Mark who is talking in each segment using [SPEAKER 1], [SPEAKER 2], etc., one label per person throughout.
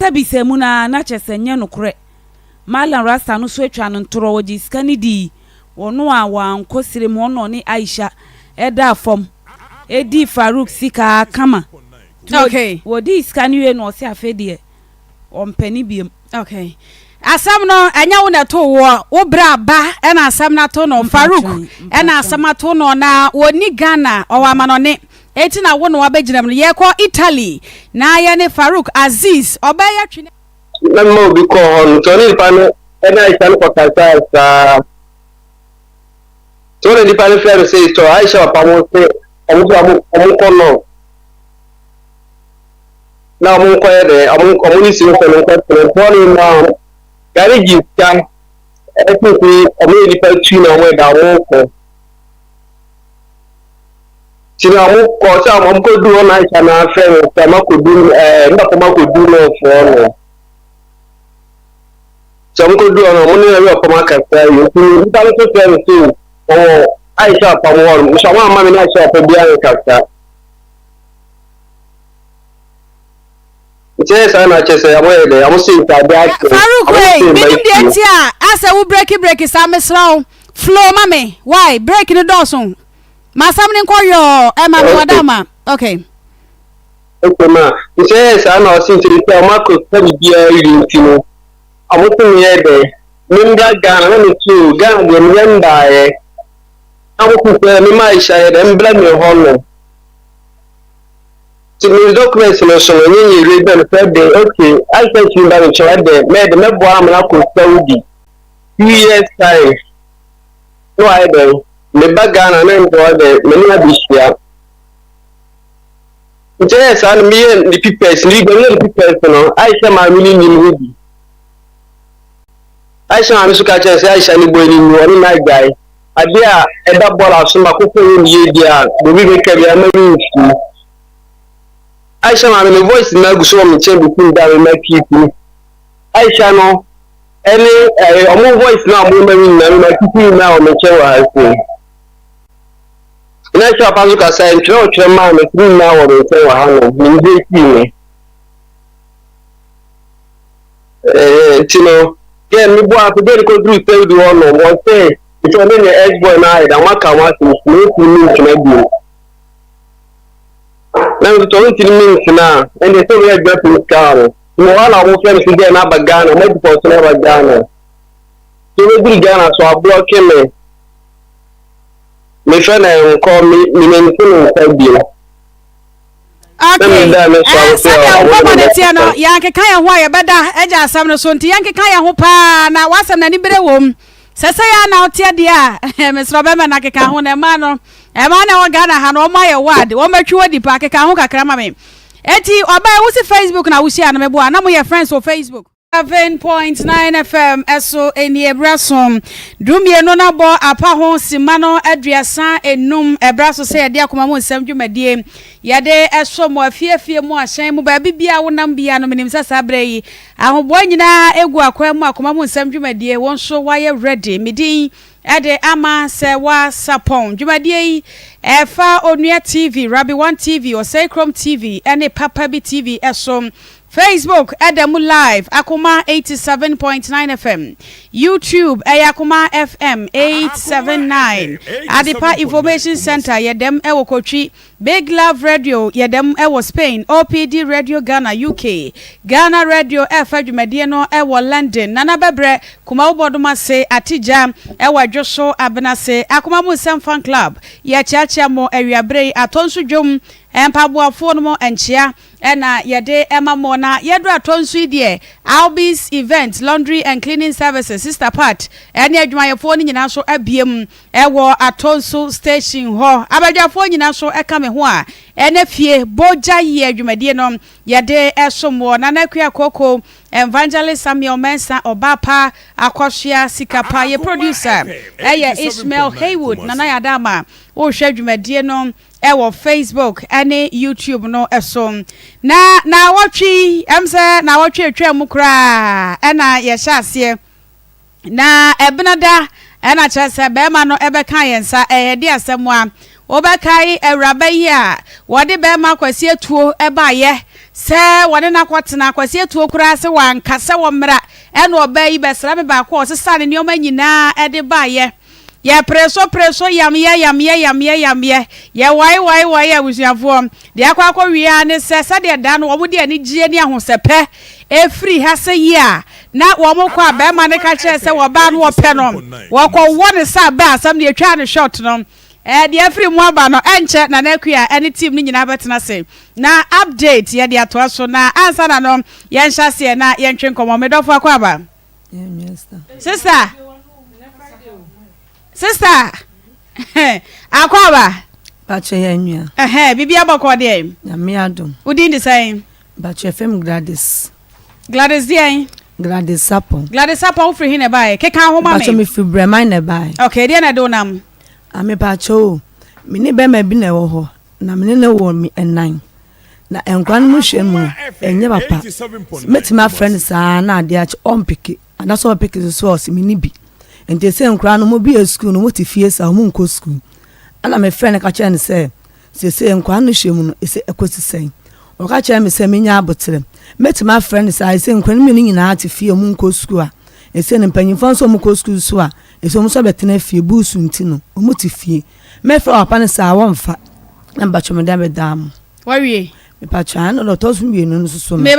[SPEAKER 1] Rasta bisemu na chese nye nukure. Malam Rasta no so atwa no ntoro woji skani di. Wono a wankosire mu ono ni Aisha eda fom. Edi Farouk sika kama.
[SPEAKER 2] Okay.
[SPEAKER 1] Wodi skani we no se afedie. Ompani biem.
[SPEAKER 2] Okay. Asam no anya wo na to wo bra ba e na asam na to no Farouk e na asam to no na woni Ghana o wa manone eti na wo no wa beginam no ye ko Italy na ye ne Farouk Aziz obaya twene
[SPEAKER 3] na mo bi ko hon to ni pa no e na Aisha no kasa sa to ni pa no fair say to Aisha pa mo se omu ko no na mo ko ye de omu ni si ko no ko ni na garage can ethnically omeni pa twi na we da wo ko ti na mo ko sa mo ko du na Aisha na fe ta ma ko du na ko ma ko du no fo no so mo ko du no mo ni na ko ma ka sa yo ti ta so fe so o Aisha pa mo so wa ma mi na Aisha pa bia ka sa Yes, I'm not just away there. I'm seeing that.
[SPEAKER 2] Farouk, wait, minimum the tia. I said, we break it, some slow. Flow, mommy. Why? Breaking the door soon. My something call your Emma Madama. Okay.
[SPEAKER 3] Okay, ma. Yes, I'm not seeing to the Marco, be a reading. I'm looking here there. Minga Ghana, let me too. Ghana, the Menda. I'm looking for me, my child, and blame your honor. The documents no so when you read them said okay I sent you back to the made the member am na ko Saudi 2 years time no I dey me bagana na ndo dey me na bishia yes and me and the people the people no Aisha ma mi ni hudi Aisha ma so ka che say Aisha ni boy ni woni na guy adia e da bola so ma ko ko ni dia do bi be ka bia ma ni Aisha ma me voice na guso me chamber pin da me people Aisha no any omo voice na mo me na people na o me chewa aso ina Aisha pa so ka say ntwe ma me tin na o me chewa ha no me dey see me tino get me bo afi dey ko through tell the one no say it only the ex boy na da wa ka wa so me na bi now the 20 minutes now, and they say we are just in the car. No one of our friends is there in Ghana, maybe for never Ghana. So we do Ghana, so I block him. My friend will call me, me maintain him.
[SPEAKER 2] Okay. Yanke kaya ho ya beda eja asam no so nti yanke kaya ho pa na wasam na ni bere wom. Sese ya na otia dia mesro be me na keka ho na ma no e ma na wo Ghana ha no ma ye ward wo matwi wodi pa keka ho kakra ma me eti oba wo si Facebook na wo si ana mebo na mo ye friends on Facebook 7.9 FM eso eni ebrasom dumie no na bo apa ho simano aduasa enum ebraso se yade akoma mo nsam dwumadie yade eso mo afiefie mu ahyan mu ba bibia wonam bia no menim sasa abrayi ahobo nyina egu akwa mu akoma mo nsam dwumadie won so waye ready midin ade ama Serwaa Sarpong dwumadie efa onua TV Rabi 1 TV or Chrome TV ene Papa Bi TV eso Facebook Adamu Live Akoma 87.9 FM YouTube Akoma FM 879 Adipa Information Center yedem ewo Kochi Big Love Radio yedem ewo Spain OPD Radio Ghana UK Ghana Radio Dwumadie no ewo London Nana Bebre kuma ubodoma se Atija ewo Adwoso Abenase Akoma Musem Fan Club ye chiachia mo ewiabrei atonso dwom empaboafo no mo enchia ena yede emamo na yedo atonso die Albis Event Laundry and Cleaning Services Sister Part ene adwumayefo ni nyina so abiem ewo atonso station ho abadwafo nyina so ekame ho a ene fie boja ye adwumadie no yede esomo na nakua koko Evangelist Samuel Mensa Obapa Akwashia Sikapa ye producer Ishmael Haywood Nana Yadama o hwe adwumadie no ewo Facebook ane YouTube no esom na watwi emse na watwi atwa mu kra ena ye hyase na ebenada ena chese be ma no ebeka yensa ehede asem a obekai ewraba yi a wode be ma kwase tuo eba ye se wone na kwotena kwase etuo kura se wanka se wo mra ene oba yi besra me ba kwa sesa ne nioma nyina ede ba ye preso yam ye wai abusuafo de akwa wia ne se de da no wo de ani gie ne ahosepe efri ha se yi a na wo mo kwa ba ma ne ka kire se wo ba no wo pe no wo ko wo ne sa ba asam de atwa ne shot no de efri mu aba no enche na na akua any team ni nyina betena se na update ye de ato so na ansa na no ye nhya se na ye ntwe nkomo medofo akwa ba sister akwa ba
[SPEAKER 4] Bache ya nua.
[SPEAKER 2] Bibi abako de.
[SPEAKER 4] Na me adom.
[SPEAKER 2] Udi ndi say.
[SPEAKER 4] Bache fem Gladys.
[SPEAKER 2] Gladys de.
[SPEAKER 4] Gladys Sarpong.
[SPEAKER 2] Gladys Sarpong free hin e bae. Keka ho ma me.
[SPEAKER 4] Bache me free brema na bae.
[SPEAKER 2] Okay, dia na do nam.
[SPEAKER 4] Ame bache o. Me ni be ma bi na wo ho. Na me ne wo mi enan. Na enkwan mu hwe mu. Enye papa. Metima friends na ade ache ompiki. Ana so ompiki so o si me ni bi. Ente se enkwan no mo bi e school no mo ti fie sa mo nko school. Ana me friend ka kire ne se enkwan no hwe mu no ese ekosi sen. O ka kire me se me nya abotre. Metima friend sa ese enkwan me nyina ti fie mu nko school a. Ese ne mpanyimfo so mu nko school so a. Ese mu so betena fie busu ntino. O mu ti fie. Me fra papa ne sa wo mfa. Na mba chome da be dam.
[SPEAKER 2] Wawie.
[SPEAKER 4] Me pa chan no to so mienu no so.
[SPEAKER 2] Me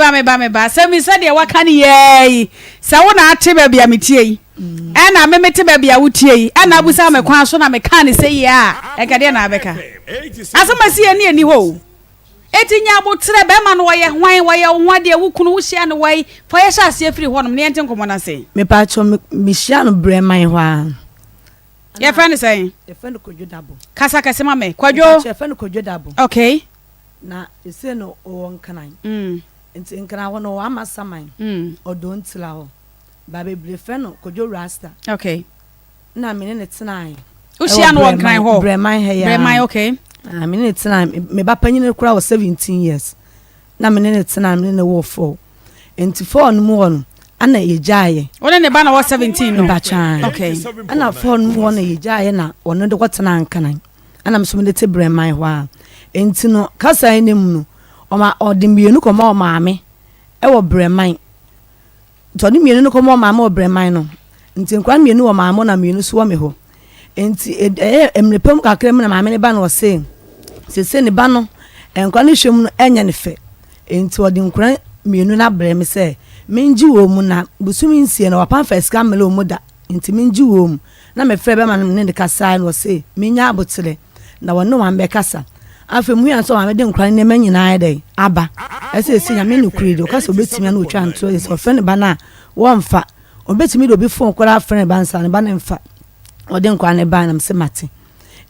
[SPEAKER 2] ba. Se mi se de waka ne ye. Se wo na ate ba bia metie yi. Ana me mete ba bia wotie yi. Ana abusa me kwan so na me kan ne se yi a. E ka de na abeka. Asoma si ani ani ho. Etinya abotre be ma no waye hwan de wukunu wo hia no wai. Fa ye sha se afiri honom ne ente nkomo na se.
[SPEAKER 4] Me pa cho me hia no breman ho a.
[SPEAKER 2] Ye friend say.
[SPEAKER 4] Ye friend Kojo Dabo.
[SPEAKER 2] Kasa kase ma me. Kojo.
[SPEAKER 4] Ye friend Kojo Dabo.
[SPEAKER 2] Okay.
[SPEAKER 4] Na ese no o nkanan. Enti nkana wo no wa masaman. Odo ntila ho. Ba be bre friend no Kojo Rasta.
[SPEAKER 2] Okay.
[SPEAKER 4] Na me ne tenai.
[SPEAKER 2] Ushia no nkan ho.
[SPEAKER 4] Breman he ya.
[SPEAKER 2] Breman okay.
[SPEAKER 4] Me ne tenai me ba panyin kura wo 17 years. Na me ne tenai me ne wo 4. Enti 4 no mo no ana ye jaaye.
[SPEAKER 2] One ne ba na wo 17 no.
[SPEAKER 4] Ba chan.
[SPEAKER 2] Okay.
[SPEAKER 4] Ana 4 no mo na ye jaaye na wono de kwotena nkanan. Ana mso me de te breman ho a. Enti no kasa enem no odi mienu koma o maame e wo breman to di mienu koma o maame o breman no enti nkwa mienu o maame na mienu so wo me ho enti emrepem kakra me na maame ne ba no se ne ba no nkwa ne hwem no enye ne fe enti odi nkwa mienu na bre me se menji wo mu na busumi nsie na wapan first camel o mu da enti menji wo mu na me frɛ be ma ne de kasa no se menya abotere na wono wan be kasa afa mu yan so ma de nkran ne manyina ade aba ese nya me no kuri do kasa obetimi na otwa nto ese ofre ne ba na wo mfa obetimi do bi fon kwara afre ne ba nsa ne ba ne mfa ode nkran ne ba na mse mate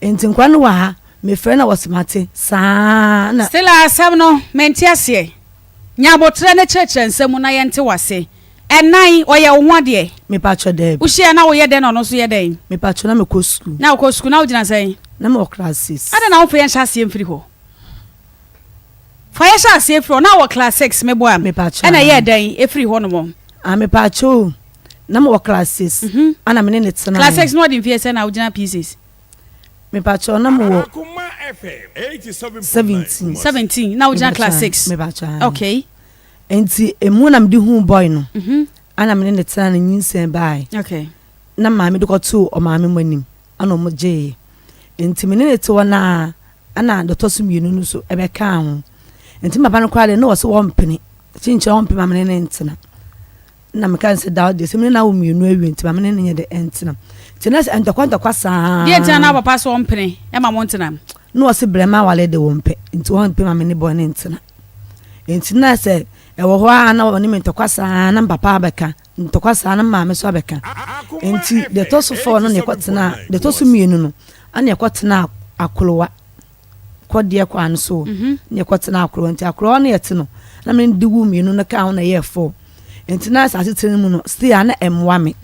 [SPEAKER 4] enti nkran no wa ha me frɛ na wosimate saa na
[SPEAKER 2] still asam no menti ase nya botre ne cheche nsem na yente wase enan oye wo de
[SPEAKER 4] me pa cho de
[SPEAKER 2] ushia na wo ye de no so ye de
[SPEAKER 4] me pa cho na me ko school
[SPEAKER 2] na wo school na wo gina sai
[SPEAKER 4] na mo class 6
[SPEAKER 2] ada na wo fe nsha se mfiri ho fa ye sha se mfiri na wo class 6 me bo am
[SPEAKER 4] me pa cho
[SPEAKER 2] na ye den efiri ho no mo
[SPEAKER 4] me pa cho na mo class 6 ana me ne tsena
[SPEAKER 2] class 6 no di mfie se na wo gina pieces
[SPEAKER 4] me pa cho na mo
[SPEAKER 5] Akoma FM 87.9
[SPEAKER 2] 17 na wo gina class 6
[SPEAKER 4] me pa cho
[SPEAKER 2] okay
[SPEAKER 4] enti emu na me di hu boy no ana me ne tsena na nyinsen bai
[SPEAKER 2] okay
[SPEAKER 4] na maame de ko to o maame manim ana mo je enti me ne to na ana do to so mienu no so ebe ka ho enti papa no kwale na wo so wo mpene chinche wo mpema me ne ntena na me kan se da de se me na wo mienu awi enti maame ne nye de entena tina se ntokwa kwasa
[SPEAKER 2] die tina na papa so wo mpene e ma mo ntena
[SPEAKER 4] no wo se brema wale de wo mpe enti wo mpema me ne boy ne ntena enti na se e wo ho ana wo ne me ntokwa sa na papa abeka ntokwa sa na maame so abeka enti de to so fo no ne kwatena de to so mienu no ana yakwatena akolowa kodie kwa nso ne yakwatena akolowa enti akolowa na yete no na me ndiwu mienu no ka ho na ye fo enti na sa teten mu no still ana emwa me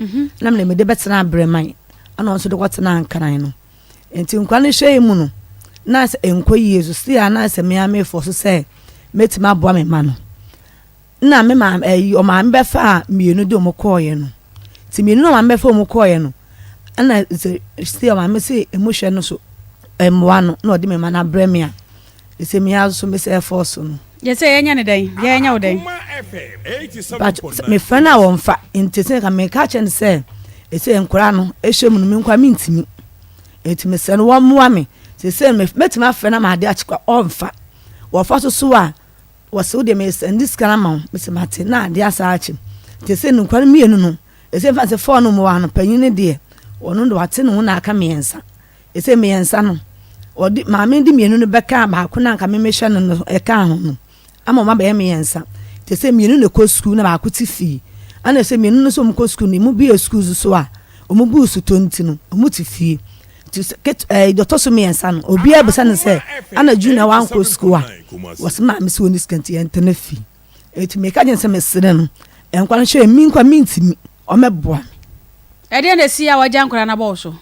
[SPEAKER 4] na me de betena breman ana nso de kwatena ankaran no enti nkwa ne hwe mu no na sa enkoyi yesu still ana sa me ame fo so se metima aboa me ma no na me ma o ma mbe fa mienu de mo koye no ti mienu no ma mbe fa mo koye no ana still ma me se emotion no so emwa no na odi me ma na bremia ese me aso me se force no
[SPEAKER 2] Yes, enya ne den. Ye enya wo den.
[SPEAKER 4] But me friend a won fa intese ka me ka chen say ese enkura no ehwem no me nkwa me ntimi. Etime se no wo moa me. Se me metima friend na ma de achikwa onfa. Wo fa so a wo se wo de me send this kana ma me se mate na de asa achi. Te se no nkwa me no. Ese fa se phone no mo wa no panyine de. Ono ndo wate no na aka me ensa. Ese me ensa no. Odi maame di mienu no beka ba ko na nka me mehwe no e ka ho no. Ama ma ba me ensa. Te se mienu ne ko school na ba ko ti fi. Ana se mienu no so mo ko school ni mu bi e school so a. Omo bu su tonti no. Omo ti fi. Dr. Sumi and son, or be able to say, Anna Junior one co school was my Miss Winnie's canty and Tenefi. It make against a messin, and one show mean to me or my boy.
[SPEAKER 2] I didn't see our junk and a bosso.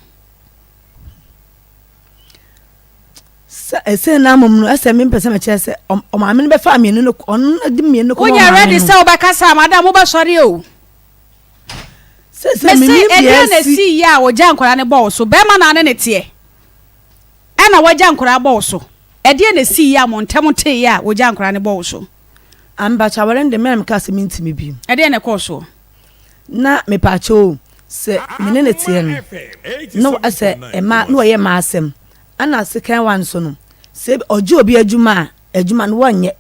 [SPEAKER 4] I say, now, as I mean, person, chess, or my member family, look on the me.
[SPEAKER 2] When you're ready, so back as Madame Obasorio. Me say again see ya wo jankora ne boss so be ma na ne tie e na wo jankora boss so e de na see ya mo ntem te ya wo jankora ne boss so
[SPEAKER 4] amba chawaren de me ka se mintimi bi
[SPEAKER 2] e de na course so
[SPEAKER 4] na me pa cho se me ne tie no ase e ma no ye ma asem ana second one so no se oje obi adwuma no wonye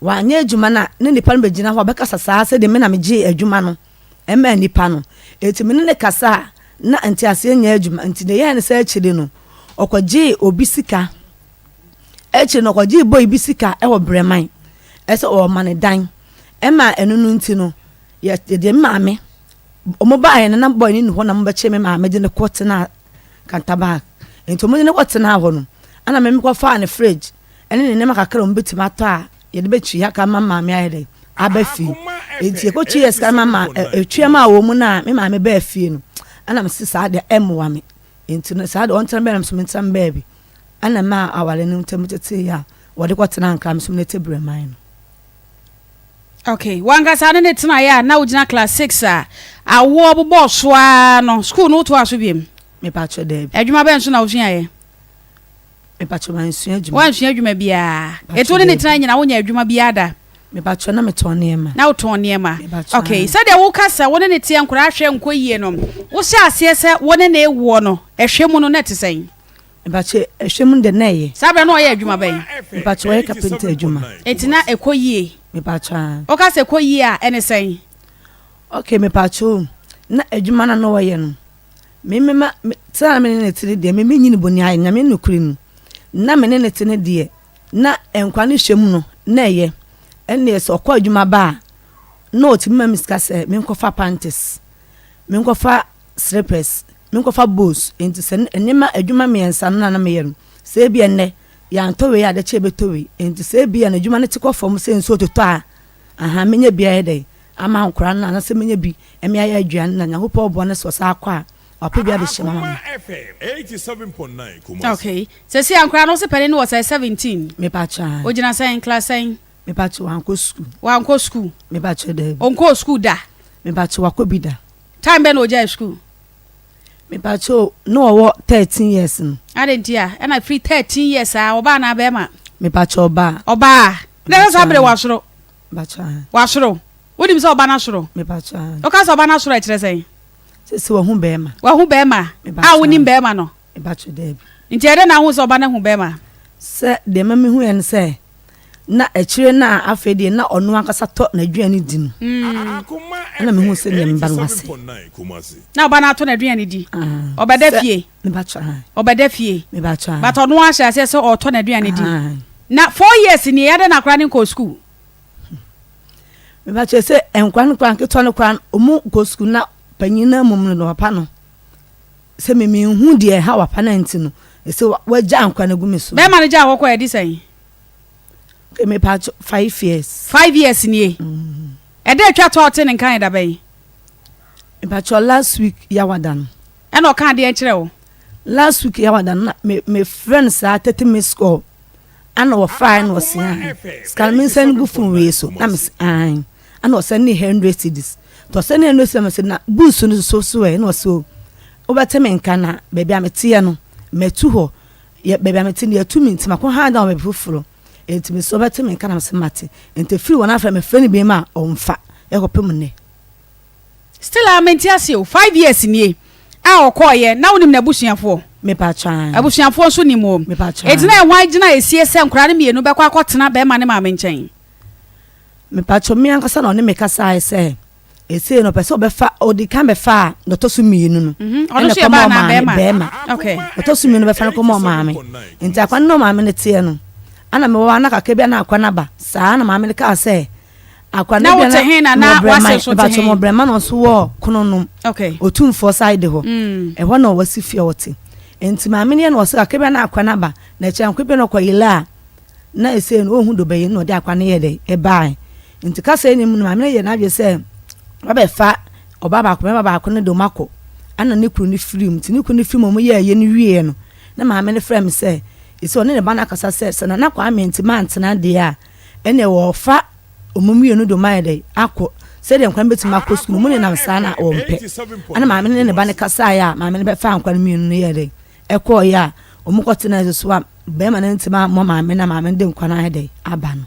[SPEAKER 4] adwuma na ne nipa no begina ho bekasa saa se de me na me je adwuma no ema nipa no etimi ne kasa na anti ase nya adwuma anti de ye ne sa achide no okwaje obi sika echi no okwaje boy bi sika e wo breman ese o mane dan ema enunu nti no ye de maame omo ba ye na boy ni ho na mba che me maame de ne kwot na kantaba enti mo ne kwot na ho no ana me kwa fa ne fridge ene ne makakara mo betima to a ye de betwi ya ka maame ayede abafi enti ko chi yes ka mama etwema wo mu na me maame ba afie no ana me sisa de emwa me enti no sa de on tan be na so mentam baby ana ma awale no ntamtete ya wo de kwotena anka me so ne tebre man.
[SPEAKER 2] Okay, wanga sa ne tena ya na ugina class 6 a awo bobo so a no school no to aso biem
[SPEAKER 4] me pa cho de
[SPEAKER 2] adwuma ben so na usua ye
[SPEAKER 4] me pa cho man sua adwuma
[SPEAKER 2] wan sua adwuma bia eto ne tena nyina wonya adwuma bia da
[SPEAKER 4] me ba cho na me ton niema
[SPEAKER 2] na uton niema. Okay, so de wo kasa woni ne tie nkura hwe nkoyie no wo sha ase se woni na ewo no ehwe mu no net sen
[SPEAKER 4] me ba che ehwe mu de na ye
[SPEAKER 2] sabe no ye adwuma ben
[SPEAKER 4] me ba cho ye kapenta adwuma
[SPEAKER 2] etina ekoyie
[SPEAKER 4] me ba cho
[SPEAKER 2] o kasa ekoyie a ene sen.
[SPEAKER 4] Okay, me pa cho na adwuma na no ye no me tsana me ne tire de me nyini boni ayi na me nokuri no na me ne tine de na enkwa ne hwe mu no na ye ene so kwa adwuma ba no ti mama miska se me nkofa panties me nkofa slippers me nkofa bows enti se enema adwuma me ensa na me yero se bi enne ya ntowe ya de chebetowe enti se bi ya na adwuma ne tikọ fom se nso toto a aha menye bia yede ama nkora na se menye bi eme aya aduan na nyahopo obo ne so sa akwa ope bia be shema mama.
[SPEAKER 5] FM 87.9 Kumasi.
[SPEAKER 2] Okay, se si ankora no se pere no was 17
[SPEAKER 4] me pa cha
[SPEAKER 2] o gina sen class sen
[SPEAKER 4] me ba cho anko school me ba cho de
[SPEAKER 2] onko school da
[SPEAKER 4] me ba cho wakobi da
[SPEAKER 2] time ben o ja school
[SPEAKER 4] me ba cho no wo 13 years no
[SPEAKER 2] adentia and I free 13 years a oba na be ma
[SPEAKER 4] me ba cho oba
[SPEAKER 2] na so abre wasoro
[SPEAKER 4] ba cho
[SPEAKER 2] wasoro wodim so oba na soro
[SPEAKER 4] me ba cho
[SPEAKER 2] o ka so oba na soro e kire sen
[SPEAKER 4] se wo hu be ma
[SPEAKER 2] a wonim be ma no
[SPEAKER 4] me ba cho de
[SPEAKER 2] nti ede na hu so oba na hu be ma
[SPEAKER 4] se de ma me hu en se na echire na afede na onu akasa to na aduane di no na me hu se ne mba no ase
[SPEAKER 2] na oba na to na aduane di obeda fie
[SPEAKER 4] me ba cha
[SPEAKER 2] obeda fie
[SPEAKER 4] me ba cha
[SPEAKER 2] but onu a hia se o to na aduane di na 4 years ni yade na kra ni ko school
[SPEAKER 4] me ba cha se enkwan ke to no kran omu ko school na panyina mum no papa no se me hu de ha wapa na nti no se waja ankwan gu me so
[SPEAKER 2] be ma ne ja hokọ edi sen
[SPEAKER 4] me pa 5 years
[SPEAKER 2] 5 years ni e de twa to ote ne kan da ben
[SPEAKER 4] me pa last week yawadan
[SPEAKER 2] e na o kan de enchire wo
[SPEAKER 4] last week yawadan me friends are 30 me score ana wo fine was yan skal me send go fun we so na me an ana o send 100 cedis to send 100 cedis na boost no so e na so obata me nka na baby amete no metu ho ye baby amete ne 2 minutes makọ ha da o be fufuro enti me so beti me nka na se mate enti free wona afra me freni bi ma omfa e ko pem ne
[SPEAKER 2] still amentiase o 5 years nie a okoye na wonim na busuafo
[SPEAKER 4] me pa twan
[SPEAKER 2] abusuafo so nimo
[SPEAKER 4] me pa twan
[SPEAKER 2] enti na enwan gina esie se nkura ne mienu be kwa akotena be ma ne ma menchen
[SPEAKER 4] me pa twa me anka sa na one me kasa ai se ese no pese obefa odi kan be fa no to so mienu no
[SPEAKER 2] ono so ba na be ma okay
[SPEAKER 4] to so mienu be fa ko mo maame enti akwa no maame ne tie no ana me wa na ka bia na akwa na ba saa na maame ne ka se akwa na bia
[SPEAKER 2] na wase so
[SPEAKER 4] te mo brema no so wo kono no
[SPEAKER 2] okay
[SPEAKER 4] otumfo side ho e ho na wasi fie wote enti maame ne no so ka bia na akwa na ba na che ankwa bia no kwa yila na ese no ohu do be no de akwa ne ye de e bai enti ka se ni mu maame ne ye na bia se oba fa oba ba ko ne do mako ana ne kru ne film ti ne kru ne film mo ye ne wie no na maame ne frem se isi one ne ba na kasa se na kwa amenti mant na de a ene wo fa omumie no do mai de akọ se de nkwan betima akọ school mu ne nam sa na o mpe ana maame ne ba ne kasa ya maame ne be fa nkwan mi no ye de ekọ ya omukọte na so a be ma ne ntima mo maame na maame de nkwan na de aba no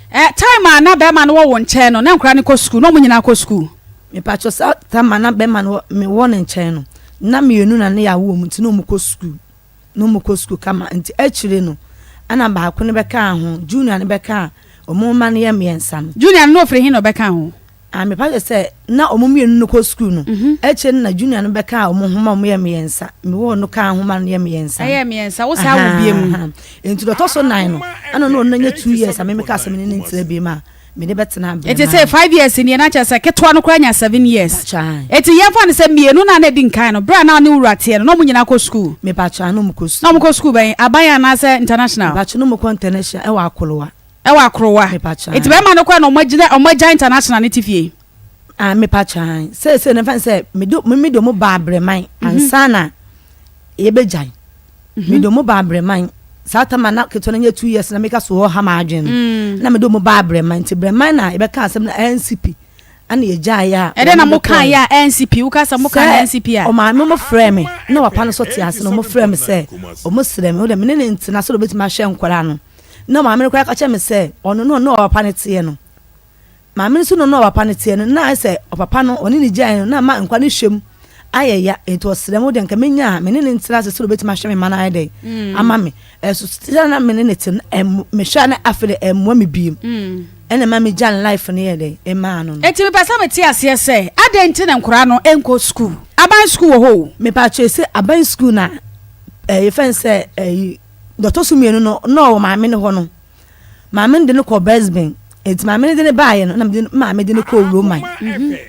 [SPEAKER 2] time na be ma no wo nche no na nkran ne ko school no mu nyina ko school
[SPEAKER 4] me pa cho sa time na be ma no me wo ne nche no na mienu na ne ya wo mu ti no mu ko school kama nti achire no ana ba ko ne be ka ho junior ne be ka omo ma ne ye miensa no
[SPEAKER 2] junior no ofre hin no be ka ho
[SPEAKER 4] me pa se na omo mienu no ko school no achire na junior no be ka omo homa omo ye miensa me wo no ka ho ma ne ye miensa
[SPEAKER 2] ye miensa wo sa wo biem
[SPEAKER 4] nti do to so 9 no ana no nya 2 years me ka se me ne ntire bi ma me de betena be
[SPEAKER 2] it say 5 years ni na cha se ketwa no kwa nya 7 years eti ye fa ne se mienu na na di nkan no bra na ne wurate no mu nyina ko school
[SPEAKER 4] me pa cha no mu ko school
[SPEAKER 2] no mu ko school ben abaya na se international
[SPEAKER 4] pa cha no mu ko international e wa akolowa
[SPEAKER 2] eti be ma no kwa no magina international ne tifie
[SPEAKER 4] me pa cha se ne fa se me do mo ba breman ansana e be jan me do mo ba breman sata mana ketona nya 2 years na make so ha ma adwen na me do mo ba breman ti breman na e be ka asem na NCP ana ye ja ya
[SPEAKER 2] e de na mo kan ya NCP wo ka sa mo kan NCP a
[SPEAKER 4] o ma me mo frame na wa pa no so ti ase no mo frame se o mo srem o de me ne ntina so do betima hwe nkwara no na ma me kwa ka che me se ono no wa pa ne tie no ma me so no wa pa ne tie no na se o papa no oni ni ja no na ma nkwa ne hwem ayeya eto srem o de nka menya me ne ntina so do betima hwe me mana ade ama me so na me ne tin me hwa na afere emwa me biem ene ma me jan life ne yede e ma no
[SPEAKER 2] eti me pesa me ti ase se adenti na nkura no enko school aban school wo ho
[SPEAKER 4] me pa chese aban school na e fense doctor sumienu no wo ma me ne ho no ma me de ne ko Brisbane eti ma me de ne ba ye no na ma me de ne ko Roman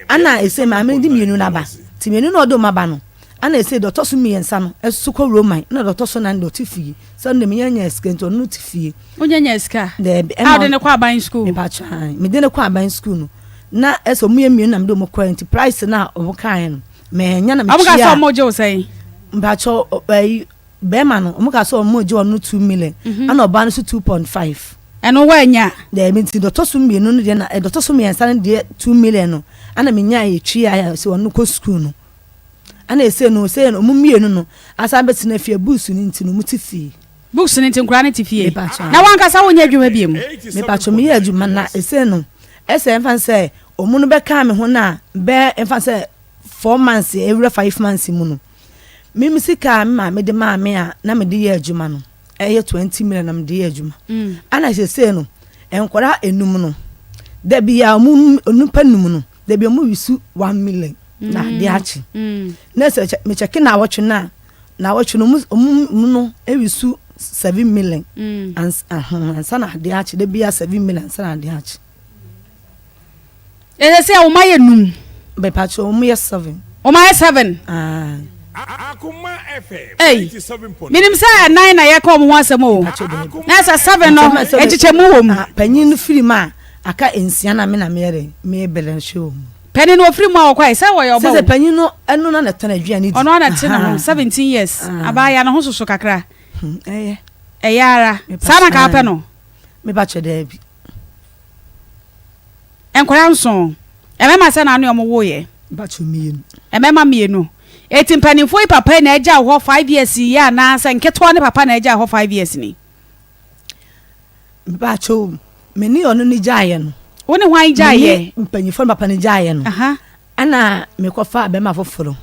[SPEAKER 4] ana ese ma me de mienu na ba ti mienu no do ma ba no ana ese doctor sumiensa no esu ko Roman na doctor so na ndo tifie so na me nya skento no tifie
[SPEAKER 2] onyanya ska
[SPEAKER 4] de
[SPEAKER 2] how de ne kwa ban school
[SPEAKER 4] me pa chan me de ne kwa ban school no na eso mu mienu na me do mo quarantine price na o kan no me nya na me chia
[SPEAKER 2] amuka so mo je o sai
[SPEAKER 4] mba cho be ma no amuka so mo je onu 2 million ana oba no so 2.5
[SPEAKER 2] eno wa nya
[SPEAKER 4] de me ti doctor so mienu no de na doctor so miensa no de 2 million no ana me nya ye twi ya so onu ko school no ana ese no mu mienu no asa betina fie books ni ntinu mu ti fie
[SPEAKER 2] books ni tinkura ni tifie na wanka sa wonya adwuma biem
[SPEAKER 4] me pacho me adwuma na ese no ese enfan se omu no be ka me ho na be enfan se 4 months every 5 months mu no me sika me de ma me a na me de ye adwuma no eye 20 million na me de ye adwuma ana ese no enkora enum no da bia omu onupa num no da bia omu wisu 1 million na de achi na se me cheke na watch na watch no omu no ewisu 7 million ansana de achi de bia 7 million ansana de achi
[SPEAKER 2] se o maye num
[SPEAKER 4] be pacho o maye 7
[SPEAKER 2] o maye 7
[SPEAKER 5] Akoma FM
[SPEAKER 2] 87.9 minim sa 9 na ye ko mo asem o na sa 7 no echiche mu wo mu
[SPEAKER 4] panyin firi ma aka ensia na me na me belen show
[SPEAKER 2] penny no free mu akwai say wo yo ba
[SPEAKER 4] se penny no enu na tana adua ni
[SPEAKER 2] ono na te no 17 years abaya na ho soso kakra eyara sana ka pe no
[SPEAKER 4] me ba che da bi
[SPEAKER 2] enkwara nso emema se na anu omo wo ye
[SPEAKER 4] ba che mienu
[SPEAKER 2] emema mienu eti mpanimfo papa na eja ho 5 years ya na se nketo ne papa na eja ho 5 years ni
[SPEAKER 4] ba cho meni ono ni jaye no
[SPEAKER 2] woni hwan jaye
[SPEAKER 4] mpanyifo papa ni jaye no ana me kofa be ma foforo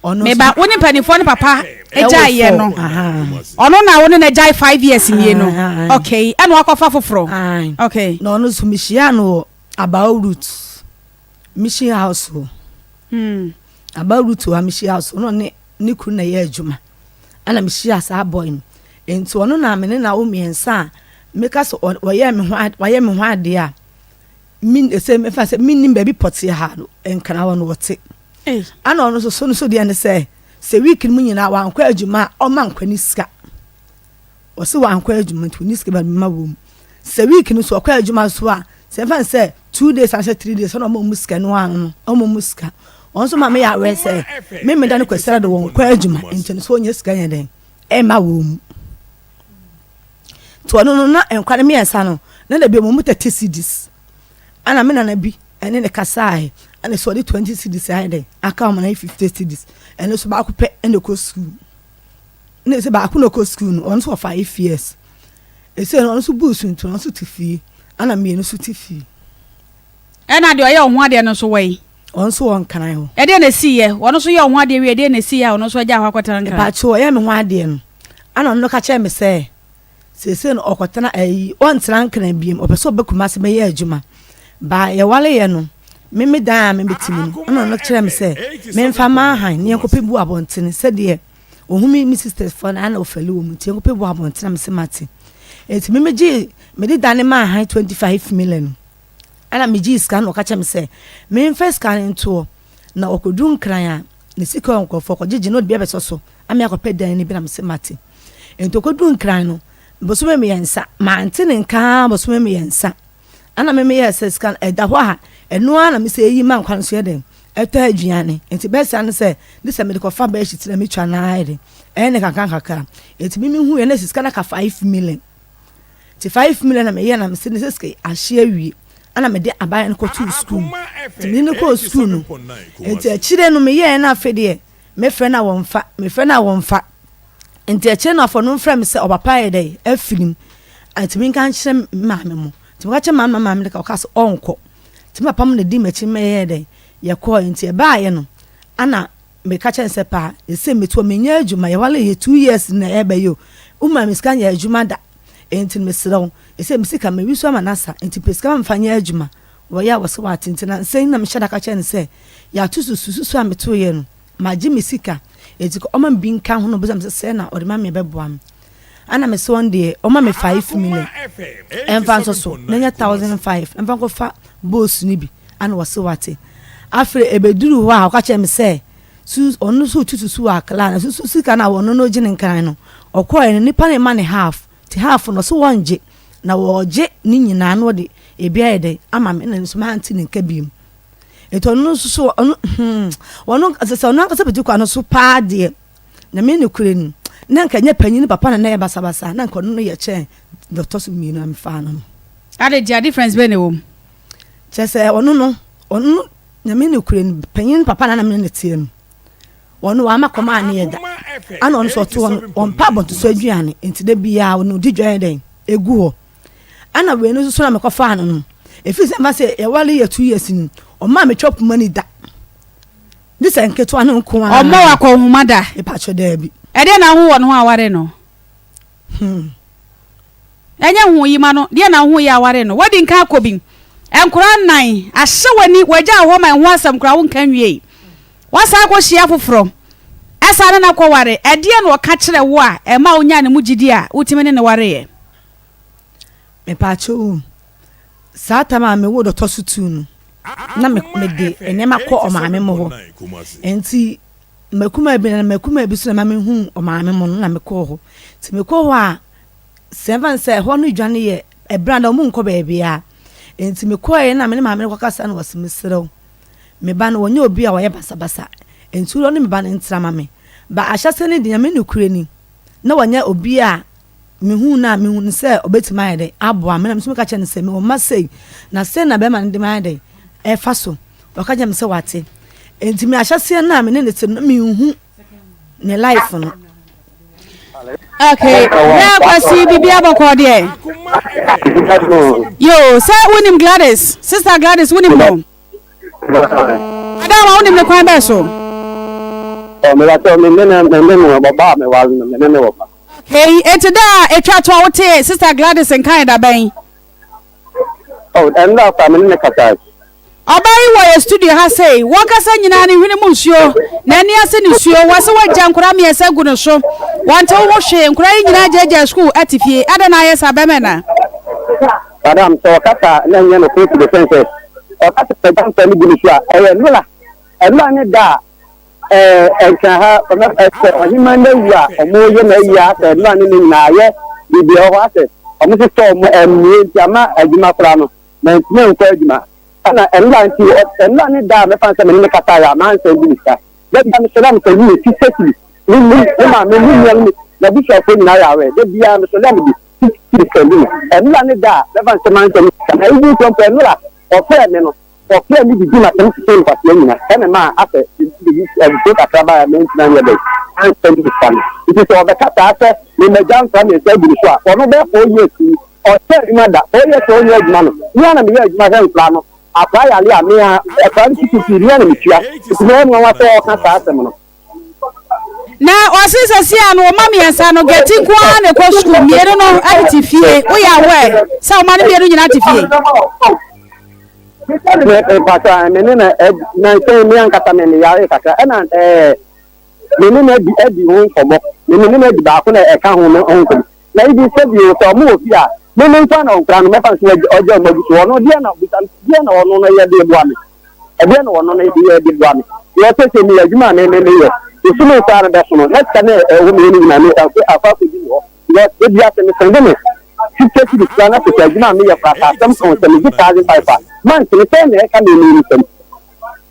[SPEAKER 4] ono
[SPEAKER 2] me ba woni mpanyifo ne papa jaye no ono na woni na jaye 5 years nie no okay ana wakofa foforo okay
[SPEAKER 4] no ono so mishia no about root mission house about root wa mission house no ne kru na ye adwuma ana mishia sa boy no enti ono na me na wo miensa meka so waye me ho ade a min se me fa se min baby potie ha no enkana wo no wote ana ono so de ne se week mu nyina wa ankwa adwuma o ma ankwa ni sika o se wa ankwa adwuma to ni sika ba ma wo se week no so akwa adwuma so a se fa se 2 days and 3 days no mo sika no an no mo sika on so ma me ya we se me da ne kwesera de wo ankwa adwuma enti so onye sika nya den e ma wo mu to ono na enkware me ensa no na da bi mo 30 cedis ana me na bi ene ne kasai ana so de 20 cedis ai dey aka mo na 50 cedis ene so ba ko pe ene ko school ne se ba ko no ko school no on so 5 years e se on so boost nto on so tifi ana me no so tifi
[SPEAKER 2] ena de oye ho ade no so wai
[SPEAKER 4] on so on kan ho
[SPEAKER 2] e de na si ye on so ye ho ade wi de na si ya on so ja ho akwata nkan
[SPEAKER 4] ba cho ye me ho ade no ana no ka che me se no okotana ayi on tran kan biem opeso bekuma se me ye adwuma ba ye wale ye no me da me betimi no no kire me se me mfa ma han ne enkope bu abontene se de ohumi mi sisters for na ofeli wo mu tie enkope bu abontene me se mate eti me gi me di dane ma han 25 million ana me gi scan o ka kire me se me first scan into na okodun kran a ne sika onkofo ko gigi no de be so ame akope dan ni bi na me se mate enti okodun kran no bosume me yensa ma antene nka bosume me yensa ana me yesa scan da ho ha eno ana me se yi man kwan so yeden eta aduane enti be sa ne se this medical fa ba shi tira me twa na ide ene kakaka enti me hu ye na scan ka 5 million ti 5 million na me ye na me se ne se ahye awie ana me de abaye no ko to school ti me ne ko school no enti achire no me ye na afede me frɛ na wonfa enti ache na for no frame se obapa ye dey afirim atimi kan kire maame mo timi ka kire maame ka ka so onko timi papa mo di machi me ye dey ye ko enti e ba ye no ana me ka kire se pa e se metu me nya adwuma ye wale ye 2 years na e ba yo umma me ska nya adwuma da enti me siraw e se me sika me wiso amanasa enti peska mfa nya adwuma wo ya wo se wa tintina nsen na me hyada ka kire ne se ya tusususu ameto ye no ma ji me sika eti ko oma binka ho no bozam se na ode ma me beboam ana me so onde oma me 5 million enfa so na nya 1005 enfa ko fa boss ni bi ana wo se wate afre ebeduru ho a ka che me se su onu so tutusu akla na su sika na wono no gine nkan no okoye ni pa ne ma ne half ti half no so wonje na wo je ni nyina no de ebia ede ama me na so ma anti ne nka biem eto no so wono asesa no akasa betu kwa no so pa de na me ne kure ni na nka nya panyin papa na ye basa na nka no ye che doctor so mi na me fa no
[SPEAKER 2] ade dia difference be ne wo
[SPEAKER 4] chese wono na me ne kure ni panyin papa na me ne tie no wono wa makoma na ye da ana on so to on pa bon to so aduane enti da bia wono di dwan den egu ho ana we no so na me ko fa no efi se ma se ye wale ye 2 years ni o ma me chop money da this enketo anu nko a
[SPEAKER 2] o ma wa ko huma da
[SPEAKER 4] e pa cho da bi
[SPEAKER 2] e de na hu wo no aware no enya hu yi ma no de na hu ya aware no wadi nka akobin enkura nan ahye wani waja ho man ho asam kura wo nkan wie wasa ko hia foforo esa na ko ware e de na o ka kire wo a e ma onya ne mugidi a utime ne ware ye
[SPEAKER 4] me pa cho sata ma me wo do to sutu no na me de enema ko o maame mo ho enti makuma bi so na me hu o maame mo na me ko ho ti me ko ho a seven say ho no dwane ye e branda mo nko ba bia enti me ko ye na me maame ko kasa na wose mesrew me ba no wonye obi a wo ye basa enti ro no me ba no ntrama me ba ahyase ne de me no kure ni na wonye obi a me hu se obetima ye de aboa me na me so ka che ne se me o ma sei na se na be ma de ma de e fa so waka jam se wate enti me ahyase na me ne te no me hu ne life no
[SPEAKER 2] Okay. Now kwasi bibia boko de. Yo, say winim Gladys. Sister Gladys winim no. Ada wa winim le kwan be so.
[SPEAKER 3] Me la to me no baba me wa me ne wo.
[SPEAKER 2] Okay, etida etwa to wote Sister Gladys en kan da ben.
[SPEAKER 3] Oh, and now family ne kata.
[SPEAKER 2] Obai wo studio ha say, won kasa nyina ne hwene mu nsuo, na ani ase ne nsuo, wo se wagya nkura me esa gu no so. Won te wo hwe nkura nyina jeje school atifie, ada na yes abemena.
[SPEAKER 3] Madam, so kata na nya no ko to defense. O kata pe dan pe ni gu nsuo a, nula. Nula ne da enka ha o ni man na wu a, mo ye na ya, nula ne ni na ye, bi o wa se. O mo se to mo emie jama adwuma kra no. Na ntime nko adwuma. Ana enla ni da me fanse me kata ya man se bi nika de da me selam se ni ti seti ni ma me ni na bi so ko na ya we de bia me selam bi ti se ni enla ni da me fanse man se na ibu to pe nula o fe me no o fe mi bi na tem se pa se ni na ene ma afa bi to ka traba me na ya be an se bi fan it is o be kata ase me me jam fa me se bi so a ono be 4 years o se ma da o ye so ye aduma no ni ana me ye aduma se plan no Apaya ali amia ekwanti kitiria na mitua no no wa to ka sa asem no
[SPEAKER 2] na osisa si anu mama yansa no geti kwa na ko school miero no ati fie wo ya we sa o ma ne miero nyina ati fie
[SPEAKER 3] me pata me ne na se mi an kata me ya e kata e na me ne na di ho nkomo me ne na di ba ko na e ka ho me onko na ibi se bi o so mo ofi a me nfa na okra no me fa so ojo magu so no dia na bitan dia na ono na ye de boa me e dia na ono na ye de boa me yo se mi adwuma me ye so no sa na be so no let ka na e wo me ni na me ta so afa ko bi wo yo de dia se me sende me ti di plana se adwuma me ye fa ta sam ko se mi 1500 man se te na e ka me ni se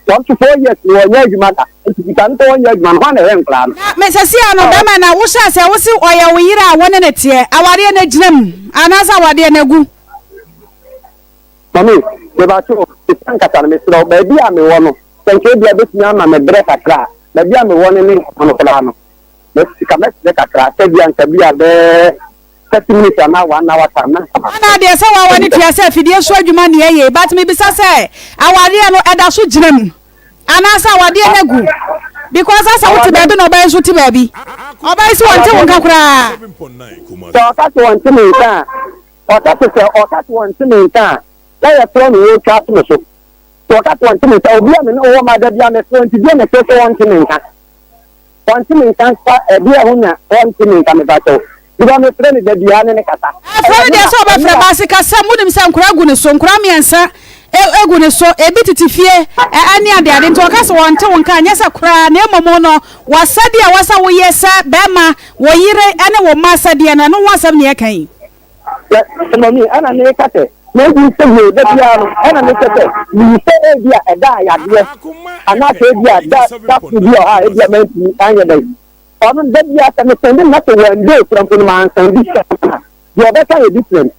[SPEAKER 3] want to 4 years no nya adwuma ta ti kan to nya adwuma no na e nkla no
[SPEAKER 2] me se si anu be ma na wo sha se wo si oya wo yira wona na tie aware na ginam anasa awade na gu
[SPEAKER 3] mami de ba cho ti kata me sro ba bia me wo no senke bia betumi ama me bre kakra ba bia me wo ne ni ono kala no me sika me de kakra te bia nka bia be 30 minutes na 1 hour time
[SPEAKER 2] ana de se wa wani tia se fidie so adwuma ne ye but me bisa se aware no eda so ginam anasa awade na gu because asa wo ti be do no ba so ti ba bi oba isi won te won ka kura
[SPEAKER 3] so ka to won ti me ta o ka to won ti me ta la ya pro no wo ka to so to ka to won ti me ta obi ame no wo ma da bia me so nti bia me so won ti me ta won ti me ta sa e bia ho nya won ti me ta me ba to bia me friend da bia ne kata
[SPEAKER 2] afọ de so ba fra ba se ka sa munim sa nkura gu ne so nkura miensa egu ne so ebi titifie ani ade nto ka so wonte wonka anya sa kura na emomo no wasade a wasa wo yesa bema wo yire ane wo masade na no wasam ne kan
[SPEAKER 3] mami ana ne kate na ebi se wo da bia no ana ne kate ni se e bia eda ya de ana se bia da bia ha e bia me anya dai ono da bia ta me sende na to one day from man sende yo be ka e different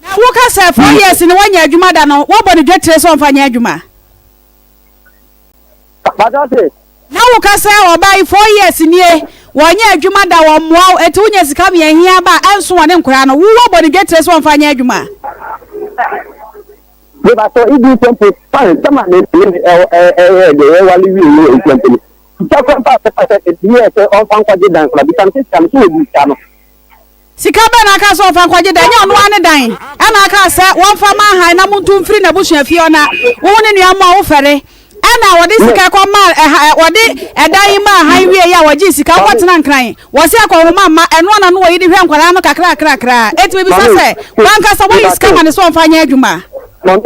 [SPEAKER 2] na wo ka say 4 years ni wanya adwuma da no wo body dwetre so mfa nya adwuma
[SPEAKER 3] badate
[SPEAKER 2] na wo ka say obai 4 years ni wanya adwuma da wo moa eti wonya sika me ahia ba anso wone nkura no wo body dwetre so mfa nya adwuma
[SPEAKER 3] we ba so ibi tempo fine sama ne de wali wi tempo ta ko pa ta ye se on fan kwaje dan kla bitan se kam so ebi ta no
[SPEAKER 2] sika ba na aka so fan kwaje dan nya ono ane dan ana aka sa won fa ma han na muntu mfiri na busu afie ona wo ne nua ma wo fere ana wodi sika kwa ma wodi edan ma han wie ya wodi sika kwatena nkran wo se akwa wo ma eno na no wo yidi hwe nkwara no kakra eti bi sa se wanka sa wo sika ma ne so mfa nya adwuma
[SPEAKER 3] non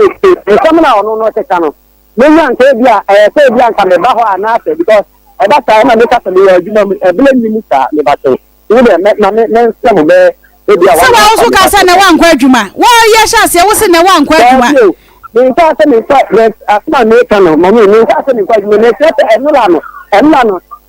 [SPEAKER 3] e samna ono no te kanu me yan ke bia se bia nka me ba ho anase because e ba ta na me ka se le adwuma e bele ni mu sa me ba so wo de na me nse mo be e bia wa
[SPEAKER 2] sa wa so ka se na wa nkwa adwuma wo ye sha se wo se na wa nkwa adwuma
[SPEAKER 3] me ka se me kwa asma me kanu mo me ka se me kwa adwuma me se enula no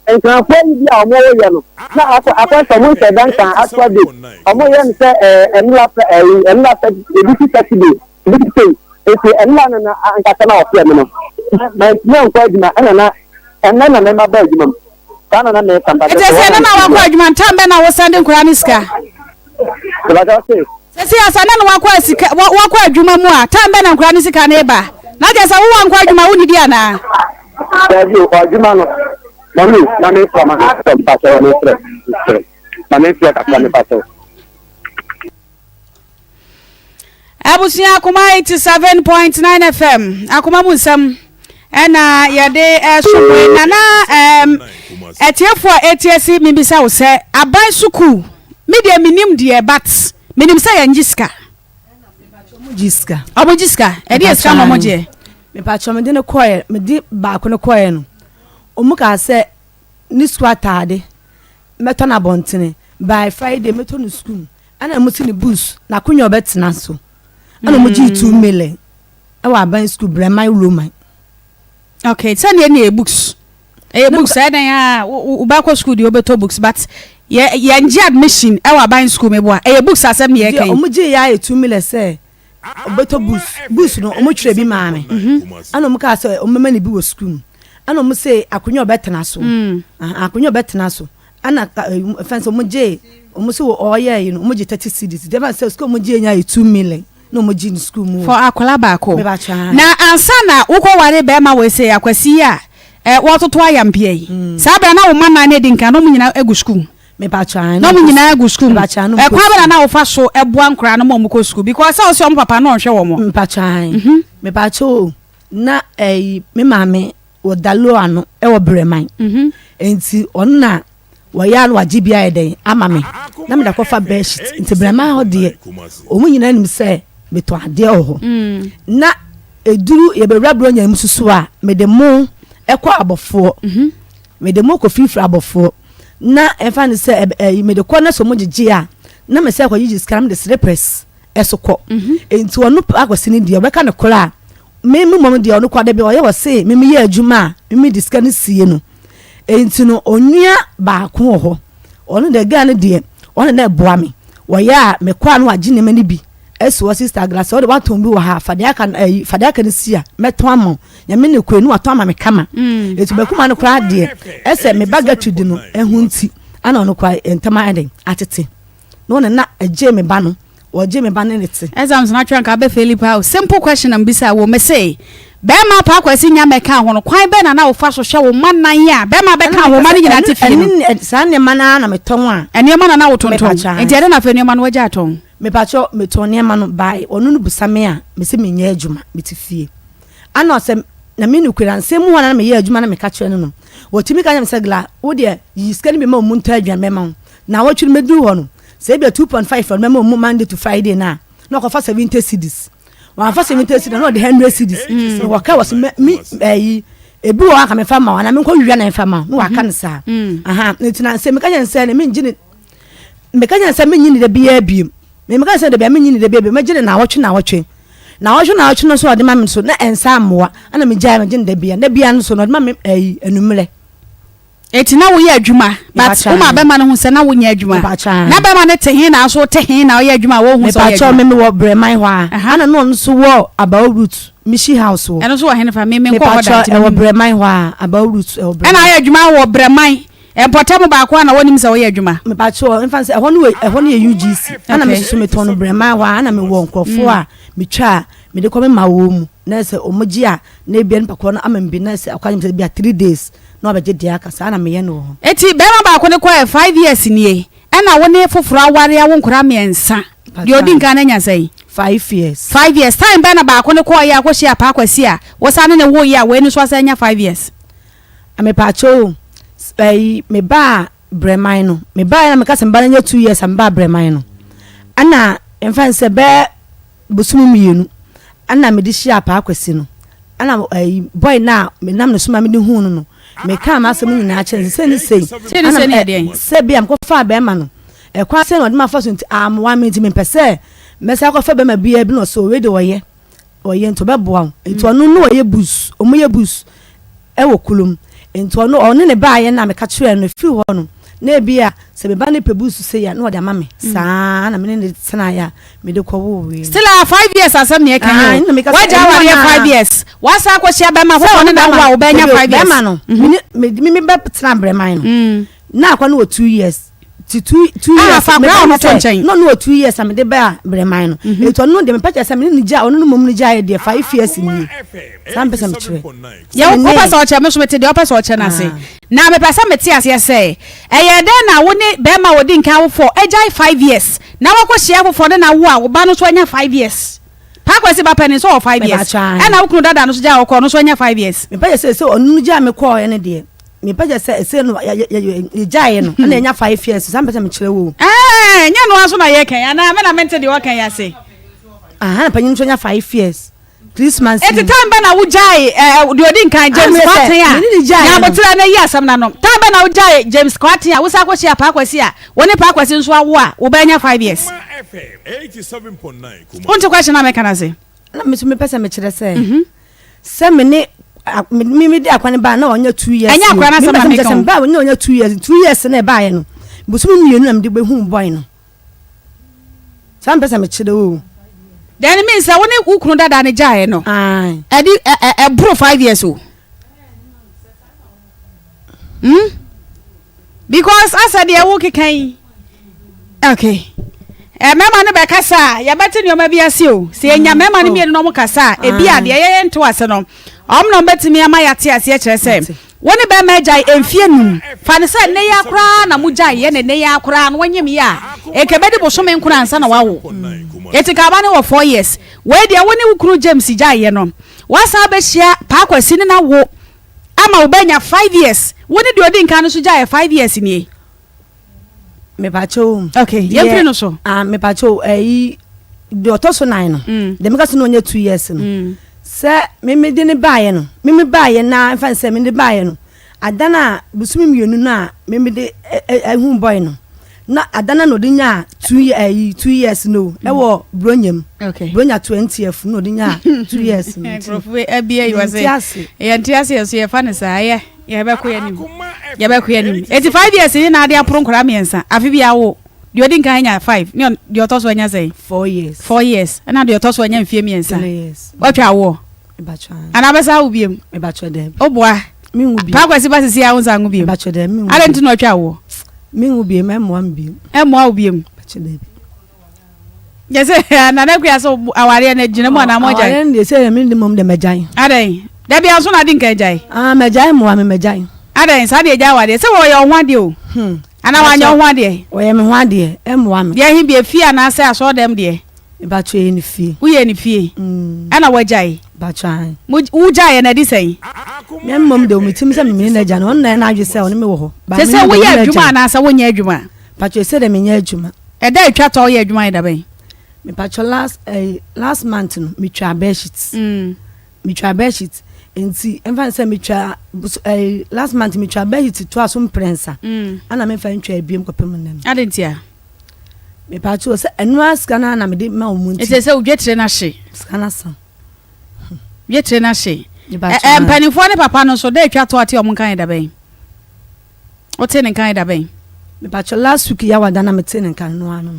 [SPEAKER 3] enkan fo ni bia omo wo ye no na akwa so mo se dan kan aswa de omo ye nse enula ebi ti saturday ebi ti eti enula na ankata na ofia me no ma nkwa adwuma ana na me ma ba adwuma kana na me kamba
[SPEAKER 2] ete se na wa kwa adwuma ntambe na wo sande nkura ni sika sesi asana na wa kwa sika wa kwa adwuma mu a tambe na nkura ni sika na eba na je se wo wa nkwa adwuma wo ni dia na
[SPEAKER 3] Davi adwuma no mami na me kwa ma kamba so no stress na me fia ka me paso
[SPEAKER 2] Abusia Akoma 87.9 FM Akoma musam ena yade sumwe nana etiefo etiesi mibisa wo se aban suku media minim de bat minim se yanjiska
[SPEAKER 4] jiska
[SPEAKER 2] omojiska edi eska no moje
[SPEAKER 4] me pa chome de ne koye me di ba ko ne koye no omuka se ni squatade meto na bontene by Friday meto no school ana muti ni bus na kunyo betina so ana muji 2 million awa ban school brema roman.
[SPEAKER 2] Okay, tell me books. Books I ya ubako school di obeto books but ya nji admission e wa ban school me boa. Books asem ye kan.
[SPEAKER 4] Omuji ya 2 million say obeto books no omutwere bi maame. Ana omuka say omema ni bi wo school. Ana omu say akunyo betena so. Akunyo betena so. Ana fence omuje omu say oye you know omuje 30 cedis. Dem say school omuje nya 2 million. No mo jin school mu
[SPEAKER 2] for akola ba ko na ansa na wo ko ware be ma we say akwasi a wo toto ayampie yi sa bra na wo mana na di nka no mu nyina egu school
[SPEAKER 4] me ba chan
[SPEAKER 2] no mu nyina egu school kwa bra na wo fa so eboa nkra no mo ko school because say o papa no hwe wo mo
[SPEAKER 4] me ba chan me ba cho na me mame wo dalo ano e wo breman enti onna wo ya no agibia eden ama me na me da ko fa best enti breman ho de o mu nyina nim say beto ade ho na eduru ye bewra bro nya mususu a me de mo ekwa abofo me de mo ko fifra abofo na efa ne se me de ko na so mo gigi a na me se kwa gigi scam de slippers esoko enti onu akwasi ni de obeka ne kora me mo de onu kwa de be oye wo se me ye adwuma me de scan sie no enti no onua ba ko ho onu de ga ne de onu na boa me wo ya me kwa no agi ne mani bi eso sister glass o de waton bi wo ha fade aka ne sia meto amo nya me ne kwenu waton ama me kama etu be kuma no kra de ese me baga tudi no ehunti ana no kwa entama eden atete no na age me ba no wo je me ba ne te
[SPEAKER 2] exams na twanka be Felipe simple question am bisa wo me say be ma pa kwasi nya me ka ho no kwan be na wo fa so hwe wo manan ya be ma be ka wo man nyina te fi no
[SPEAKER 4] sa ne mana na meton a
[SPEAKER 2] ene mana na wo tonton enti ade na fa ne mana wo ja ton
[SPEAKER 4] me pacho me tonia manu bai onu nu busame a me se me nya adwuma me ti fie ana se na me nu kwira nsem ho na me ye adwuma na me ka kire no wotimi ka nya me se gla wo de yi skani me ma mu nta adwan me ma na wo twiri me du ho no se bia 2.5 for me ma mu Monday to Friday na ko fa 70 cedis wa fa 70 cedis na de 100 cedis wo ka was me ebi wo aka me fa ma na me ko wia na fa ma no wa ka nsa aha ntina se me ka nya nsa na me ngini me ka nya nsa me nyini de bia biem me meka say de be me nyini de be me gine na wotwe no so de ma me so na ensa amoa ana me gya me gine de bia no so no de ma me enumre
[SPEAKER 2] eti na wo ye adwuma but wo ma be ma no hu se na wo nya adwuma na be ma ne te hin na so te hin na wo ye adwuma wo hu so ye
[SPEAKER 4] adwuma me wo breman ho a ana no so wo about root mishi house wo
[SPEAKER 2] eno so wo hen fa me ko ho da
[SPEAKER 4] e wo breman ho a about root e wo breman
[SPEAKER 2] ana ye adwuma wo breman Portable back one, I want him so ye juma.
[SPEAKER 4] Me pacho, in fact, I want UGC. And I'm so me ton brema wa and I'm won't call for me cha me de come my womb. Nurse omojia, nebian pakona am be nurse. I can't be 3 days. No, but diakas and I'm yeno.
[SPEAKER 2] Eti bema back when I 5 years in ye. And I want here for warrior won't cram me and son. You didn't can say
[SPEAKER 4] 5 years.
[SPEAKER 2] 5 years time bena back when I call ya was ya park was here. Was I in a war year when it was 5 years.
[SPEAKER 4] I'm a pacho. Me ba breman no me ba na me ka semba na 2 years am ba breman no ana emfa se be bosumu mienu ana me di shia pa akwasi no ana boy na me nam no suma me di hu no me ka ma asem nyina a chen se ni sei ana se bia mko fa be ma no e kwa se no de ma fa so nti am 1 minute me pese me se akwa fa be ma bia bi no so we de oye nto be boa nto no no oye bus omo ye bus e wo kulum nto no one ne ba ye na me ka kire no fi ho no na bia se be ba ne pebusu se ya na o de ama me saa na me ne tena ya me de kwo we
[SPEAKER 2] still 5 years asem ne kan waja ware 5 years wasa akohia be ma fo ne na wo be nya 5 years
[SPEAKER 4] be ma no me be tena breman no na akwa no 2 years ti 2 years no 2 years am de ba breman no eto no de me pese se me ni ja ono no mom ni ja de 5 years ni sam pese me kire
[SPEAKER 2] ya wo pese o che me so mete de o pese o che na se na me pese mete ase se eye de na wo ni be ma wo di nkan wo for ejai 5 years na wo kohia wo for de na wo a wo ba no so anya 5 years pa kwesi ba peni so 5 years e na wo kunu dada no so ja wo ko no so anya 5 years
[SPEAKER 4] me pese se onu no ja me ko ene de me pese se no ya jae no na enya 5 years sam pese me kire wo
[SPEAKER 2] nya no aso na ye kan na me na mente de wo kan ya se
[SPEAKER 4] na panyin so nya 5 years Christmas
[SPEAKER 2] eti tamba na wo jae de odi nkan James Cotton ya na botira na yi asam na no tamba na wo jae James Cotton ya wo sa kwesi pa kwesi a wo ne pa kwesi nso awo a wo ba nya 5 years
[SPEAKER 5] FM 87.9
[SPEAKER 2] unti question na me kana se
[SPEAKER 4] na me so me pese me kire se se me ne me de akwane ba na onya 2 years
[SPEAKER 2] enya akwana na sama me kan
[SPEAKER 4] ba onya 2 years na ba ye no busum mienu na me de be hu boy no sam pese me kire o
[SPEAKER 2] then means I want to ukunu dada ne jae no edi bro 5 years o because I said ya wo kekan okay mema ne be kasa ya beti ne o ma bia se o se nya mema ne mienu no mo kasa e bia de ye nto ase no omno betimi ama yate ase kire se woni be ma jai emfie num fa ne se ne ya kra na mu jai ye ne ya kra no wanyem ya e kebedi bosome nkuna ansa na wawo eti ka ba ne wo 4 years we de woni ukuru James jai ye no wasa be hia pa kwasi ne na wo ama obenya 5 years woni de odi nkan no so jai 5 years ni
[SPEAKER 4] me pacho
[SPEAKER 2] okay ye no so
[SPEAKER 4] me pacho de otoso 9 no de me ka so no nya 2 years no se me de ne baaye no me baaye na fa se me de baaye no adana busumi mienu na me de ehun boy no na adana no de nya 2 years no e wo bronyam
[SPEAKER 2] okay
[SPEAKER 4] bronya 20f no de nya 2 years no
[SPEAKER 2] profu e bia you say e ntiase so ye fa ne sa ye be ko yanim ye be ko yanim 85 years ni na ade apro nkora miensa afi bia wo de odi nkan nya 5 ni de otoso anya say 4 years na de otoso anya mfie miensa watwa wo
[SPEAKER 4] e bacho
[SPEAKER 2] ana besa wo biem
[SPEAKER 4] e bacho dem
[SPEAKER 2] oboa
[SPEAKER 4] mi nwu biem
[SPEAKER 2] pa kwasi basisi ya wonza nwu biem
[SPEAKER 4] bacho dem mi nwu
[SPEAKER 2] ale ntino watwa wo
[SPEAKER 4] mi nwu biem em wan biem
[SPEAKER 2] wo biem
[SPEAKER 4] bacho dem
[SPEAKER 2] yese na na kwa so aware na gina mo na mo jai
[SPEAKER 4] aware ne se mi de mom de mejan
[SPEAKER 2] adan da bia so na di nkan jai
[SPEAKER 4] mejan mo wa me mejan
[SPEAKER 2] adan sa de jai wade se wo ye ohwa de o ana wa nya ohwa de
[SPEAKER 4] wo ye me hwa de em wa me
[SPEAKER 2] ye hi bia fie na se aso dem de
[SPEAKER 4] bacho ye ni fie
[SPEAKER 2] wo ye ni fie ana wa jai
[SPEAKER 4] bacho
[SPEAKER 2] wo jai na di sei
[SPEAKER 4] me mom de o mitim se me na jana on na adwe se on me wo ho
[SPEAKER 2] se wo ye adwuma na sa wo nya adwuma
[SPEAKER 4] bacho se de me nya adwuma
[SPEAKER 2] e da atwa to ye adwuma da ben
[SPEAKER 4] me pacho last month no me twa bedsheet me twa bedsheet enti emfa se me twa last month me twa bedsheet to aso prensa ana me fa ntwa abiem kopem nem
[SPEAKER 2] adentia
[SPEAKER 4] me pacho se enu askana na me de ma omunti
[SPEAKER 2] ese se udwetre na hye
[SPEAKER 4] skana sa
[SPEAKER 2] dwetre na hye mpanifo ne papa no so da atwa to ate omon kan da ben o te ne kan da ben
[SPEAKER 4] me pacho last week ya wada na me te ne kan no ano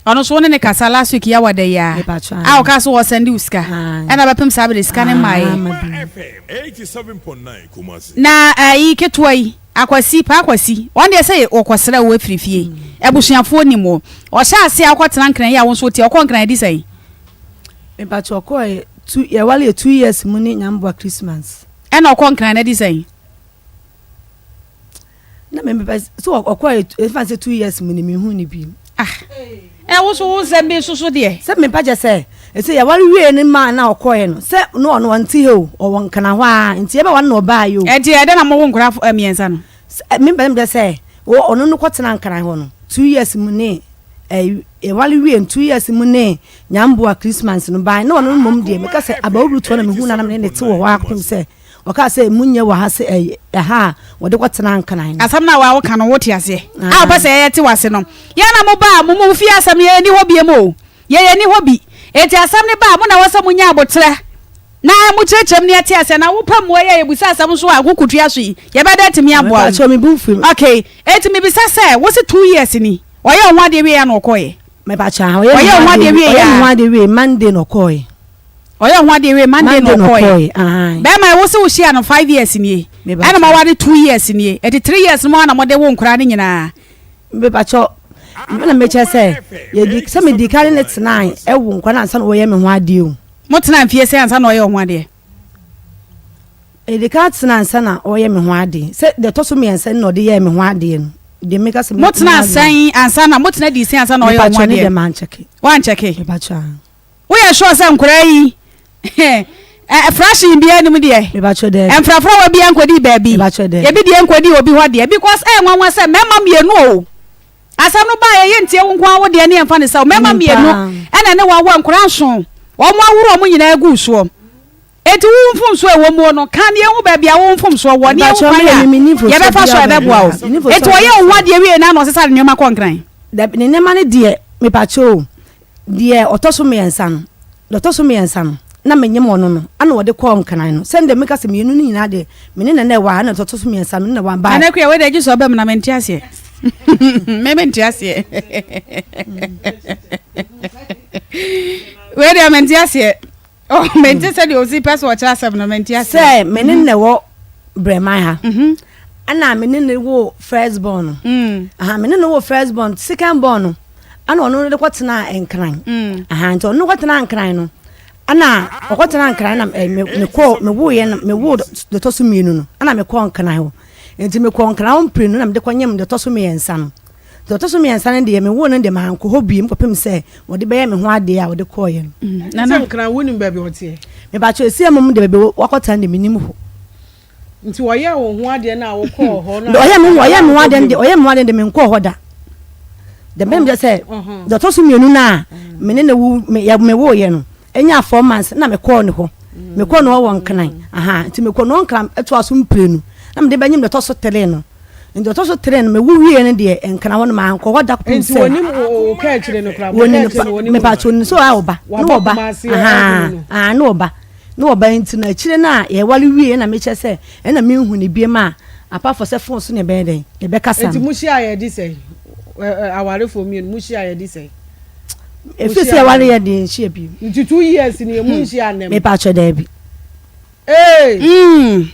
[SPEAKER 2] ono so ne kasa last week ya wada ya a o ka so wo send uska ana bapem sabe uska ne mai
[SPEAKER 5] FM 87.9 Kumasi
[SPEAKER 2] na keto yi akwasi pa akwasi won de say okosra wo afirifie ebusuafo ni mo o sha ase akotena nkran ya won so tie okonkran di sai
[SPEAKER 4] me pacho ko ye wale 2 years mu ni nyambo Christmas
[SPEAKER 2] ena okonkran na di sai
[SPEAKER 4] na me so okoye e fa se 2 years mu ni me hu ni bi
[SPEAKER 2] wo so zembe so de
[SPEAKER 4] se me paje se ese ya wale wie ni ma na okoye no se no no nti he o won kana hwa nti e ba wan no ba yo
[SPEAKER 2] e de na mo won kura miensa no
[SPEAKER 4] me be se wo ono no kwotena nkran ho no 2 years mu ni e wale wie 2 years mu ni nyambo Christmas no ba na ono mom de me ka se abawuru to na me hu na me ne te wo wa akopem se oka se munye wa ha se ha wo de kwotena nkran
[SPEAKER 2] asam na wa wo ka no wo te ase a pa se ye te wase no ya na mo ba mo fi asam ye ni hobi mo ye ni hobi eti asam ne ba mo na wasa munya abotre na mu chechem ne ati ase na wo pam wo ye ebusa asam so agokutua so yi ye beda timi aboa
[SPEAKER 4] so me bu fim
[SPEAKER 2] okay etimi bisa se wo se 2 years ni wo ye ho ade we ya no koye
[SPEAKER 4] me ba cha wo ye ho ade we ya ho ade we Monday no koye
[SPEAKER 2] wo ye ho ade we Monday no koye be ma wo se wo share no 5 years ni ana ma wade 2 years ni eti 3 years mo na mo de wo nkura ni nyina
[SPEAKER 4] me ba cha me na me che se ye di se me di kare net 9 e wo nkwa na ansa no wo ye me ho ade o
[SPEAKER 2] mo tena mfie se ansa na wo ye ho ade
[SPEAKER 4] e di ka tena ansa na wo ye me ho ade se de to so me ansa no de ye me ho ade no de make us
[SPEAKER 2] mo tena san ansa na mo tena di se ansa na wo ye ho ade
[SPEAKER 4] de man cheke
[SPEAKER 2] wan cheke
[SPEAKER 4] me ba cha
[SPEAKER 2] wo ye sure se nkura yi frashing bia nim de
[SPEAKER 4] me ba cho de
[SPEAKER 2] enfrafra wa bia nkodi baabi ye bi de nkodi obi ho de because nwanwa se mema mienu o asam no ba ye ntie wo nkwa wo de ne emfa ne se mema mienu ena ne wa wa nkura nso wo mo awuro mo nyina agu so eti wo mfum so e wo mo no kan ye wo baabi a wo mfum so wo ne wo kwa ye be fa so e be boa o eti wo ye wo de wie na no sesa ne ma konkran
[SPEAKER 4] ne ne ma ne de me ba cho de otoso me ensa no otoso me ensa no na menyem ono no ana wo de ko nkanan no sende me kase mienu ni nyina de me ne na wa na otoso me ensa no na wa ba
[SPEAKER 2] ana kwa we de ji so be me na menti ase me menti ase we de menti ase oh menti se de osi peso wa cha asem na menti ase
[SPEAKER 4] se me ne wo brema ha ana me ne wo first born aha me ne wo first born second born ana ono de kwatena enkran aha nto ono kwatena enkran no ana okwatena enkran na me ko me wo ye na me wo de to so mienu no ana me ko enkran ho enti me ko enkran ho pre no na me de kwanyem de to so me yensa no de to so me yensa no de me wo no de ma ko hobiem ko pem se wo de be ye me ho ade a wo de ko ye
[SPEAKER 6] na na enkran wonim ba bi hote
[SPEAKER 4] me ba cho esi amom de be wakwatena de minim ho
[SPEAKER 6] nti wo ye wo ho ade na wo ko ho na
[SPEAKER 4] oye me ade de me nko ho da the mem just say the to so mienu na me ne wu me wo ye no enya 4 months na me call ne ho me call no wo nkan aha nti me call no nkan eto aso mprenu na me de banyim de to so tere no nti to so tere no me wu wie ne de nkan wo no ma nko hoda ko pin se
[SPEAKER 6] nti wonim o ka kire no kra
[SPEAKER 4] me pa cho ni so a oba no oba aha no oba no oba nti na kire na ye wale wie na me che se e na me hu ne bie ma apa for se phone so ne be den e be kasa
[SPEAKER 6] nti mushi aye di sei aware for me mushi aye di sei
[SPEAKER 4] efisi wale ye de nshie bi
[SPEAKER 6] nti 2 years ni mushi anem
[SPEAKER 4] me pa cho da bi
[SPEAKER 6] 2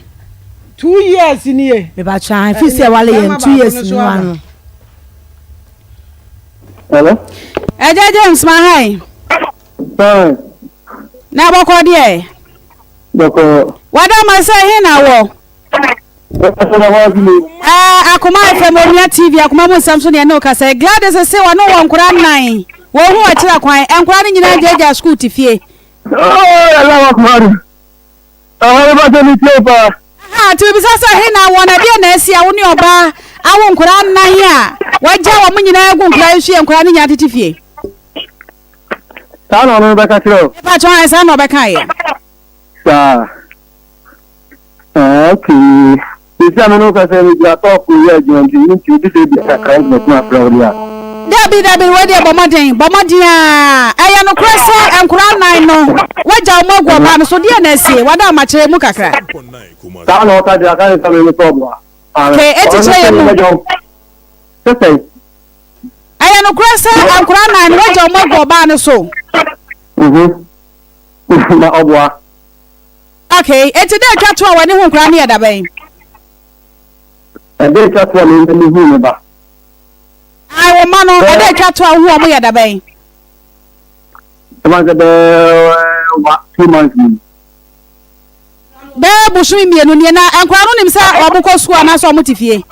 [SPEAKER 6] years ni e
[SPEAKER 4] me ba cha efisi wale ye 2 years ni wanu
[SPEAKER 3] hello
[SPEAKER 2] eje James ma hai na boko de
[SPEAKER 3] boko
[SPEAKER 2] wada ma se he na wo Akoma FM Omia TV Akoma mo Samson ya no kasa glad as say wa no won kura nan wo hu akira kwan enkura ni nyina jeja school tifie
[SPEAKER 3] Allah akbar awale ba tani tiopa
[SPEAKER 2] ti bi sasa he na wona bia na asia wo ni oba awo nkura nan ya waja wo nyina agu nkura isu enkura ni nya titifie
[SPEAKER 3] ta no be ka tiro
[SPEAKER 2] ba chon esa no be kan ye
[SPEAKER 3] sa okay isi ameno ka se mi atop ye jonti ni ti de bi ka ka me na prawlia
[SPEAKER 2] Dabi we de bomoden aya no krese enkura nan no waja o mogwo ba no so de na asie wada ma kire mu kakra
[SPEAKER 3] ta no ka de aka ka me problem
[SPEAKER 2] okay eti mu aya no krese enkura nan waja o mogwo ba no so
[SPEAKER 3] na obwa
[SPEAKER 2] okay eti de twato a wani hu nkura ne yada ban
[SPEAKER 3] ade twato a ne ni hu ne ba
[SPEAKER 2] ai wo ma no ade twato a hu o mo yada ban
[SPEAKER 3] ma ga de 2 months
[SPEAKER 2] be busu mienu ne na enkura no nim sa obukọ school na so o mutifie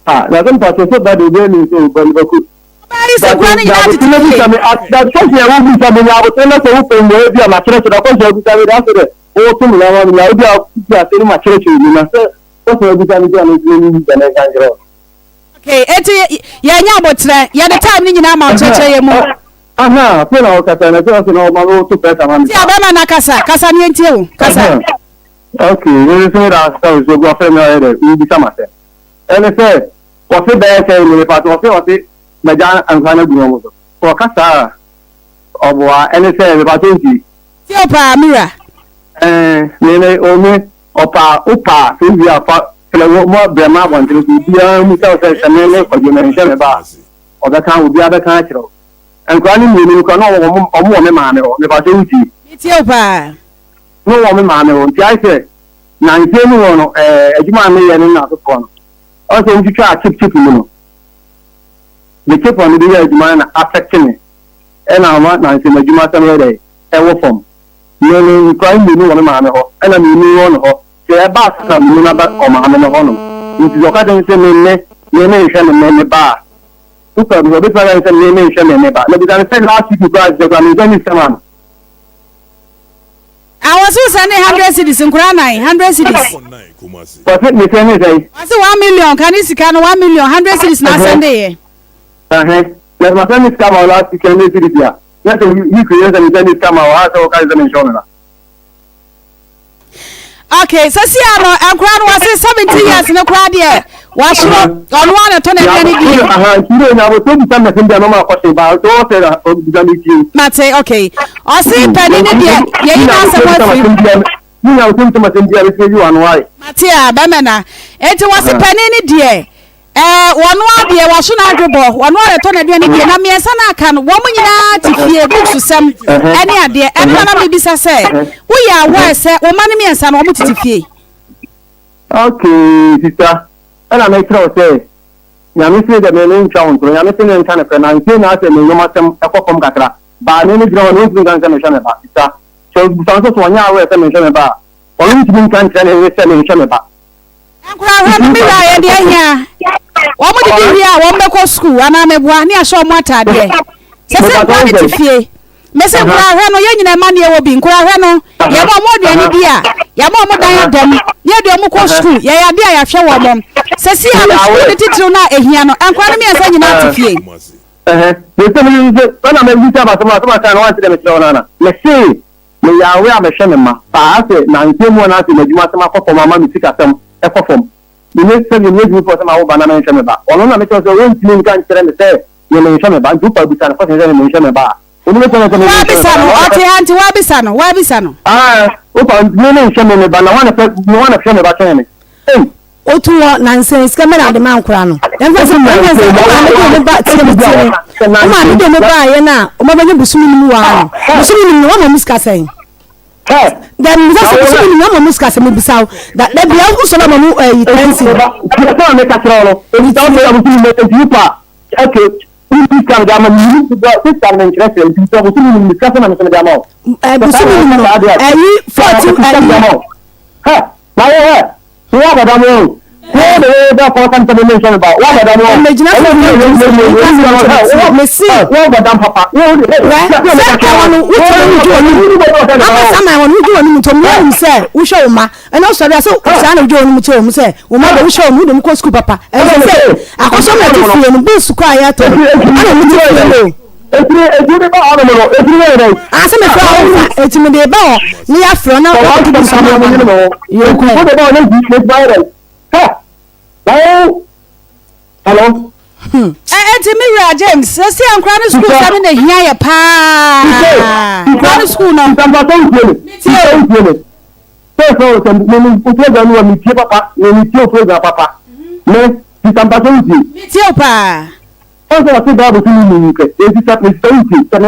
[SPEAKER 3] na kan pa so da de ni so ban ba ku
[SPEAKER 2] bari se kwa ni nyina titifie
[SPEAKER 3] da so je wo bi sa me ya bo tele so wo pe mo e bi ma kire so da ko je bi sa me da so de o tu mi la wa mi la bi a ku ya se ni ma kire ni na se so bi sa mi ja ni da na kan gro
[SPEAKER 2] okay eti ya nya botre ya the time ni nyina ma cheche ye mu
[SPEAKER 3] aha pe na o ka na so no ma o tu pe ta ma
[SPEAKER 2] ti abema na kasa ni entie o kasa
[SPEAKER 3] okay ni so da so go fe me ya de bi sa ma se ene se o se be se ni pa to o se me ja an kana du mo so o kasa oboa ene se me pa to nti
[SPEAKER 2] ti o pa mira
[SPEAKER 3] Nene ome opa sebi afa kele mo brema wanti bia mu ta se nene ko je me se ba o da kan obi ada kan akiro enkwa ni mu ko no wo me ma me o me ba se uti
[SPEAKER 2] Iti pa.
[SPEAKER 3] no wo me ma me o ti ai se na nse mu wo no ejuma me ye ni na so ko no o se nti twa chip mu no the chip on the ejuma na affect me na ma na nse ejuma se me dey e wo form no kwa ni wo me ma me ho na mi ni wo no ho se ba sa mi na ba o ma me no ho no nti zo ka den se me ne hwe me ba uka bi obi fara se me hwe me ba le bi kan se last week ba je kwa mi ni se man
[SPEAKER 2] I was sending 100 cities in Kuranai, 100 cities.
[SPEAKER 3] What's it me say?
[SPEAKER 2] I say 1 million. Can you see? Can 1 million? 100 cities na Sunday.
[SPEAKER 3] Let my friend come out last week and they see it here. Let you create and then come out. So guys, I'm showing that.
[SPEAKER 2] Okay, so see, I'm Kuran was 70 years in a crowd here. Wash up on one ton of any deal.
[SPEAKER 3] I was told some of them are question about
[SPEAKER 2] Mate, okay. I see penny in the you
[SPEAKER 3] know, symptoms in the you and why.
[SPEAKER 2] Matia, Bamana. It was a penny in the day. One year was soon arguable. One ton of any deal. I sana can woman to fear books to some any idea. And one of the say, we are worse, woman me and son want to fear.
[SPEAKER 3] Okay, sister. And I make sure say, Yamisi the main challenge, Yamisi and Canada, and I'm saying that you must have a from Katra. But any ground influence and Shanaba. So, Santos 1 hour as a mention about. Only to be cancer and mention about.
[SPEAKER 2] What would you hear? One medical school, and I'm a one year so much. Mese nkura no ye nyina mane wo bi nkura no ye mo modua ni bia ye mo modan dam ye de mo ko school ye ya de ya hwe wo mom sesi ya school ni titiro na ehia no nkura no me asa nyina atifie
[SPEAKER 3] de se mi se na me visa ba so kan wan se de me tiro na me se me ya we amehwe me ma pa ase na ntemu na ase meduma se ma kokko mama mi sika sem e kokkom ni me se ni me for se ma wo bana me hwe me ba ono na me tiro so won timi kan kire me se ye me hwe me ba du pa bi san for se me hwe me ba
[SPEAKER 2] Wabisano.
[SPEAKER 3] Opa, nene shame ba na wana shame ba chene.
[SPEAKER 4] Otu nonsense camera de man krano. Enfa se ba tire. Oma ni de me ba ye na, o ma banyi busumi ni mu wa. Busumi ni wa ma muska sen. Then just busumi ni wa ma muska sen me bisaw. That the bia so na ma mu tensi.
[SPEAKER 3] So na me ka trolo. Ebi tawo me busumi me tensi pa. Okay. This can go on. This can be interesting. So, we will discuss on the demo.
[SPEAKER 4] You 14.
[SPEAKER 3] Ha! Why? What about demo? What the fuck information about? What about demo? What about papa?
[SPEAKER 4] We show ma, and also that's so. I don't know say. We might show me the school papa. And I say, I was so much in the bus to quiet. I don't Asa me fra etimi ba ni afro na o di so na you go the ball is viral. Ha. Hello.
[SPEAKER 2] Etimi ra James, say ankra no school sabi na hia ya pa. Ankra school no.
[SPEAKER 3] Tamba so so me program no mi tie papa, me tie program papa. Me tamba so
[SPEAKER 2] tie pa.
[SPEAKER 3] Also, I think that was in the UK. It's something. So, no,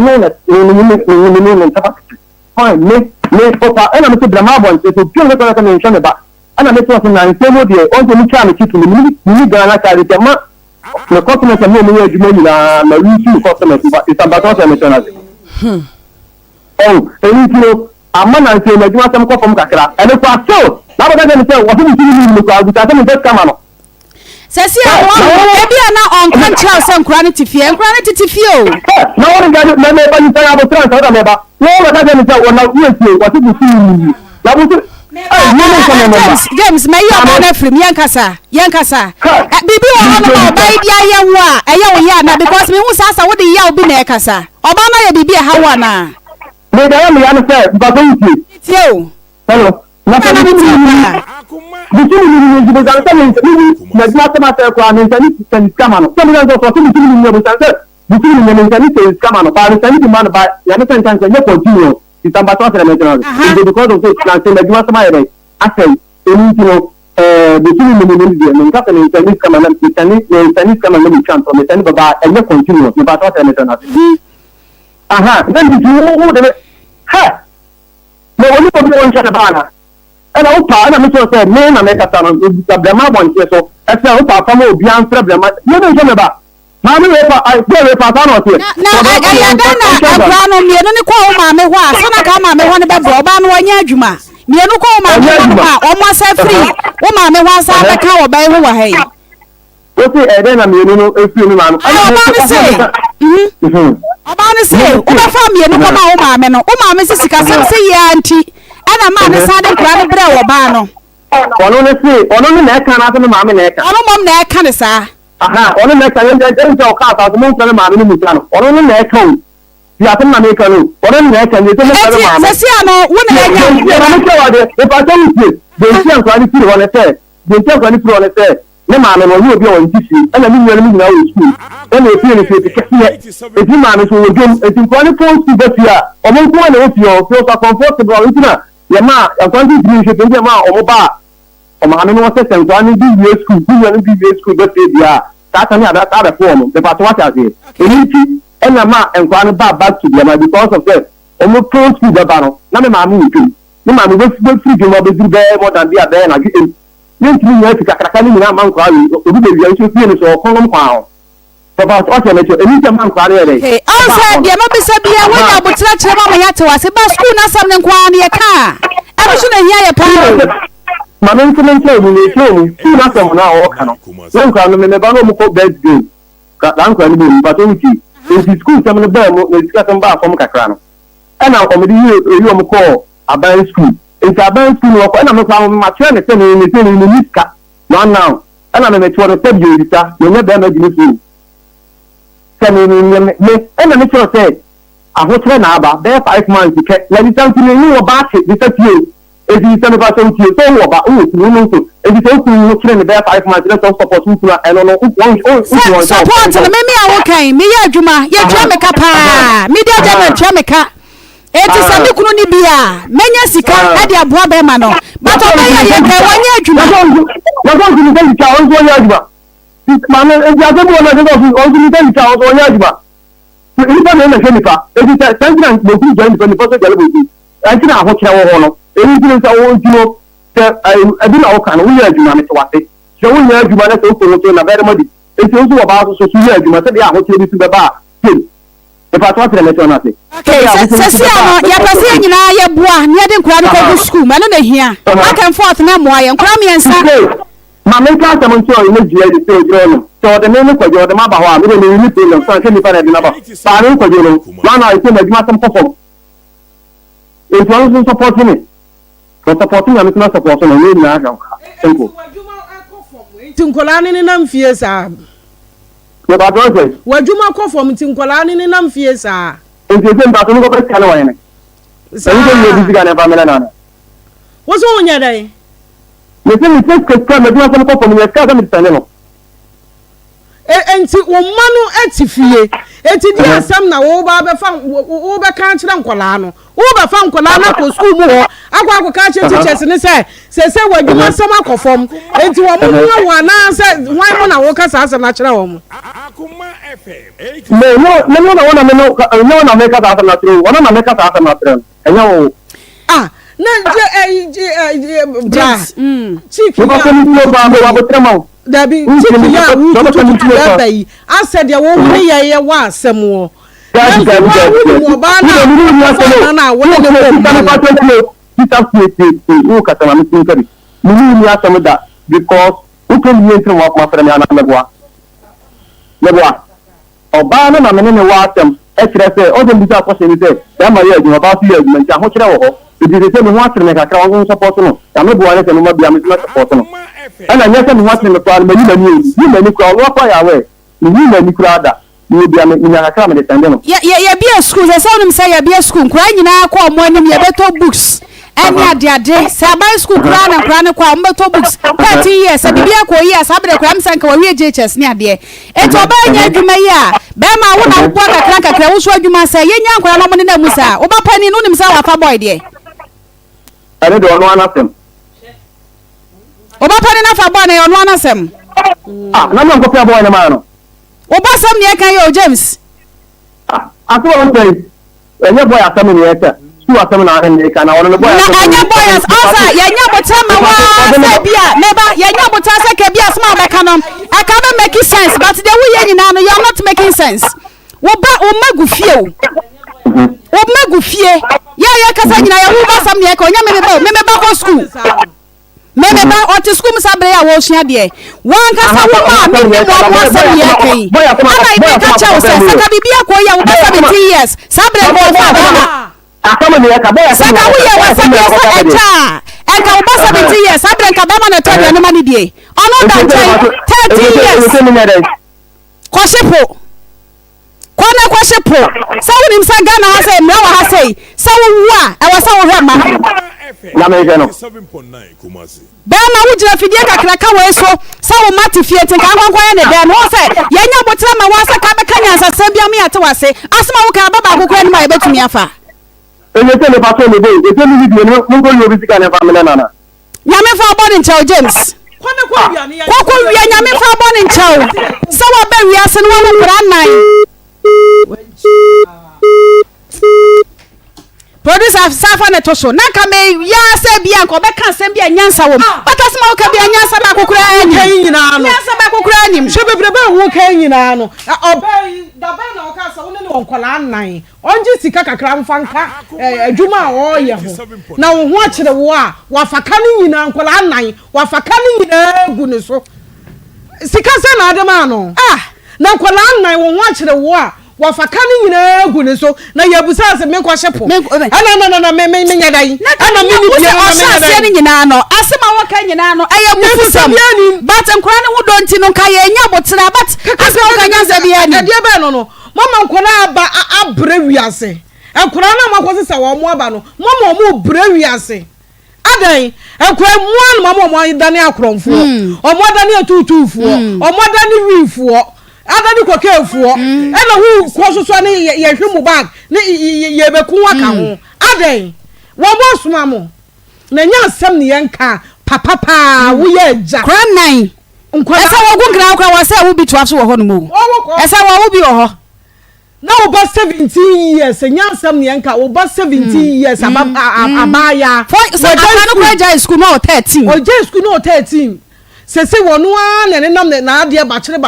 [SPEAKER 3] fine, me, papa, and I'm a drama one. So, pure recommendation about. And I'm a person, and so would you also be trying to keep me, Ghana, carry the man. The customers are more you may use customers, but it's about us. Oh, and you know, a man and say, you want some from Kakra. And if I so, now I'm going to say, what do you mean? Because I'm just come on.
[SPEAKER 2] Sesi ebi na on control some quantity fee and quantity fee o
[SPEAKER 3] no one got me ba you say about transfer me ba no one got me say one you what you see la bu
[SPEAKER 2] James may you on free yankasa bibi o no ba dia ye wo a eye wo ya na because me hu sasa wo de ya obi na ekasa oba na ye bibi ha wa na
[SPEAKER 3] me da me ya no say ba go you hello na ka ni Bukini ni buzanza ni na jumata mata kwa nzani kama no kama nzo kwa bukini ni buzanza bukini ni nzani kama no ba nzani di man ba ya na tantan ya continue it's ambassador mentioned because of this planting the Juma Samay. I say, the two captain Chinese command, the Chinese command chance from the Chinese Baba and not continue. The ambassador mentioned. Then you ha! No one will be on and I hope I'm said, man, I make a son of the Brahma one, so I say, I hope I come over beyond Brahma. You don't know about. Mammy, I go with Pazano here. No, I don't know. You call Mammy, why? So I come on, I want to be Boban one Yajuma. You don't call Mammy, almost free. Oh, Mammy wants a cow by who I hate. Okay, then I'm a few man. I want to say, what a family, you know, Mamma, oh, Mrs. Cassan, say, Auntie. And a man is had a grand brow bano. On the neck and after the mammy neck. On a mom neck, can I say? On the neck, I don't know how to move the mammy in the town. On the neck home. You have to make a loop. On the neck and you don't know. If I don't see, they can't quality on a set. They can't quality on a set. No mammy will be on tissue, and I mean, you're now in school. Then they feel if you manage to again, it's in quality to the year. Or one of your feels are comfortable. Yama, I'm going to do it in Yama or Ba. Or Mamma was a sense, I need to be school, be school, but they are. That's another other form, the Patois is. And Yama and Guana back to Yama because of that. Almost close to the battle. Not a mammy. No mammy was good to do more than the other. And I get in. Then 3 years to Kakani, Mount Crowley, or the finish or Column Crown. About what I mentioned, any man Crowley. Hey, also, the Amabissa, when I would touch him on to us about school, not something quality a car. I shouldn't hear a power. My maintenance will be shown, 2 months now, or cannot. One crown in the Bano bed game. Got uncle, but only in the school, some of the bell will discuss them back from Cacrano. And now, on the year, call a band school. It's a band school, and I'm not my train in the Niska. One now, and I'm a 12 you, you'll never make me. And the mature said, I was when about there 5 months. Let me tell you about it. This is you. If you tell about something, so about who, if you don't train the bear 5 months, let's support who and on support. Maybe I okay. Me, Juma, yeah, Jamaica, media Jamaica. It is a new Kunibia, many Sika, and their brother Mano. But I am Juma. You're going to be the challenge. Man, if you don't want to go to the town or Yajba, you don't know the Jennifer. If you say, thank you, will be joined from the first television. I think I watch our honor. Anything is our own, I do not can we are human to what it. So we are human to open a very much. It's also about social media, you must be able to the bar. If I talk to them, nothing. Okay, you're now, you're born near the Chronicle School, man, here. Back and forth, memoir, and crammy and Sunday. Mamma can't come on in the GA, so the name of the Mabawa, we don't need to know something different than about. Parin for you, one I think that you must perform. It's also supporting it. For supporting, I'm not supporting a new now. Thank you. Tinkolani in Namfiesa. What about it? What you might call from Tinkolani in Namfiesa? If you think that I'm going to tell you, so you can never. What's on your day? You think it's come and do something for me, let's come and tell you. And see, Manu Etifie, Etidia, some now over country and Colano, over found Colano for school more. I go catch teachers and say, what you want some alcohol from, and to a one answer, why when I walk us as a natural home. Akoma FM. No, one of make us as a natural, one of make us as a natural. And no. No, Debbie, I said, you won't be a was some more. Because who can be into what my friend Anna Obama, I'm in the water. Actually, all the bizarre possibilities. Then my years about years, and Hotel. It is the same water make a crown support. I'm not going to be a support. And I never watching the problem. You may call walk away. You may crowd. You will be in a cabinet and then. Yeah, be a school. I saw them say, be a school. Crying in our call morning, you better books.
[SPEAKER 2] any ade say by school kura kwa mbeto books 30 years say bibia ko years abre kwa msanka wa wie JHS ni ade eto oba nya adwuma yi a be ma wo na wo kakra wo so adwuma say yenya nkwa no mo ne na musa oba pani no nim sa wa fa boy de
[SPEAKER 3] ane do no anasem
[SPEAKER 2] oba pani na fa boy na no anasem
[SPEAKER 3] na mo ko fa boy na ma no
[SPEAKER 2] oba sam ne kan yo James
[SPEAKER 3] aso on dey enye boy asem ni eka su asem na ane ka na wono boy
[SPEAKER 2] na enye boy asa yenya botama wa say bia neba yenya botasa ke bia small be kanom I cannot make sense but the way you know you are not making sense wo magu fie wo magu fie ya kasa nyina ya wo ba sam ne ka onya me ba ko school me ba o ti school sabre ya wo sua de wan kasa wo ma me mo sam ye kai ana ide ka cha wo se ka bibia ko ya wo 70 years sabre ko fa
[SPEAKER 3] Akoma ni eka boy
[SPEAKER 2] saka wo ye wa sabre so echa eka wo 70 years sabre ka ba ma na twa no ma ni die ono da 30 years kwashepo kona kwashepo sawu nim sa Ghana ha say mra wa ha say sawu wa e wa sawu hwe ma
[SPEAKER 3] na me je no
[SPEAKER 5] 7.9 Kumasi
[SPEAKER 2] ba ma wo jira fidie kakra ka we so sawu mati fie tin ka kwankwan ne da no say yenya botra ma wa sa ka be kanya sa sabia mi ate wase asma wo ka baba akokura ni ma e betumi afa
[SPEAKER 3] enye tele pato le dey e tele video no mo go yo bisika ne family nana
[SPEAKER 2] nyame fa body nchao James kwako wia nyame fa body nchao sawa be wia se no wo kura nan producer safa na to so na ka me ya se bia nko be kan sem bia nyansa wo batasma wo ka bia nyansa ba kokura ani
[SPEAKER 6] kan nyina no
[SPEAKER 2] nyansa ba kokura ani
[SPEAKER 6] she bebrebe wo kan nyina no obai da ba na o ka so ne onkola nan onji sika kakra mfanka adwuma o ye ho na wo ho akire wo a wa faka ne nyina onkola nan wa faka ne nyina gu ne so sika se na adema no na onkola nan wo ho akire wo a wa faka ni nyina gu ne so na yabusa se me kwa shepo ana me nyadai ana me ni bia na me nyadai
[SPEAKER 2] ni nyina no asema wo ka nyina no aya mufusam but nkora ne wo donti no ka ye nya botira but asema wo ka nya za bia ni
[SPEAKER 6] de be no mama nkora aba abre wiase nkora na makwose wo mo aba no mama mo bre wiase adan nkora mo an mama mo dane akromfo o mo dane atutufuo o mo dane wifuo adani kokefuo ena hu kososo ne ye hwemu bag ne ye beku aka ho adan wo bosuma mo na nya asem ne yenka papa wo ye eja
[SPEAKER 2] kran nine esa wo gungra kwa wa se wo bi toaso wo ho no mu esa wo bi wo ho
[SPEAKER 6] na wo ba 17 years nya asem ne yenka wo ba 17 years abaya
[SPEAKER 2] so akano kwa jai school no 13
[SPEAKER 6] o jai school no 13 sese wonu a ne nam na ade bachire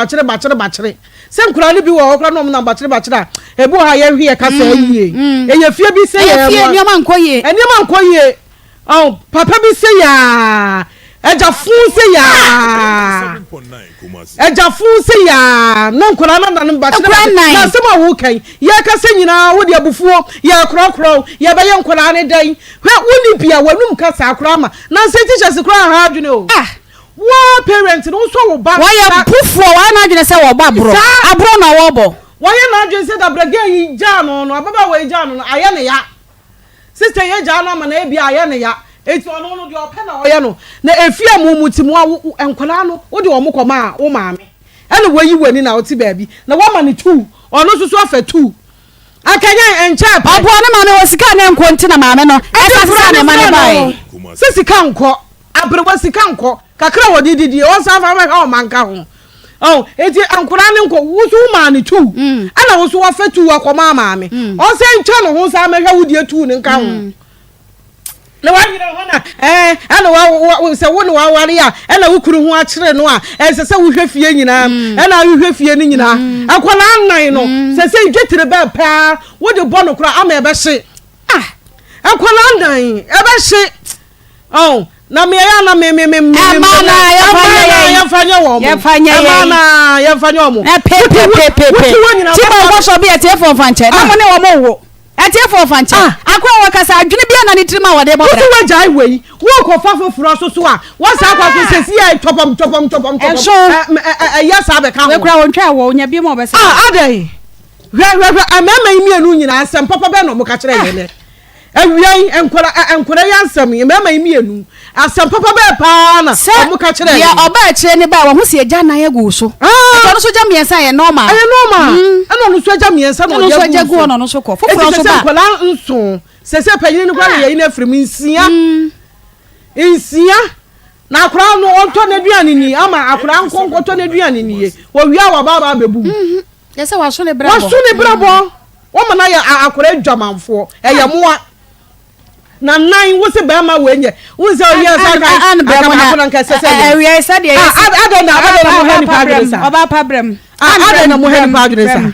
[SPEAKER 6] se nkura ne bi wo okra no na bachire ebu ha ye hwie kasa yie eye fie bi se ye
[SPEAKER 2] fie nyoma
[SPEAKER 6] nkoye papa bi se ya eja fun se ya
[SPEAKER 5] 7.9 Kumasi
[SPEAKER 6] eja fun se ya na nkura na bachire na se ma wo kan ye kasa nyina wo de abufuo ye krokro ye be ye nkura ne dan woni bia wanum kasa akra ma na se teachers kra ha adwene o wa parent no so wo ba
[SPEAKER 2] wa ya pufuo wa na adwene se wo ba bro abro na wo bo
[SPEAKER 6] wa ya na adwene se da brage yi ja no ababa wa ja no aya ne ya sister ye ja no ma na e bia aya ne ya eti ono no de ope na oya no na efia mumutimu a enkwala no wo de omo koma wo maame ene wayi wani na oti baabi na wa ma ne 2 ono susu afa 2 akanya encha
[SPEAKER 2] abo na maame wo sika na enko nti na maame no esa sika na maame bai
[SPEAKER 6] sika nko abrewa sika nko kakra wo didi o sa fa ma o manka ho eti ankura ne nko wusu ma ne 2 ana wusu wa fa 2 akoma maame o se ncha no ho sa ma hwa wudi 2 ne nka ho na wa yire ho na ana wa se wo ne wa ware a ana wukuru ho akire no a se se wo hwe fie nyina ana hwe fie ni nyina akwala nan no se se dwetire be pa wo de bo no kura ama ebe hye akwala nan ebe hye na me ya na me
[SPEAKER 2] amana ya fanya wo
[SPEAKER 6] amana ya fanya wo
[SPEAKER 2] pe tiba wo so bi etefo fanche na mo ne wo mo wo etefo fanche akwa wo kasa adwene bia na ne tirima wo de bo bra
[SPEAKER 6] wo jai wei wo ko fafoforo so a wo sa akwa ko sesi ya topom
[SPEAKER 2] enso
[SPEAKER 6] ya sa be ka
[SPEAKER 2] we kura wo ntwa wo nya bi mo be se
[SPEAKER 6] adai amama imi anu nyina asem papa be no mo ka kire ye ne awiai enkora yansam mema imienu asam papa be pa na omo ka kire
[SPEAKER 2] ya oba kire ne ba wo ho se agya na ye gu so no so gya miensa ye normal
[SPEAKER 6] ana no so agya miensa no
[SPEAKER 2] ye so agya gu no so ko foforo so ba
[SPEAKER 6] kola nso sese panyin kwa ye ina frim nsia na akora no onto na duane ni ama akora nkonko to na duane ni ye wo wia wa baba bebu
[SPEAKER 2] ye se wa so ne brabo
[SPEAKER 6] wo mana ya akora adwamanfo eye moa na nine wo se be ma wenye wo se oye sa kan akora nka sese
[SPEAKER 2] we said ye
[SPEAKER 6] adona mo hani padresa
[SPEAKER 2] oba pabrem
[SPEAKER 6] adona mo hani padresa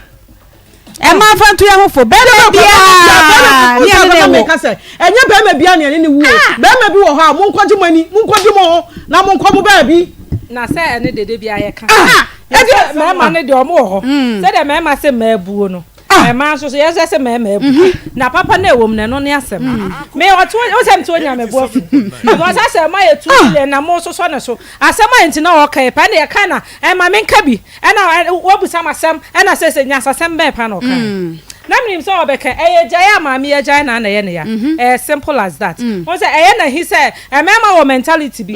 [SPEAKER 2] e ma fa ntu ya hofo be na bia
[SPEAKER 6] ni ka se enye be ma bia ne ni wu be ma bi wo ha mo nkwaji mo na mo nkwamu ba bi
[SPEAKER 7] na se ne dede bia ye ka e de ma ne de o mo ho se de ma se ma buo no ma so yes say me na papa na ewom ne no ne asem me oto o sem to nya me bo afu because asem ma ye 2 million na mo so ne so asem ma nti na o kai pa na ye ka na ma me nka bi na wo busa masem na se nya asem be pa na o kai na me so obeka eye jaya ma me ye jaya na ye ne ya simple as that o say eye na he say ma wo mentality bi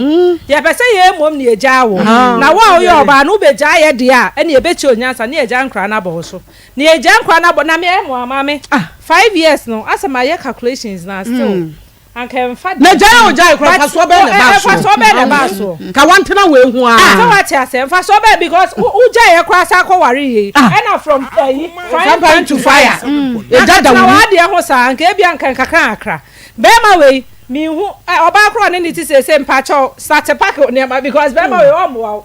[SPEAKER 7] ye pese ye mom ne ye jaya wo na wo yo ba no be jaya de a na ye be chi onyansa na ye jaya nkra na bo so na ye jaya nkra na bo na me mo amame 5 years no asema ye calculations na still and can fad
[SPEAKER 6] na jaya o jaya kra fa so be na ba so ka wantena we hu a
[SPEAKER 7] so what ya say fa so be because u jaya kra sa ko ware ye and from fire
[SPEAKER 6] to fire
[SPEAKER 7] e dada wo de ho sa anka bia nkan kakra akra be ma we mi hu oba kro ne ti say mpa cho start pack ne ma because be ma we o mo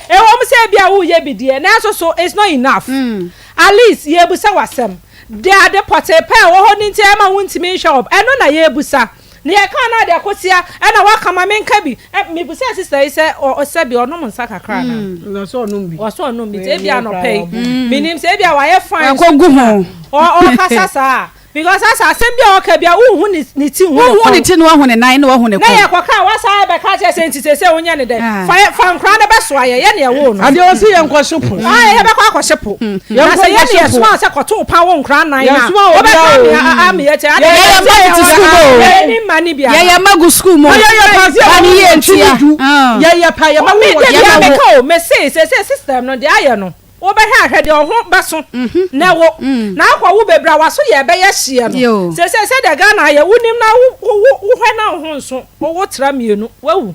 [SPEAKER 7] e wo mo say bia wo ye bidie na so it's not enough at least ye busa wasem de ade pote pa wo ho ni ntia ma wuntimi shop eno na ye busa ne ye kan na de akosia na waka ma menka bi me busa sister say o se bi ono nsa kakra
[SPEAKER 6] na so onum bi
[SPEAKER 7] wo so onum bi te bia no pay minim se bia wa ye fine
[SPEAKER 2] ko gu ho
[SPEAKER 7] o kasasa because as asem bia o ka bia wo hu ni ti hu
[SPEAKER 2] wo ni ti no hu ne nan no wo hu ne ko
[SPEAKER 7] na ye kwaka wa sa be ka che senti se wonya ne de fa nkra na be so aye ye ne wo no
[SPEAKER 6] ade o si ye nkwa shepo
[SPEAKER 7] ye be kwa akoshepo na se ye ne so ase koto pa wo nkra nan na wo be ka me ye che ade
[SPEAKER 2] ye ma school
[SPEAKER 7] ni mani bia
[SPEAKER 2] ye magu school mo
[SPEAKER 6] ani ye ntia ye pa ye ma wo
[SPEAKER 7] ye me ka me say system no de aye no wo be ha hwede ho beso na wo na akwa wo bebra waso ye be ye hie no se de Ghana ye wunim na wo hwe na ho nso wo tra mienu wawu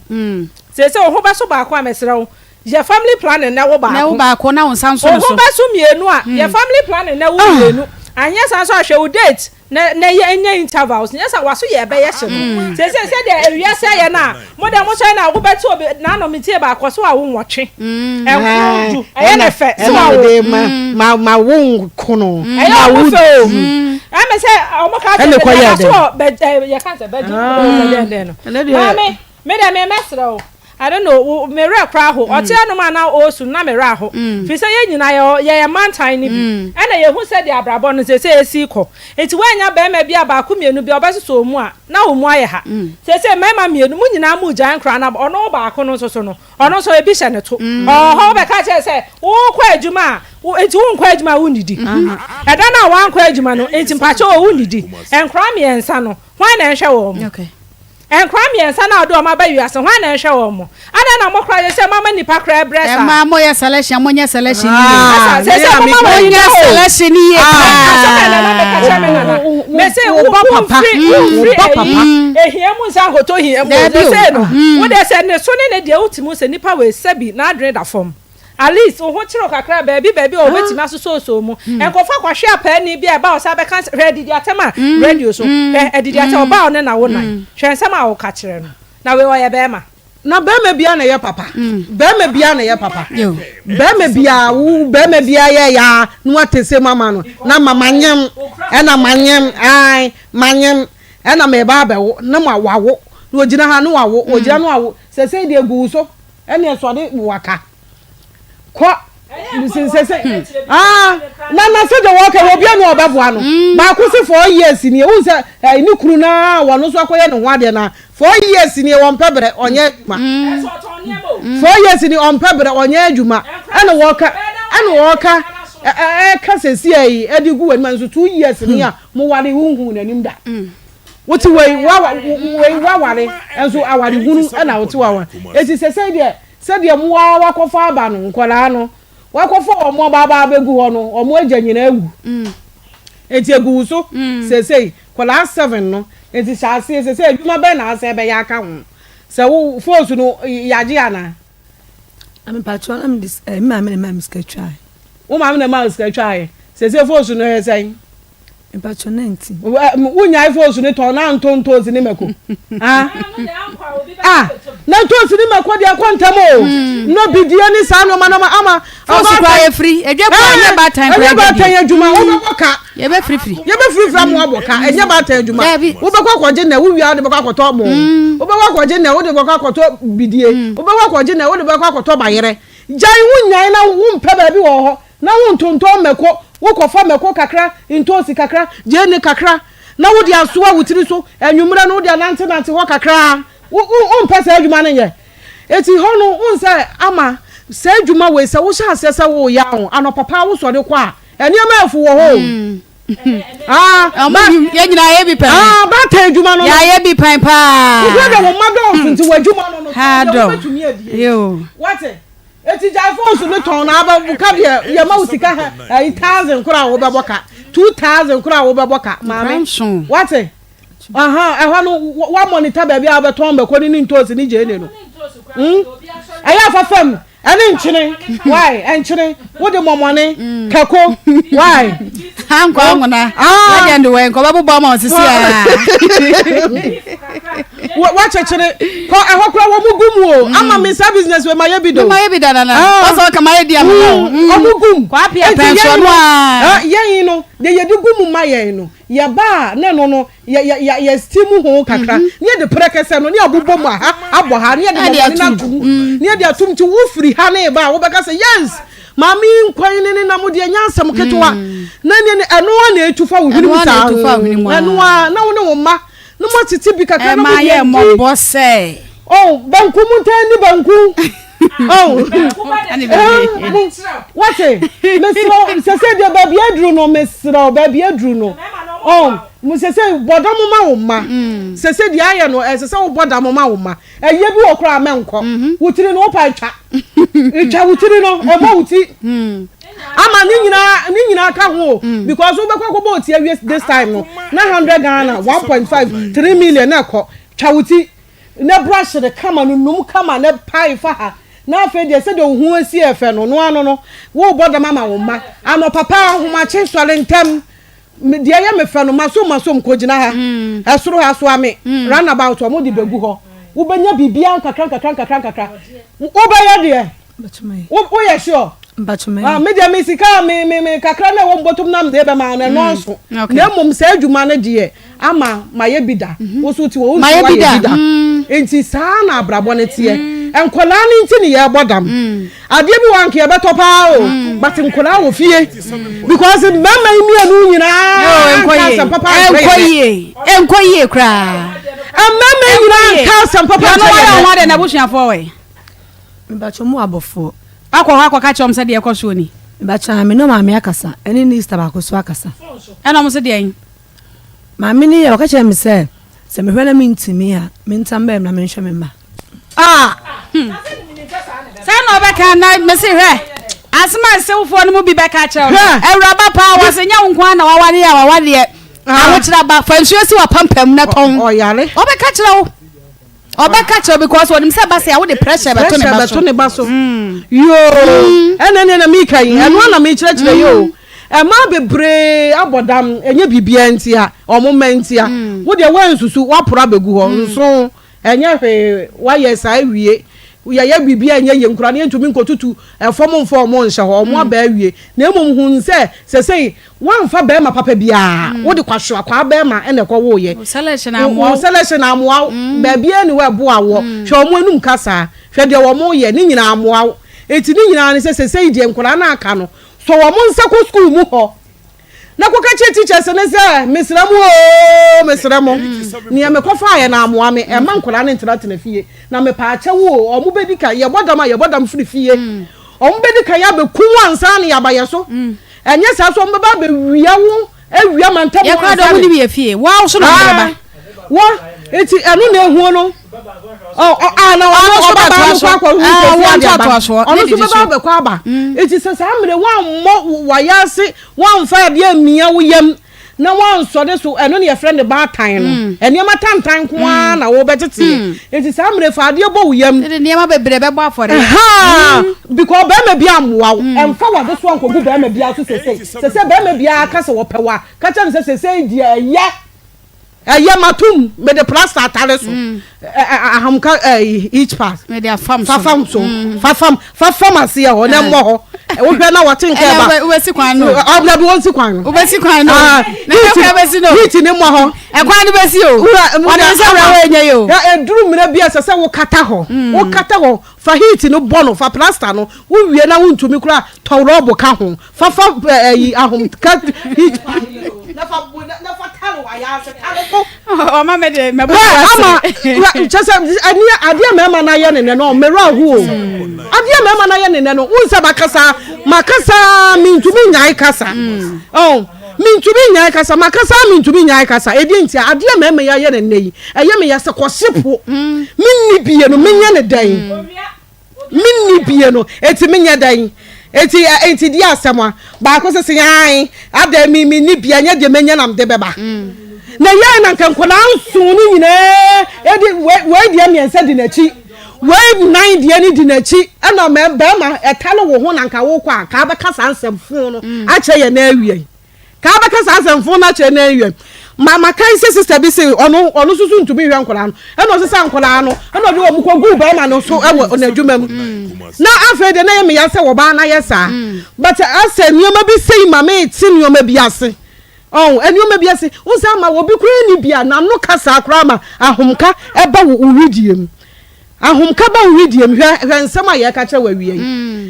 [SPEAKER 7] se wo beso ba akwa mesere wo ye family planning na wo ba
[SPEAKER 2] ko na wo sanso
[SPEAKER 7] so wo beso mienu a ye family planning na wo mienu anya sanso ahwe wo date na ye enya intervals nya sa waso ye be ye hye no se de ewia se ye na mo de mo so na wo beto na no mitie ba akoso a wo nwotwe enkuju aye na fe so a wo
[SPEAKER 6] ma wo kono
[SPEAKER 7] ma wo fe me se o mo ka se so be ye kan se be no me de mesro I don't know me re kra ho o te anu ma na o su na me ra ho fi se ye nyina ye mantan ni bi e na ye hu se de abrabo no se esi ko enti wanya be ma bia ba ko mienu bi obeso mu a na o mu aye ha se mema mienu mu nyina mu jan kra na ono ba ko no so no ono so e bi hye ne to ho be ka che se wo kwa adwuma enti wo kwa adwuma wo nidi e da na wa kwa adwuma no enti mpache wo nidi enkra miensa no hwan na ehwe wo
[SPEAKER 2] okay
[SPEAKER 7] enkra miensa na do ma ba wiase hwan na ehwe wo mo ada na mo kra ye se mama nipa kra bresa
[SPEAKER 2] ma mo ye selection mo nye selection
[SPEAKER 7] ni se mama mo nye
[SPEAKER 2] selection ni
[SPEAKER 7] me se wo papa ehia mu nsa hoto hia mu se no wo de se ne so ne de utimu se nipa we sabi na adre da form at least o ho chiro kakra baby o wetima so mu enkofa kwahwe apa ni bia ba o sa be kan ready di atema radio so edidi atema ba o ne na wo nan hwensem a wo ka kire no na we o ye be ma
[SPEAKER 6] na be ma bia na ye papa be ma bia na ye papa be ma bia wo be ma bia ye ya no atese mama no na mama nyem e na manyem ai manyem e na me ba be wo na ma wawo no ogina ha no wawo ogina no wawo se de gu so e ne so de waka ko sese na se de work e obi anu obeboa no ba ku se 4 years ni e unse ni kuru na wono so akoye ne ho ade na 4 years ni won pebre onye ma 4 years ni on pebre onye adwuma ene woka ka sesi ai edigu wani man so 2 years ni a mo wale hunhu nanim da woti wei waware enso aware hunu na woti wawa eti sese de mo wakofa aba no nkola no wakofa omo baba begu ho no omo agya nyina ewu eti egu so sese kola 7 no eti shase sese adwuma be na ase be ya aka ho se wo force no yaje ana
[SPEAKER 4] am patron am this mam sketch
[SPEAKER 6] wo mam na ma sketch sese force no he say
[SPEAKER 4] impatient
[SPEAKER 6] wunya force no to na ntontozi ni meko na ntontozi ni meko dia kwantamo no bidia ni sa no ma ama
[SPEAKER 2] force kwa free edwa kwa nya ba time
[SPEAKER 6] kwa ba time adwuma wo boka
[SPEAKER 2] ye be free
[SPEAKER 6] from wo boka enya ba time adwuma wo be kwa kwaje na wo wia de be kwa kwato mo wo be kwa kwaje na wo de be kwa kwato bidie wo be kwa kwaje na wo de be kwa kwato bayere jai wunya na wo mpe ba bi wo ho na wo ntonto meko wo kofa meko kakra ntosi kakra jene kakra na wo dia soa wutiri so enwumra no dia nante ho kakra wo mpesa adwuma ne ye eti ho no unse ama se adwuma we se wo sha asese wo ya ho anopapa wo so de kwa eniema afu wo ho
[SPEAKER 2] ye nyina ye bi pan
[SPEAKER 6] ba ta adwuma no
[SPEAKER 2] ya ye bi pan pa
[SPEAKER 6] wo de wo mado nti wo adwuma no
[SPEAKER 2] ha do yo
[SPEAKER 6] what eti jafo no ton na aba buka de ye ma usika ha 1000 kura wo be boka 2000 kura wo be boka maame what ehwa no wa monitor ba bia abeton be ko ni ntozi ni je ne no aya fafam ene nchine why enchine wo de momone kako why
[SPEAKER 2] hankwa ngona ya ndo we ko babu ma osisi
[SPEAKER 6] wa chechire ko ehwa kura wo mugumu o ama me business we maye bido
[SPEAKER 2] na oso ka maye dia mo
[SPEAKER 6] omugum
[SPEAKER 2] kwa pia pension wa
[SPEAKER 6] yen no de ye digumu maye no ya ba ne no ya steam ho kakra ne de prekese no ne abobom ha abo ha ne de na tum ne de atum ti wo free ha ne ba wo beka say yes mami nkwan ne na mo de nyansam ketwa na ne eno na etufa wo hinu sa eno na wo ne wo ma no mo titi bi kakra na
[SPEAKER 2] mo ye mo bosse
[SPEAKER 6] banku muntani banku what mesro sese de baby adru no mesro baby adru no mo sese bodam ma wo ma sese de aye no sese wo bodam ma wo ma eye bi wo kra menko wutiri no pa twa twa wutiri no e mo wuti ama ni nyina ka ho because wo be kwa bo ti awie this time no 900 Ghana 1.5 3 million na ko twa wuti na brush de kama no num kama na pai fa ha na afa de se de hu asi efe no no ano no wo boda mama wo ma ano papa ho ma che sole ntem de ya me fe no maso ko gina ha esoro ha so ame run about o mo de begu ho wo benya bibia kakran wo ba ya de wo ye sure me de me sika me kakra na wo botom nam de be ma na no so na mom sa adwuma na de ama maye bida wo so ti wo maye bida enti saa na abrabo ne tie enkola ni nti ne ye bodam ade bi wanke ye betopa o but enkola wo fie because mama imi anu nyina
[SPEAKER 2] enkoye kra
[SPEAKER 6] mama nyina ka sam papa
[SPEAKER 2] no wa wa de na busuafo we
[SPEAKER 4] me ba chomu abofo
[SPEAKER 2] akwa ka chom se de ekoso ni
[SPEAKER 4] me ba cha me no ma me akasa eni ni sta ba ko so akasa
[SPEAKER 2] ena mo se de yin
[SPEAKER 4] ma me ni o ka che me se me hwela me ntimi a me ntambe na me nhwe me ma
[SPEAKER 2] sa no be ka na me se hwe asma se ufo no mu bi be ka che ewraba pa wa se nya nkwa na waware ya waware awochira ba fansuo si wa pampam na ton
[SPEAKER 6] oyare
[SPEAKER 2] obe ka chira wo obe ka chira because wonim se ba se ya wo de pressure be to ne ba so
[SPEAKER 6] yo ene na mi kai eno na mi chira yo ma bebre abodam enye bibia ntia omomentia wo de wansusu wapora begu ho nso enye hwe waye sa awie ya bibia enye ye nkura ne ntumi nkotutu efom nse ho omo aba awie na emom hu nse sesei wanfa be ma papa bia wo de kwahwe akwa be ma ene ko wo ye
[SPEAKER 2] selection
[SPEAKER 6] amwa ba bia ni we bo awo hwe omo enum kasa hwe de wo mo ye ni nyina amwa eti ni nyina ne sesei de nkura na aka no so wo mo nsa ko school mu ho na ko ka che teachers ne se mesramo ni ya mekofa ya na amoa me e man kola ne ntrate na fie na me pa ache wo o mu bedika ye bodam firi fie o mu bedika ya be kunwansa ne ya ba ye so enye sa so mbeba be wia wo awia mantam
[SPEAKER 2] ya kwa do mu ni fie wa so na ba
[SPEAKER 6] What? It's a no. Oh, na it is a family one more wayasi, one 5 year mia we no one saw this and only a friend about time and your time one or better tea. It is family for dear boyam for it. Because Bama Biam wow and forward this one could be Bama Bia to say, Bama Bia Castle or Pewa, Catchan says, say, dear, yeah. Matum me the plaster taleso each pass
[SPEAKER 2] me their farm
[SPEAKER 6] so farm asia o na mo we hwe na what think about
[SPEAKER 2] we si kwan no
[SPEAKER 6] obla bi won si kwan no
[SPEAKER 2] we si kwan no na ka be si no
[SPEAKER 6] hit ni mo ho
[SPEAKER 2] e kwan be si o o na se we nya yo
[SPEAKER 6] ya eduru mira bia se wo kata ho fa hit no bono fa plaster no wo wie na wontumi kura tawro bo ka ho fa ahom ka hit na fa talo aya se talo
[SPEAKER 2] o ma me de me
[SPEAKER 6] ama chese adia mema na ye ne no mera hu adia mema na ye ne no unsa makasa mintumi nyai kasa oh mintumi nyai kasa makasa mintumi nyai kasa edi ntia adia mema ya ye ne nei eye me ya se kwosipo minni bie no menya ne dan minni bie no eti menya dan eti dia asema ba ko se yan ada mi ni bia nya de menya nam de beba na yan na kan kona nsu ni nyina edi we dia mi ense di nachi we 9 dia ni di nachi ana me ba ma etale wo ho na nka wo kwa ka be kasa ansemfo no a che ye na awie ka be kasa ansemfo na che na awie mama kai sister bi say ono susu ntumi hwe nkola no eno sesa nkola no eno bi wo mu ko gu ba ma no so ewo na adwuma mu na afa de na ye me ya se wo ba na ye sa but asa nioma bi sei mama eti nioma bi ase oh enioma bi ase unsa ma wo bi kura ni bia na no kasa kura ma ahomka eba wo uridiem ahomka ba uridiem hwe nsem aye ka che wawie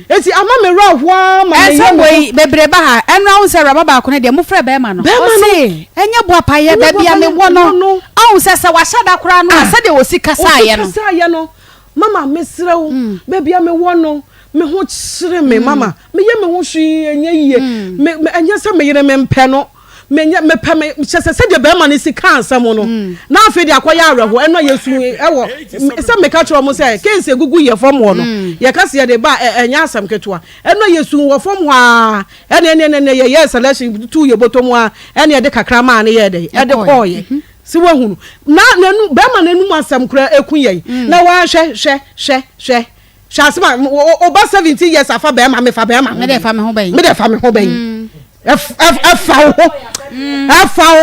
[SPEAKER 6] eti ama me ro hwa ma ye
[SPEAKER 2] we bebre ba ha enra unsa raba ba ko ne de mo fra be ma no se enya bo apaye ba bia me wo no awu se wa shada kura no ase de wo sikasa aye no mama mesrew be bia me wo no me ho chire me mama me ye me ho hwi enya yie me enya se me yire me mpe no me pe me chese de be ma ne sika ansam no na afi de akoya areho eno yesu ewo se me ka chiro mo se kense gugu ye fom wo no ye ka se de ba enya asam ketua eno yesu wo fom ha ene ye selection tu ye botom ha ene de kakra ma ne ye de koye si wo hunu na nanu be ma nanu asam kura ekun ye na wa hwe Shasma oba 17 years afa be ma me fa be ma me de fa me ho ben
[SPEAKER 6] afa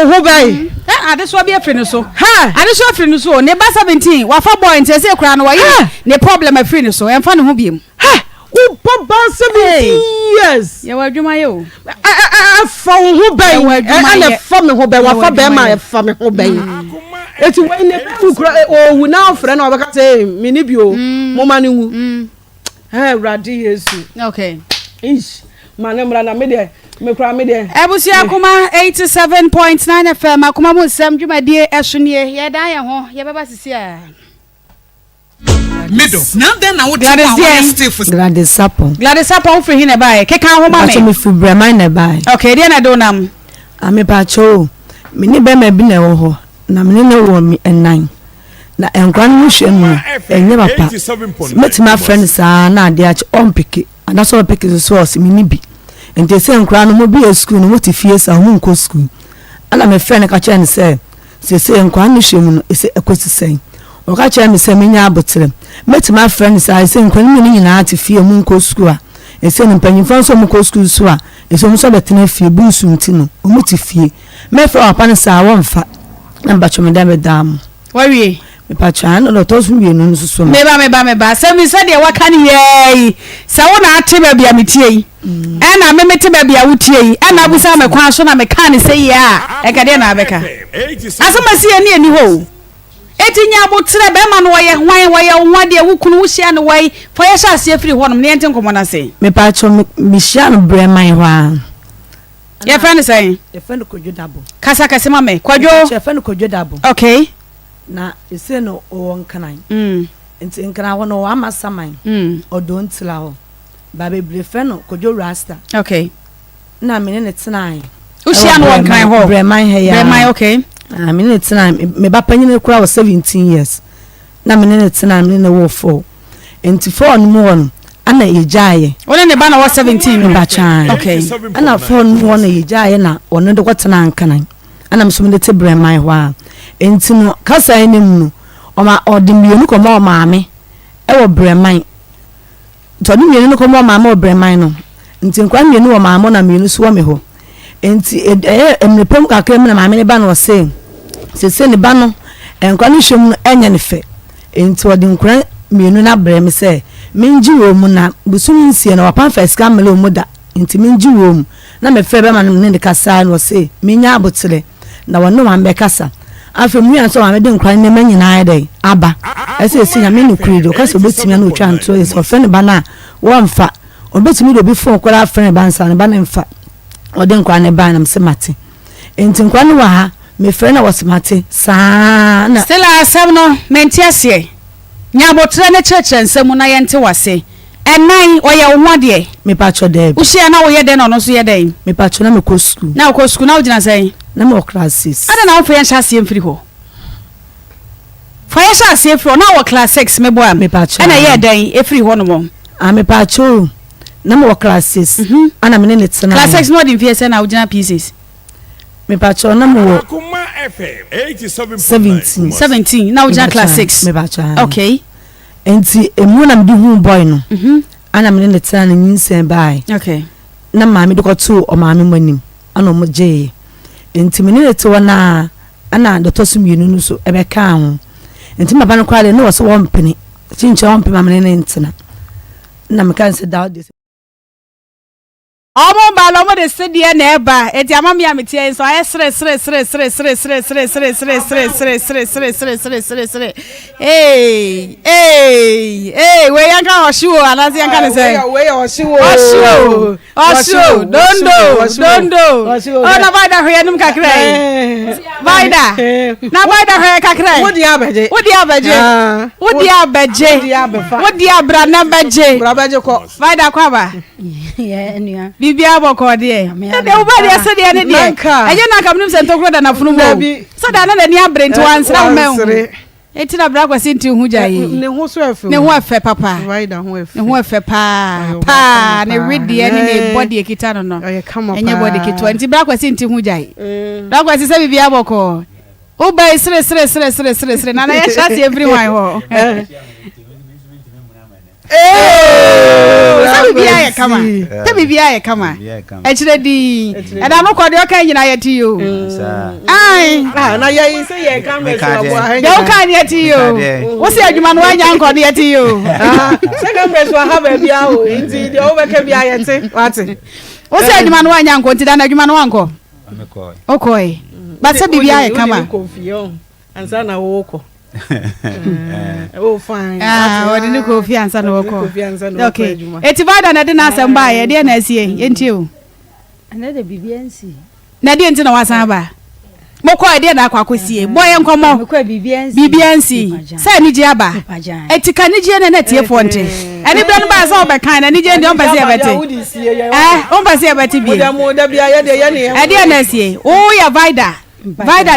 [SPEAKER 6] ho ben
[SPEAKER 2] ade so be afri no so ade so afri no so ne ba 17 wa fa boy nte se kura no wa yi ne problem afri no so emfa ne ho biem
[SPEAKER 6] o baba 17 years
[SPEAKER 2] ye wa dwuma ye o
[SPEAKER 6] afa ho ben ana fa me ho ben wa fa be ma fa me ho ben eti we ne kura o wu na ofre na obaka say me ni bio mo ma ni wu radi yesu
[SPEAKER 2] okay
[SPEAKER 6] ish manemra na me de me kura me de
[SPEAKER 2] ebusi Akoma 87.9 FM Akoma mo sam dwumadie esonie ye dan ye ho ye beba sisi a
[SPEAKER 8] middle now then I would
[SPEAKER 4] Gladys
[SPEAKER 2] Sarpong free hine bae keka ho ma me
[SPEAKER 4] me fu brema na bae
[SPEAKER 2] okay dia na do nam
[SPEAKER 4] ame pa cho me ni be ma bi na wo ho na me ne wo mi enan na enkwan mu hwemu enye papa metima friends na ade achi on piki and so piki so os mi ni bi ente se enkwan no mo bi school no mo ti fie sa mo nko school ana me friend ka che ne se enkwan no hwemu no ese ekosi sen o ka che me se menya abotre metima friends se enkwan mi ni nyina ti fie mo nko school a ese no mpanyimfo so mo nko school so a ese mo so betena fie busu ntino o mo ti fie me fra apane sa wonfa na bacho me dam
[SPEAKER 2] wawie
[SPEAKER 4] me pacha no to so wie no so
[SPEAKER 2] me ba se mi se de waka ni ye se wona ate ba bia metie yi na me mete ba bia wutie yi na busa me kwan so na me kan se yi a e ka de na abeka asema si ani ho etinya abotre be ma no waye hwan de wukunu wo hia no waye fo ye sha se afiri ho no ne ente nkomo na se
[SPEAKER 4] me pacha me hia no breman ho a
[SPEAKER 2] ye friend say
[SPEAKER 4] ye friend Kojo Dabo
[SPEAKER 2] kasa kase ma me Kojo
[SPEAKER 4] ye friend Kojo Dabo
[SPEAKER 2] okay
[SPEAKER 4] na ese no o nkanan enti nkana ho no ama saman odo ntila ho ba bebre friend Kojo Rasta
[SPEAKER 2] okay
[SPEAKER 4] na me ne tenai
[SPEAKER 2] ushia no nkan ho
[SPEAKER 4] breman he ya
[SPEAKER 2] breman okay
[SPEAKER 4] I mean it's time me ba panyine kura was 17 years na me ne tena me ne wo 4 enti 4 no mo no ana yejaye
[SPEAKER 2] wona ne ba na was 17
[SPEAKER 4] me ba chan
[SPEAKER 2] okay
[SPEAKER 4] ana 4 no mo na yejaye na ono de kwatena ankanan ana mso me ne tebre man ho a enti no kasa enim no oma odimienu ko ma o maame e wo breman to di mienu ko ma maame o breman no enti nkwa mienu wo maame na mienu so wo me ho enti emrepem kakra me na maame ne ba no se ne ba no nkwa no hwem no enya ne fe enti odi nkwa mienu na brem se minji wo mu na busum nsie na wapan first camel o mu da enti minji wo mu na me fe be ma ne kasa no se minya abotere na wono ma be kasa afem wi anso ma me de nkwa ne manyina ayde aba ese si na me no kurido kasa obetimi na otwa nto ese ofe ne ba na wo mfa obetimi do bi fon kwara afre ba nsa ne ba ne mfa ode nkwa ne ba na mse mate enti nkwa ne wa ha me fre na wasimate saa na
[SPEAKER 2] stella asem no mentiasie nya botre ne cheche nsem na yente wase enan oye wo de
[SPEAKER 4] me pacho de
[SPEAKER 2] uhia na wo ye de no no so ye de
[SPEAKER 4] me pacho na me ko school
[SPEAKER 2] na ko school na wo gina sei
[SPEAKER 4] na me class 6
[SPEAKER 2] ada na wo fe yanhya sie mfiri ho fa yanhya sie mfiri na wo class 6 me boa
[SPEAKER 4] me pacho
[SPEAKER 2] ana ye den efiri ho no mo
[SPEAKER 4] me pacho na me class 6 ana me ne tsena
[SPEAKER 2] class 6 no de mfie se na wo gina pieces
[SPEAKER 3] me pacho na mo
[SPEAKER 5] Akoma FM 87.9
[SPEAKER 2] 17 na wo gina class 6
[SPEAKER 4] me pacho
[SPEAKER 2] okay
[SPEAKER 4] enti emu na me di hu boy no ana me ne tsena na nyinsen bai
[SPEAKER 2] okay
[SPEAKER 4] na maame de koto o maame manim ana mo je enti me ne to na ana de to so mienu no so ebe ka ho enti baba no kwale no so wo mpene chinche wo mpema me ne ntena na me kan se da
[SPEAKER 2] omo ba lo mo de se de na eba eti amam ya metie so aye sre hey we yanka oshiwo anazi yanka ne say
[SPEAKER 6] we oshiwo
[SPEAKER 2] dondo ona vaida hwe num kakra vaida na vaida hwe kakra
[SPEAKER 6] wodi abeje
[SPEAKER 2] wodi abra na beje
[SPEAKER 6] ko
[SPEAKER 2] vaida kwa ba bibia boko de e de ubadi asede ne de eje na kam nim se ntokro da na funu mo sada na ni abrenti wansra wo eti na bra kwasi nti hu jayi
[SPEAKER 6] ne ho so afu
[SPEAKER 2] ne ho afa papa
[SPEAKER 6] right ho afu
[SPEAKER 2] ne ho afa pa ne ready ne body ekita no no enye body kito nti bra kwasi nti hu jayi bra kwasi se bibia boko ubai sre na ya shati everyone ho Tabi biya kama echire di eda no kwode o kan nyina yeti yo ai
[SPEAKER 6] na ye se ye kan me so abo ha
[SPEAKER 2] de o kan yeti yo wo se adwuma no anya nko de yeti yo
[SPEAKER 6] se kan me so ha ba bia o nti de o be ka bia yeti wate
[SPEAKER 2] wo se adwuma no anya nko nti da na adwuma no anko okoi ba se bibia kama
[SPEAKER 6] confusion ansa na wo ko oh fine
[SPEAKER 2] what did you go fianza no ko okay eti vada na de na asamba ye de na asie enti o
[SPEAKER 8] ana de bibiansi
[SPEAKER 2] na de enti na wasan ba mo ko de na akwakosie boye nkomo
[SPEAKER 8] mo ko
[SPEAKER 2] bibiansi sa ni je aba eti ka ni je na tie fonte eni bra no ba sa obekan na ni je ndi on pese ebete on pese ebete bi
[SPEAKER 6] da bia ye de ye ne
[SPEAKER 2] e de na asie o ya vida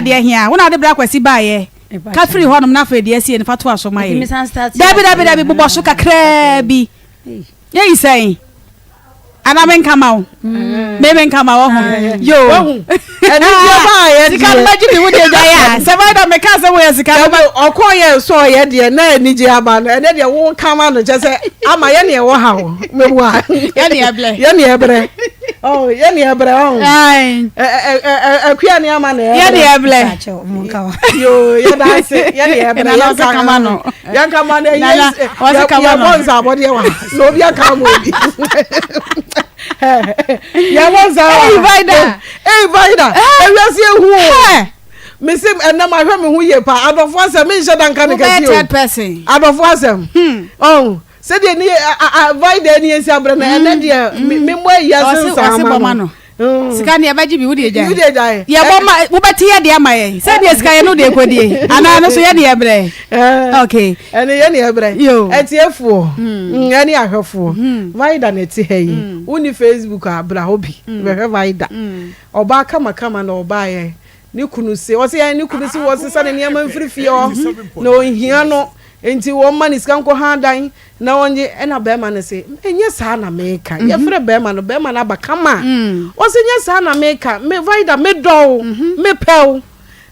[SPEAKER 2] de hia wona de bra kwasi ba ye ka free honum na fa de asie ne fato aso mai dabi bobo so kakra bi ye isai ana men kama o men kama wo ho yo
[SPEAKER 6] eni je ba ye
[SPEAKER 2] de kan maji bi wo de ja ya se vida me ka se wo yesika
[SPEAKER 6] okoye so ye de na eni je aba no ene de wo kama no je se ama ye ne wo ha wo mewa
[SPEAKER 2] ye ne ebre
[SPEAKER 6] oh ye ne ebre oh
[SPEAKER 2] ai
[SPEAKER 6] akua ne ama na
[SPEAKER 2] ye ne ebre
[SPEAKER 6] yo ye da se ye ne ebre
[SPEAKER 2] na se kama no
[SPEAKER 6] ya kama na ye
[SPEAKER 2] o se kama no
[SPEAKER 6] bonza body wa no bia kama obi ya bonza vida ewesi ehu me sim enam ahwe me hu ye pa adofo asem me nche danka ne kasi o
[SPEAKER 2] third person
[SPEAKER 6] adofo asem oh se de ni vida ni esi abre na ene de me mo ya sensa
[SPEAKER 2] sika ne abaji bi wo de jai ye bo ma wo beti ye de ama ye se de sika ye no de kodie ana no so ye de ebre okay
[SPEAKER 6] ene ye ne ebre etiefuo ene ahwefuo vida na ti heyi uni facebook abra hobi be vida oba kama na oba ye ni kunu se o se ya ni kunu se wo se sa ne niam mfirifie o na ohia no enti wo ma ni sika nko ha dan na onye na be ma ne se enye sa na meka ye frɛ be ma no abakama o se nye sa na meka me vaida me do me pew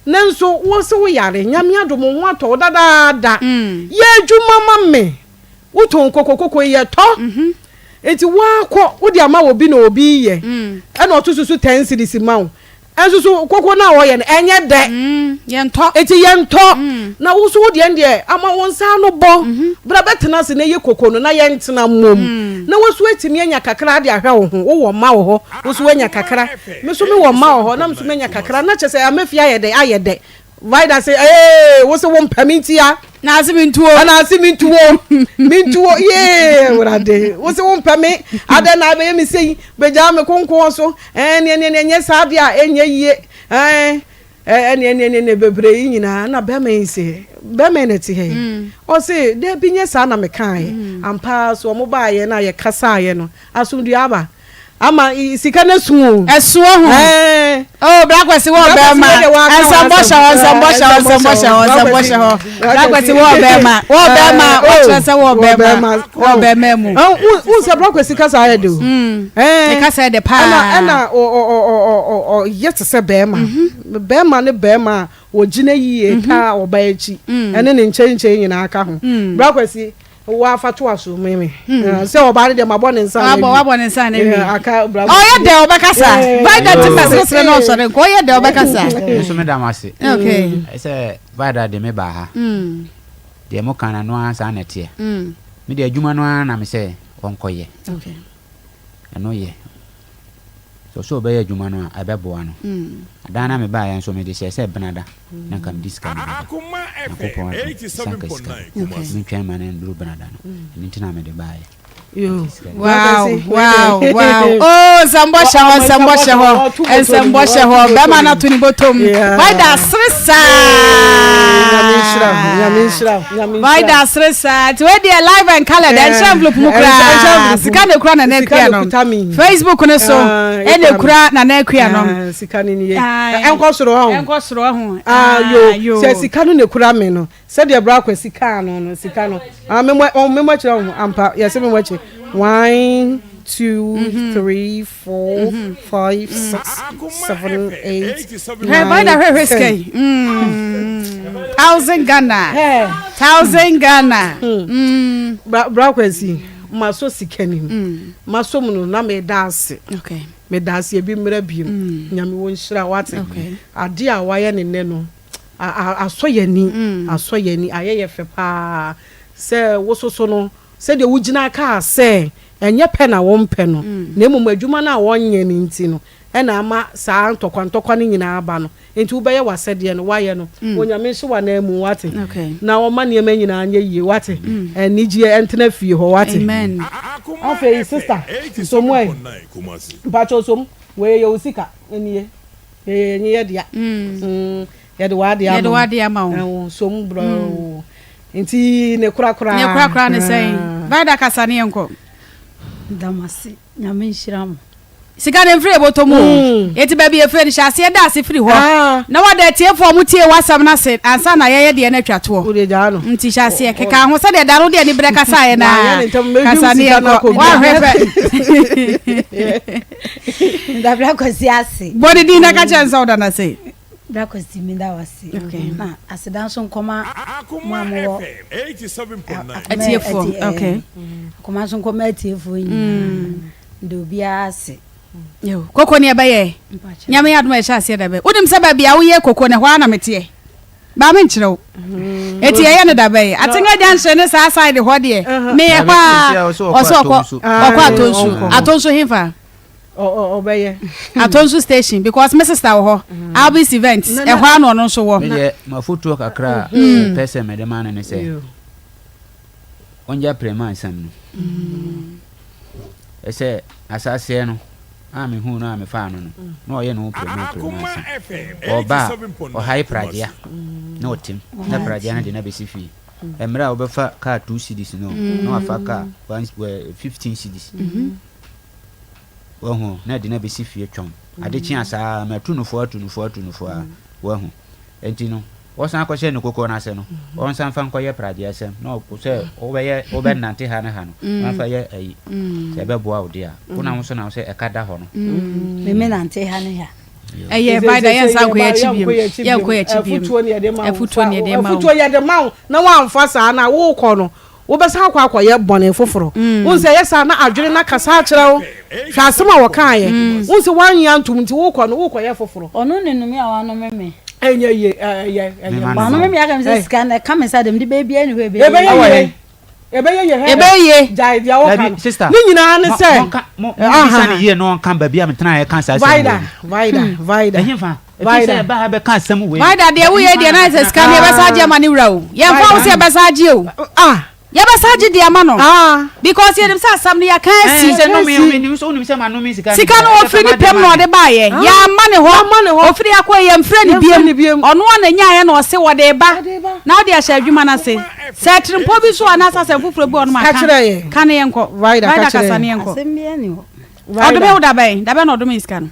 [SPEAKER 6] nanso wo se wo yare nyame adom ho ato dadaada ye adwuma ma me wo ton kokokoko ye to enti wa kɔ wo di ama obi na obi ye na otususu 10 cedis ma wo ensusu koko na wo ye enye de
[SPEAKER 2] ye nto
[SPEAKER 6] enti ye nto na wo so wo de ende ama wo nsa no bo bra betena se na ye koko no na ye ntena mom na wo so etimi anya kakra de ahwe wo ho wo ma wo ho wo so anya kakra me so me wo ma wo ho na me so anya kakra na chese amafia ye de Vaida say wo so wo mpamintia
[SPEAKER 2] na asimintuo ye
[SPEAKER 6] urade wo so wo mpami ade na be mi sei beja me konko so ne sa de a enye yie ne bebre nyina na be me se be me ne ti he o se de bi nye sa na me kan ampa so mo ba ye na ye kasa ye no asumdu aba ama sika na suo
[SPEAKER 2] esuo ho oh bra kwesi wo be ma ensambo sha bra kwesi wo be ma wo trese wo be ma mu
[SPEAKER 6] se bra kwesi kasa ya do
[SPEAKER 2] e kasa de pa
[SPEAKER 6] na o yet se be ma ne be ma wo gina yie ka oba echi ene ne nche nyina aka ho bra kwesi wa fatu aso meme se obare de mabone nsa
[SPEAKER 2] na wabone nsa na mi
[SPEAKER 6] aka bra
[SPEAKER 2] ye de obekasa vaida timesesre no so ko ye de obekasa
[SPEAKER 9] so me damase
[SPEAKER 2] okay
[SPEAKER 9] se vaida de me ba ha de mo kana no ansa na tie me de adwuma no na me se wonkoye
[SPEAKER 2] okay
[SPEAKER 9] eno ye so be adwuma no abebo ano adana me ba ya so me de se benada na kam diska
[SPEAKER 5] Akoma FM 87.9
[SPEAKER 9] me twa mane nduru benada no ni tina me de ba ya
[SPEAKER 2] wow oh sambo ho be ma na tuni botom vaida sresa vaida sresa to we dey live and color then envelope mu kra sika ne kra na na kra no Facebook ne so e ne kra na na kra no
[SPEAKER 6] sika ne ye enko soro ho yo se sika no ne kra me no se de bra kwa sika no sika no me kira ho ampa ya se me wache 1 2 3 4 5 6 7 8
[SPEAKER 2] hey by the risky 1000 Ghana
[SPEAKER 6] bra kwesi maso sikani maso mu na me dance
[SPEAKER 2] okay
[SPEAKER 6] me dance bi mra bi nyame won hira wate ade a waye ne ne no asoyani ayeye fe pa se wososo no se de wugina ka se enye pe na won pe no na emum adwuma na wonye ni nti no e na ama saa ntokwa ni nyina aba no enti ubeye wasede no waye no wonyame hye wa na emu wate na wo ma ne ema nyina anye yie wate enije entena fie ho wate
[SPEAKER 2] amen
[SPEAKER 6] afi sister so mo e bacho so we ye usika eniye ye dia ye de wade ama wo so mo bro enti ne kura
[SPEAKER 2] ne sei vaida kasa ne enko
[SPEAKER 8] damasi nyame nhyiram
[SPEAKER 2] sika ne mfiri botomu eti ba bi efiri hyase da ase firi ho na wada tiefo mu tie wasam na se ansa na ye de na twato nti hyase keka ho se de da no de ni breka sae na kasa ne enko wa hwefe
[SPEAKER 8] da bra kwasi ase
[SPEAKER 2] body di na ka chansa oda na se
[SPEAKER 8] bra kwasi mi da wase na asedan so nkoma
[SPEAKER 5] Akoma FM 87.9
[SPEAKER 2] tiefo okay
[SPEAKER 8] akoma so nkoma tiefo yin do bia ase
[SPEAKER 2] yo koko ne ba ye nyame yadoma e hyase da be udim se ba bia wo ye koko ne hwa na mete ba me nkyerɛw eti ye ne da be atenga janse ne sa side ho de me ye kwa oso atonso himfa
[SPEAKER 6] obeye
[SPEAKER 2] atonso station because my sister wo Albis event e hwa no no so wo
[SPEAKER 9] me ma foto kakra person me de man ne se onja prema san no ese asase no me hu no me fa no no ye no prema oba o high pradia no tim na pradia na de na besi fi emra obefa ka 2 cedis no afa ka 15 cedis oho na de na besi fi twom ade chi asa ma tunufo wahu enti no wosan akɔhyɛ no koko na ase no ɔnsan fa nkɔyɛ praje asɛm na ɔsɛ obɛ nante ha no na fa yɛ ayi sɛ ɛbɛboa wo dia wona mo so na sɛ ɛka da hɔ no
[SPEAKER 8] me nante ha no ya
[SPEAKER 2] ɛyɛ baida yɛn san kɔ yɛ chibiem yɛn kɔ yɛ chibiem afutuo ne
[SPEAKER 6] yɛ de ma na wamfa saa na wo kɔ no wo bɛsa akɔ yɛ bɔne foforo wo sɛ yɛ sa na adwene na kasa akyerɛ wo hwɛ asɛm a wɔka yɛ wo sɛ wanya ntom nti wo kɔ no wo kɔ yɛ foforo
[SPEAKER 8] ɔno ne numi a wano meme
[SPEAKER 6] enye ye
[SPEAKER 8] wano meme aka me sɛ sika na ka me sa dem de baby ani hwe
[SPEAKER 6] ebe
[SPEAKER 2] ye
[SPEAKER 6] jai dia wo kan ni nyina ne se
[SPEAKER 9] mo bisa ne ye no kan ba bia me tena ye kan sa
[SPEAKER 6] vaida
[SPEAKER 9] ehimfa efise ba ha be kan asem we
[SPEAKER 2] vaida de wo ye de na se sika ne be sa je ma ne wura o ye fa wo se be sa je o ye be sa je de ama no because ye dem sa asam ne ya kan si
[SPEAKER 9] se no me so nim se ma no me sika
[SPEAKER 2] no ofri ni pem no de ba ye ya ma ne ho ofri akọ ye mfre ni biem ono na nya ye na o se wo de ba na o de ahya adwuma na se se trimpo bi so ana sa se fufuro bi ono ma ka ne ye nko vaida ka ne ye nko
[SPEAKER 8] asem bia ni ho
[SPEAKER 2] odome wo da ba na odome iska no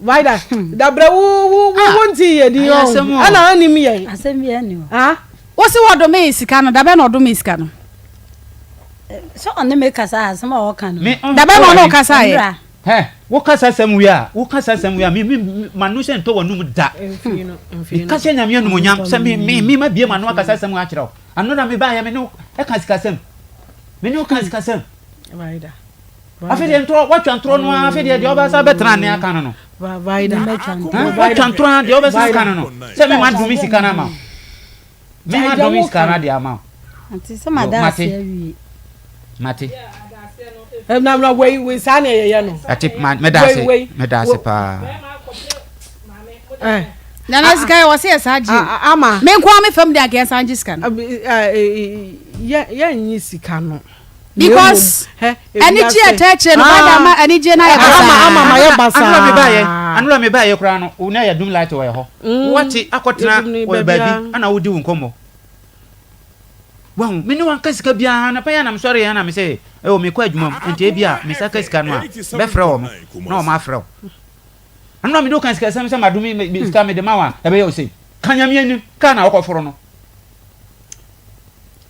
[SPEAKER 6] vaida dabre wo nti ye di yo ana anim ye
[SPEAKER 8] asem bia ni ho
[SPEAKER 2] wo se wo odome iska no da ba na odome iska no
[SPEAKER 8] so on me kasa asem a wo kan no
[SPEAKER 2] da ba na no kasa ye
[SPEAKER 9] wo kasa asem wi a mi manu se nto wonum da kasa nyame anum nyam se mi ma bie manu kasa asem a kyerɛw anu na me ba ya me no e ka sika asem me no ka sika asem
[SPEAKER 6] vaida
[SPEAKER 9] afede ntro watwa ntro no afede de oba sa betra ne aka no
[SPEAKER 6] vaida
[SPEAKER 9] watwa ntro de oba sa aka no se me ma dumi sika na ma me ma dumi sika na de ama
[SPEAKER 8] anti se ma da se awie
[SPEAKER 9] mate
[SPEAKER 6] na we sa na ye no
[SPEAKER 9] ati me da se pa
[SPEAKER 2] nana sika ye wose sa aji
[SPEAKER 6] ama
[SPEAKER 2] me nko me fam de aka sa aji sika no
[SPEAKER 6] ya nyi sika no
[SPEAKER 2] because any ji atache no bada ma any ji na ye basa
[SPEAKER 6] ama ye basa
[SPEAKER 9] anula me ba ye kra no una ya dum light we ho wati akotena we baby ana wodi wo nkomo wahu me ni wan kasika bia na pa ya na me sori ya na me say o me kwa adwuma enti bia me saka sika no a be frɛ wo na o ma frɛ wo anula me do kan sika sam madumi me sika me de ma wa e be yo say kanyame ani ka na okoforo no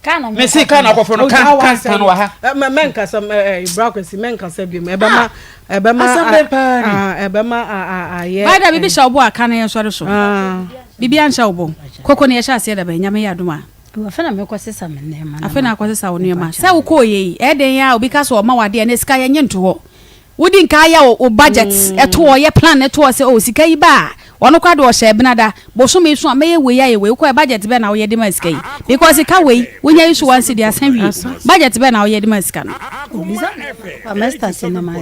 [SPEAKER 8] kana
[SPEAKER 9] me se kana akoforo no kan no wa ha
[SPEAKER 6] menka sam brakwesi menka sa bi me ebema ye
[SPEAKER 2] baida bibi sha obo aka na ye sori so bibi an sha obo koko ne ye sha se da ba nyame ya duma
[SPEAKER 8] afena me kwasesa me nema
[SPEAKER 2] afena kwasesa wo nema sa wo ko ye eden ya obi ka so ma wade na sika ye nyento ho wodi nka ya o budget eto ye plan eto se o sika yi ba ono kwa de o hye benada bo so me so ameye we ya ye we ko budget be na wo ye de ma sika yi because sika we wonya isu wan se de asan wi budget be na wo ye de ma sika no
[SPEAKER 8] bisa master se na ma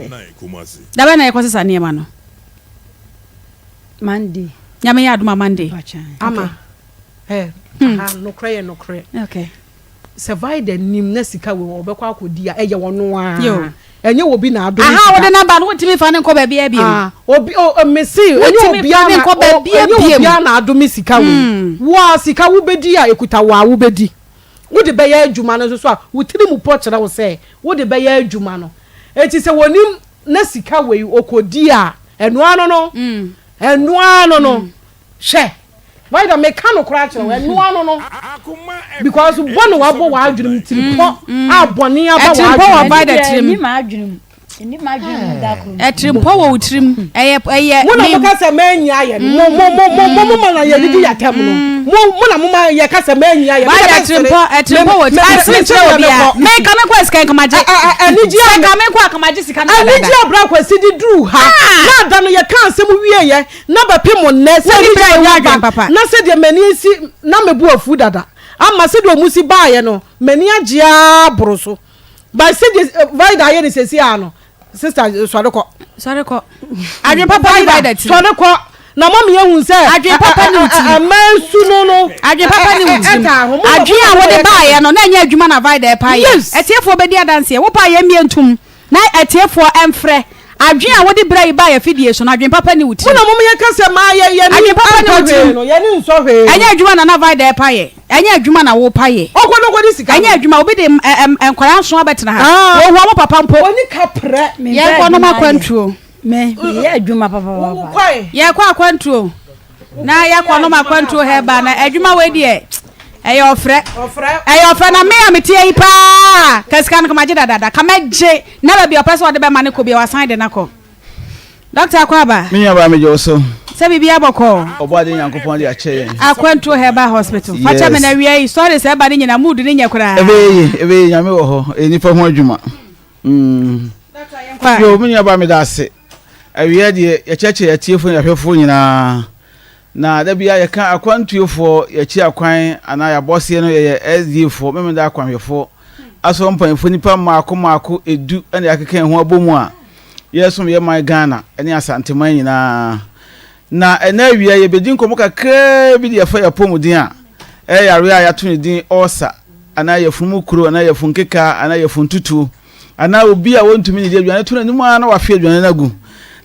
[SPEAKER 2] da be na ye kwasesa nema no
[SPEAKER 8] Monday
[SPEAKER 2] nyame ya aduma Monday
[SPEAKER 6] ama no cry
[SPEAKER 2] okay
[SPEAKER 6] survive nim na sika we obekwa akodi a eye wono a enye obi na ado
[SPEAKER 2] aha wo de number no timi fa ne nko ba bia bia
[SPEAKER 6] obi mesi enye obi na nko ba bia na ado mi sika we wo sika wo bedi a ekuta wo bedi wo de be ya adwuma no so a wo tiri mu po kire wo se wo de be ya adwuma no eti se wonim na sika we okodi a eno ano no hwe why don't make no crash when no no because one wa bo wa adwurum tiripɔ abɔne aba wa
[SPEAKER 2] adwurum by the trim
[SPEAKER 8] ni ma adwurum da ko
[SPEAKER 2] trimpo wo trim eye
[SPEAKER 6] mo na mo ka se manya aye mo na ye didi ya tem no mo na mo ma ye ka se manya aye
[SPEAKER 2] by the trimpo wo trim bia me ka me kwa sika kamaje
[SPEAKER 6] ani ji
[SPEAKER 2] ka me kwa kamaje sika na
[SPEAKER 6] ani ji abra kwa sidi dru ha na da no ye ka asem wie ye na ba pemo ne se ni ja papa na se de mani si na mebu afu dada ama se de omusi ba ye no mani agea boroso ba se de vida ye ni sesi ano sister sorry ko
[SPEAKER 2] adwen papa ni vida ti
[SPEAKER 6] sorry ko na mama ye hu se
[SPEAKER 2] adwen papa ni uti
[SPEAKER 6] amansu no
[SPEAKER 2] adwen papa ni uti adwen a wo de ba ye no na nya adwuma na vida e pa ye etiefo be di adanse wo pa ye mientum na etiefo emfre adwen a wo de bra yi ba ye fidie so na adwen papa ni uti
[SPEAKER 6] na mama ye ka se ma ye
[SPEAKER 2] adwen papa ni uti
[SPEAKER 6] no ye ni nso hwe
[SPEAKER 2] enya adwuma na vida e pa ye enya adwuma na wo pa ye
[SPEAKER 6] okwo di sika
[SPEAKER 2] enya adwuma obi de enkwara nso abetena ha wo ho papa mpo
[SPEAKER 6] oni kapre
[SPEAKER 2] ye ko no makwantuo
[SPEAKER 8] me ye adwuma papa
[SPEAKER 2] ye kwa akwantuo na ya kwa no makwantu heba na adwuma we de eyo ofre na me amete yi pa kasika no maje dada kamaje na ba bi opese wode be mane ko bi wasan de nako Dr. Akwaba
[SPEAKER 10] me ya ba me joso
[SPEAKER 2] se bibia boko
[SPEAKER 10] obade nyankopon de ache
[SPEAKER 2] akwantu heba hospital facha me na wi sorry se ba de nyina mood ni nyakura
[SPEAKER 10] ebe nyame wo ho enipa ho adwuma yo me ya ba me da se awie de ya cheche ya tiefo ya hwefo nyina na da bia ya kan akwantuefo ya chi akwan ana ya bosse no ye SDfo me da akwanhwefo aso mpanfo nipa maako edu ene akeka ho abomu a yesom ye man Ghana ene asanteman nyina na ena awia ye bedin komo kakra bi de fa ya pomudin a yare a ya to ne din osa ana ya fumu kuro ana ya funkeka ana ya funtutu ana obi a wontumi ne de aduane to na nimu ana wa fe aduane na gu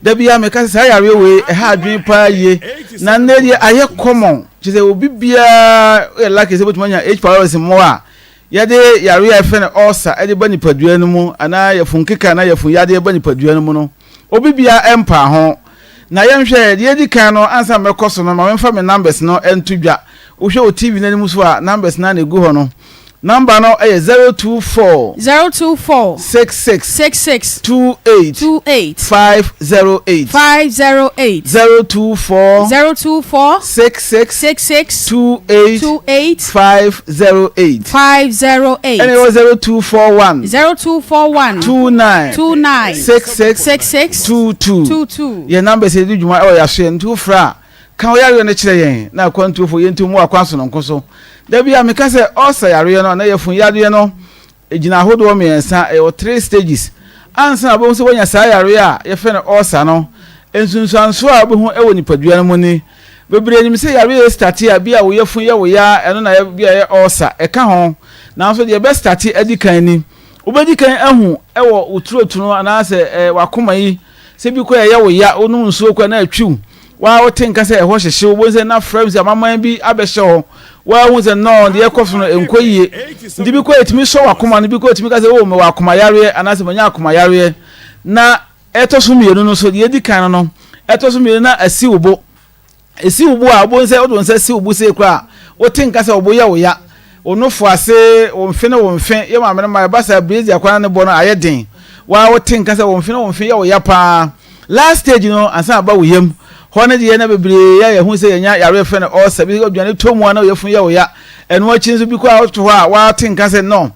[SPEAKER 10] da bia me ka sa yare we ha adwen pa ye na neri aye common chise obi bia like se botumanya H powers mo a yade yare ya fe na osa e de bani padua no mu ana ya funkeka na ya fun yade bani padua no mu no obi bia empa ho na yemhwe de edi kan no ansa mekoso no ma memfa me numbers no entudwa wo hwe o TV na ni muso a numbers na gu ho no number no 024 66 28 508 024 66 28 508 and it was 0241 29 66 22 your number say do juma ya hwe ntu fra kan o yare no kire yen na kwantu fo yentu mu akwanso no nkoso da bia me ka se osa yare no na yefun yare no ejina hodo me ensa e o 3 stages ansa abo so wonya sa yare a ye fe no osa no ensunsuanso a bo hu e woni padua no mu ni bebre nyim se yare start ya bia wo yefun ye wo ya eno na bia ye osa e ka ho na so de be start edikan ni obedikan ahu e wo uturotu no ana se wakoma yi se bi ko ye wo ya onu nsuo ko na atwiw wa wotenka se ho hyehye wo se na frames amaman bi abehye ho wa hu se no de ekoso no enkoyie ndi bi ko etimi so wakoma no bi ko etimi ka se wo me wakoma yare anase manya akoma yare na etoso mienu no so de edikan no etoso mienu na asi ubo a obo se odon se si ubo se kra wotenka se obo ya wo ya onofo ase wonfe na wonfe ye ma mena ma basa breeze akwana ne bo no ayeden wa wotenka se wonfe na wonfe ya wo ya pa last stage no ansa ba wo yam hone de na bebre ya hu se yanya yare fe na o sabi aduane tomu na yefun ya wo ya eno achi nso bi ko a woto ho a wa tenka se no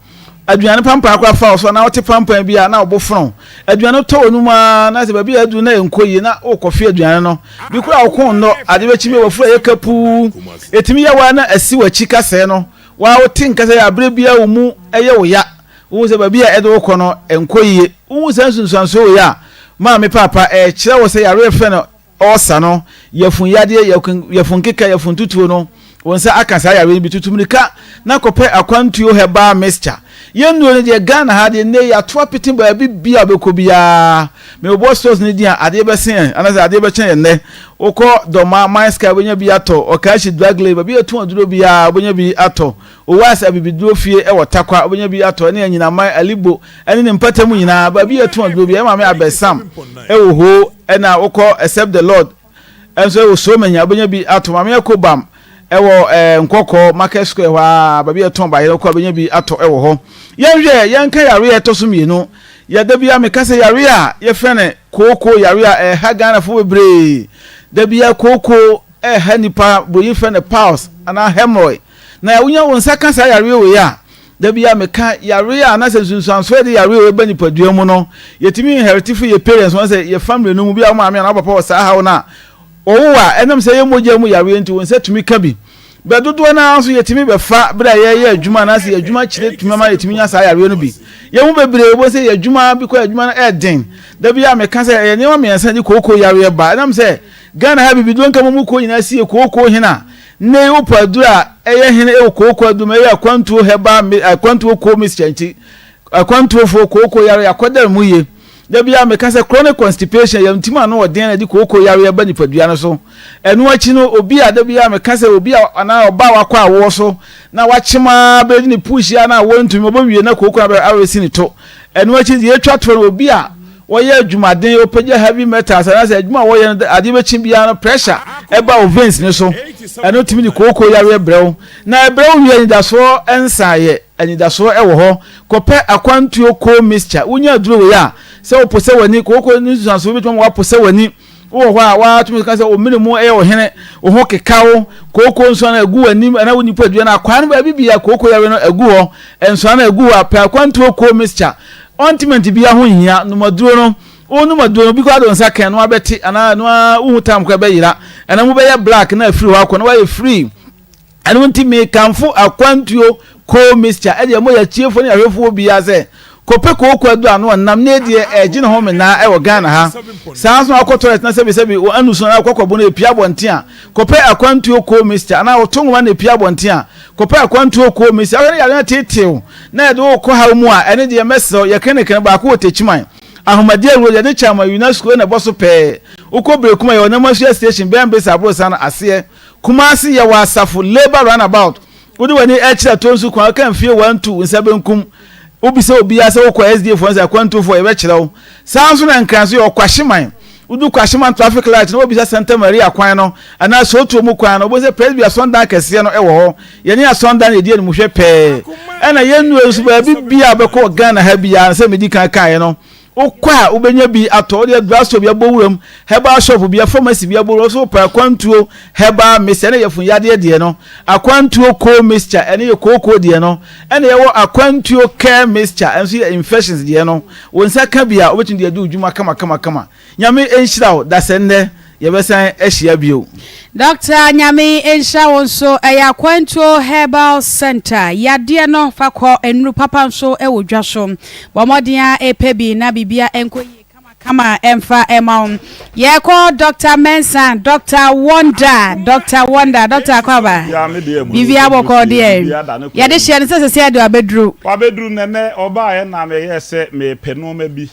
[SPEAKER 10] aduane pampa akwa fa so na wote pampa bi a na obofron aduane to onuma na se ba bi adu na enkoyi na okofi aduane no bi ko a okon no ade be chime wofura ye kapu etimi ya wa na asi wachi ka se no wa wotenka se ya bre bia wo mu eye wo ya wo se ba bi a edo ko no enkoyi wo se sunsuanso ya ma me papa kire wo se yare fe no osa no yefun yade yefun keka yefun tutuo no wonsa akasa yare bi tutumrika na kope akwantuo heba mixture yenu ne de Ghana ha de ne ya to pitin ba bia bekobia me obo stores ne dia ade be sen anasa ade be chen ne okọ doma maiska bonya bi ato okashi dragle ba bi etu aduro bia bonya bi ato owasa bibiduro fie e wotakwa bonya bi ato ne nyina mai alibo ene ne mpatamu nyina ba bi etu aduro bia ma me abesam e wo ho ena okọ accept the Lord enso wo so manya bonya bi ato ma me ekobam ewo nkoko market square wa ba bi etu ba ye ko bonya bi ato ewo ho yenhwe yenka yare etoso mienu ya da bia me kase yare a ye fene koko yare a ha Ghana fo bebre da bia koko ha nipa boyi fene pulse ana hemorrhoid na ya wunya wonsa kasa yare we ya da bia me ka yare a na se sunsuanso de yare we ba nipa dua mu no yetimi inherit for your parents won say your family no mu bia ma na papa wo sa ha na owa enem se ye moja mu yare nti won se tumi kabi bedodo na anso yetimi be fa bra ye adwuma na se adwuma kire tumi ma yetimi nya sa yare no bi ye mu bebre bo se adwuma bi ko adwuma na eden da bia me ka se ye ne ma me nsa ni koko yare ba enem se Ghana ha bibi don kama mu ko nyina sie koko hina ne upadura eye hina e koko aduma ye akwantu heba akwantu ko mischanti akwantu fo koko yare akodar mu ye da bia me ka se chronic constipation yam tima no odin na di koko yare ba nipadua no so enu achi no obi a da bia me ka se obi a ana oba wakwa awo so na wachima be ni push ya na wontumi obo wie na koko na awesi ni to enu achi ye twatoro obi a woyɛ adwumaden opagya heavy metals ana sɛ adwuma woyɛ ade bɛkyi bia no pressure eba o veins ne so ɛno timi ni kooko yare brɛw na brɛw wie anidaso ensaye anidaso ɛwɔ hɔ kɔpɛ akwantuo ko mixture wonya duro we ya sɛ opose wani kooko ni nsuanso bi tuma wa pose wani wo hɔ a wa tumi ka sɛ o minimu ɛyɛ o hene o ho kekawo kooko nsuan agu wani ana woni padua na akwan ba bibia kooko yare no agu hɔ ensuan agu hɔ apɛ akwantuo ko mixture ointment bia ho hia no maduro no onu maduro bi ko adon saken no abeti ana no uhutam ko be yira ana mu be ya black na free wa ko no wa free ana unti me kanfo akwantuo ko mixture e de mo ya chiefo ne ahwefo bia se kope ko ko adu anu nam na die eji ne ho me na e wo Ghana ha sanso akoto na sebi o anuso na akokɔbo na epia bontia kope akwantuo ko mixture ana otonwa na epia bontia kope akwantuo ko mixture ya na tetew na de ko ha mu a ene de meso ye keneken ba ko techiman ahomadi ero ye ne chama UNESCO na boso pe ukobere kuma ye na masua station bembe sabro sana ase kumasi ye wa asafo labor runabout wodi wani ekira tonsu kwa kan fie 12 nsabenkum obi se obi ase wo kwa SDF fo nsa kwantu fo ye be kira wo sanso na nkranso ye okwahyeman udu kwahyeman traffic light na obi se Santa Maria kwan no ana so otu mu kwan no obo se presbya sondan kese no e wo ho ye ne sondan e die no mu hwe pe ena ye nu ensu ba bibia be ko Ghana ha bia se medical kan no okwa ubenya bi ato de drasto bi abowuram herbal shop bi pharmacy bi abowuram so pa kwantuo herbal mixture ne yefun yade de no akwantuo ko mixture ene ye koko de no ene ye wo akwantuo care mixture enso infections de no wonsa ka bia obetun de adu djuma kama nyame enhiraw da sende yebesan ehia bio
[SPEAKER 2] Dr. Nyame Ensha wonso eya kwantuo herbal center yade no fakọ enru papa nso ewo dwaso bomodia epebi na bibia enkoyi kama emfa emaun ye ko Dr. Mensa Dr. Wonder Dr. Akoma bibia boko de ye de hye ne sese de abedru
[SPEAKER 11] nene oba ye na me yese me penoma bi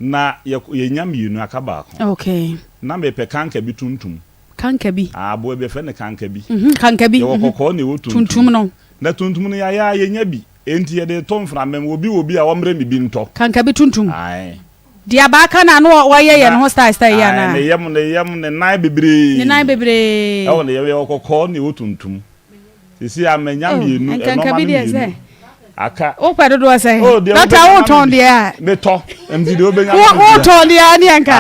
[SPEAKER 11] na ye nyam yinu akaba ko
[SPEAKER 2] okay
[SPEAKER 11] na me pe kanka bi tuntum
[SPEAKER 2] kanka bi
[SPEAKER 11] abo be fe ne kanka bi
[SPEAKER 2] kanka bi
[SPEAKER 11] ye wokoko ne
[SPEAKER 2] tuntum no
[SPEAKER 11] na tuntum no ya ye nya bi enti ye de tomfra mem obi a womre mi bi nto
[SPEAKER 2] kanka bi tuntum
[SPEAKER 11] ai
[SPEAKER 2] dia ba kana no wa ye no style ya na
[SPEAKER 11] ne yem ne nai bebre
[SPEAKER 2] e
[SPEAKER 11] wo ne ye wokoko ne tuntum sisi amenya mienu
[SPEAKER 2] kanka bi de se
[SPEAKER 11] aka
[SPEAKER 2] o pa dodo say Dr. o ton dia
[SPEAKER 11] me to md de obenya
[SPEAKER 2] o ton dia ni anka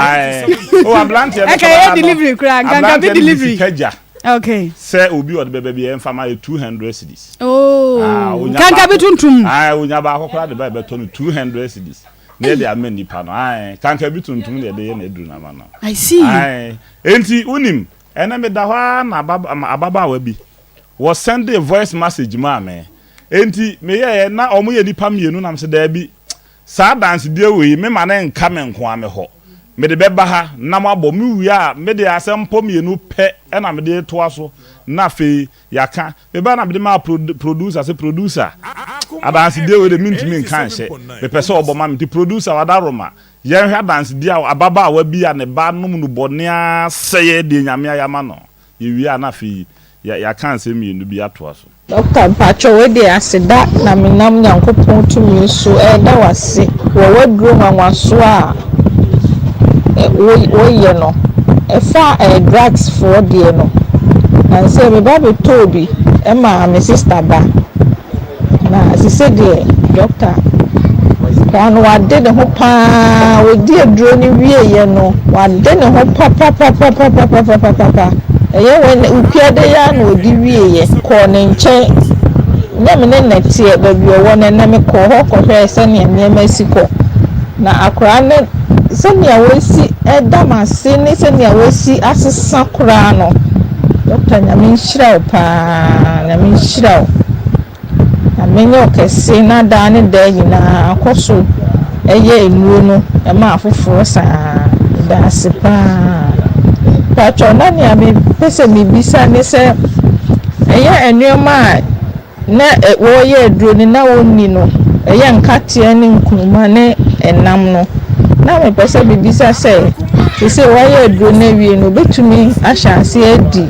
[SPEAKER 11] o ablante
[SPEAKER 2] e ka delivery kra kanka bi delivery okay
[SPEAKER 11] say obi od bebe bi emfa ma 200 cedis
[SPEAKER 2] kanka bi tuntum
[SPEAKER 11] onya ba akokora de bebe to 200 cedis ne de amani pa no kanka bi tuntum de ye na eduru na ma no
[SPEAKER 2] I see
[SPEAKER 11] enti unim ena me da hwa na ababa wa bi wo send a voice message ma me enti me ye na omo ye nipa mienu na mse da bi sa dance die we me ma na nka me nko ame ho me de beba ha na mabo me wi a me de asempom mienu pe e na me de to aso na fe yaka me ba na me de ma producer dance die we de mintimi nka hye me pese oboma me de producer wadaroma ye hwa dance die ababa wa bi a ne ba no mu bone a seye de nyame ayama no ye wi a na fe ya kan se mienu bi ato aso
[SPEAKER 12] Dr. Pacho we dey asida na minam Nyankopon tumi so da wase wo waduro nwanwaso a wo ye no fa drugs for dey no na say me ba be tobi e ma me sister ba na she say dey doctor kan wa de ho pa we di aduro ni wie ye no wa de ne ho pa eye when upiade ya na odi wieye ko ne nche na me ne netie ba bi owo ne na me ko ho ko hwe se ne niam asiko na akra ne se ne awesi edamase ne se ne awesi asesa kra no Dr. Nyame nhyira pa na me nhyira na me nyo kese na da ne da nyina akoso eye enuo no e ma afoforo sa da sepa Pacho na ni abi pese mi bisa ne se eya enuoma na wo ye aduro ni na wonni no eya nkatia ni nkunuma ne enam no na me pese bi bisa se wo ye aduro na wie no betumi ahyanse adi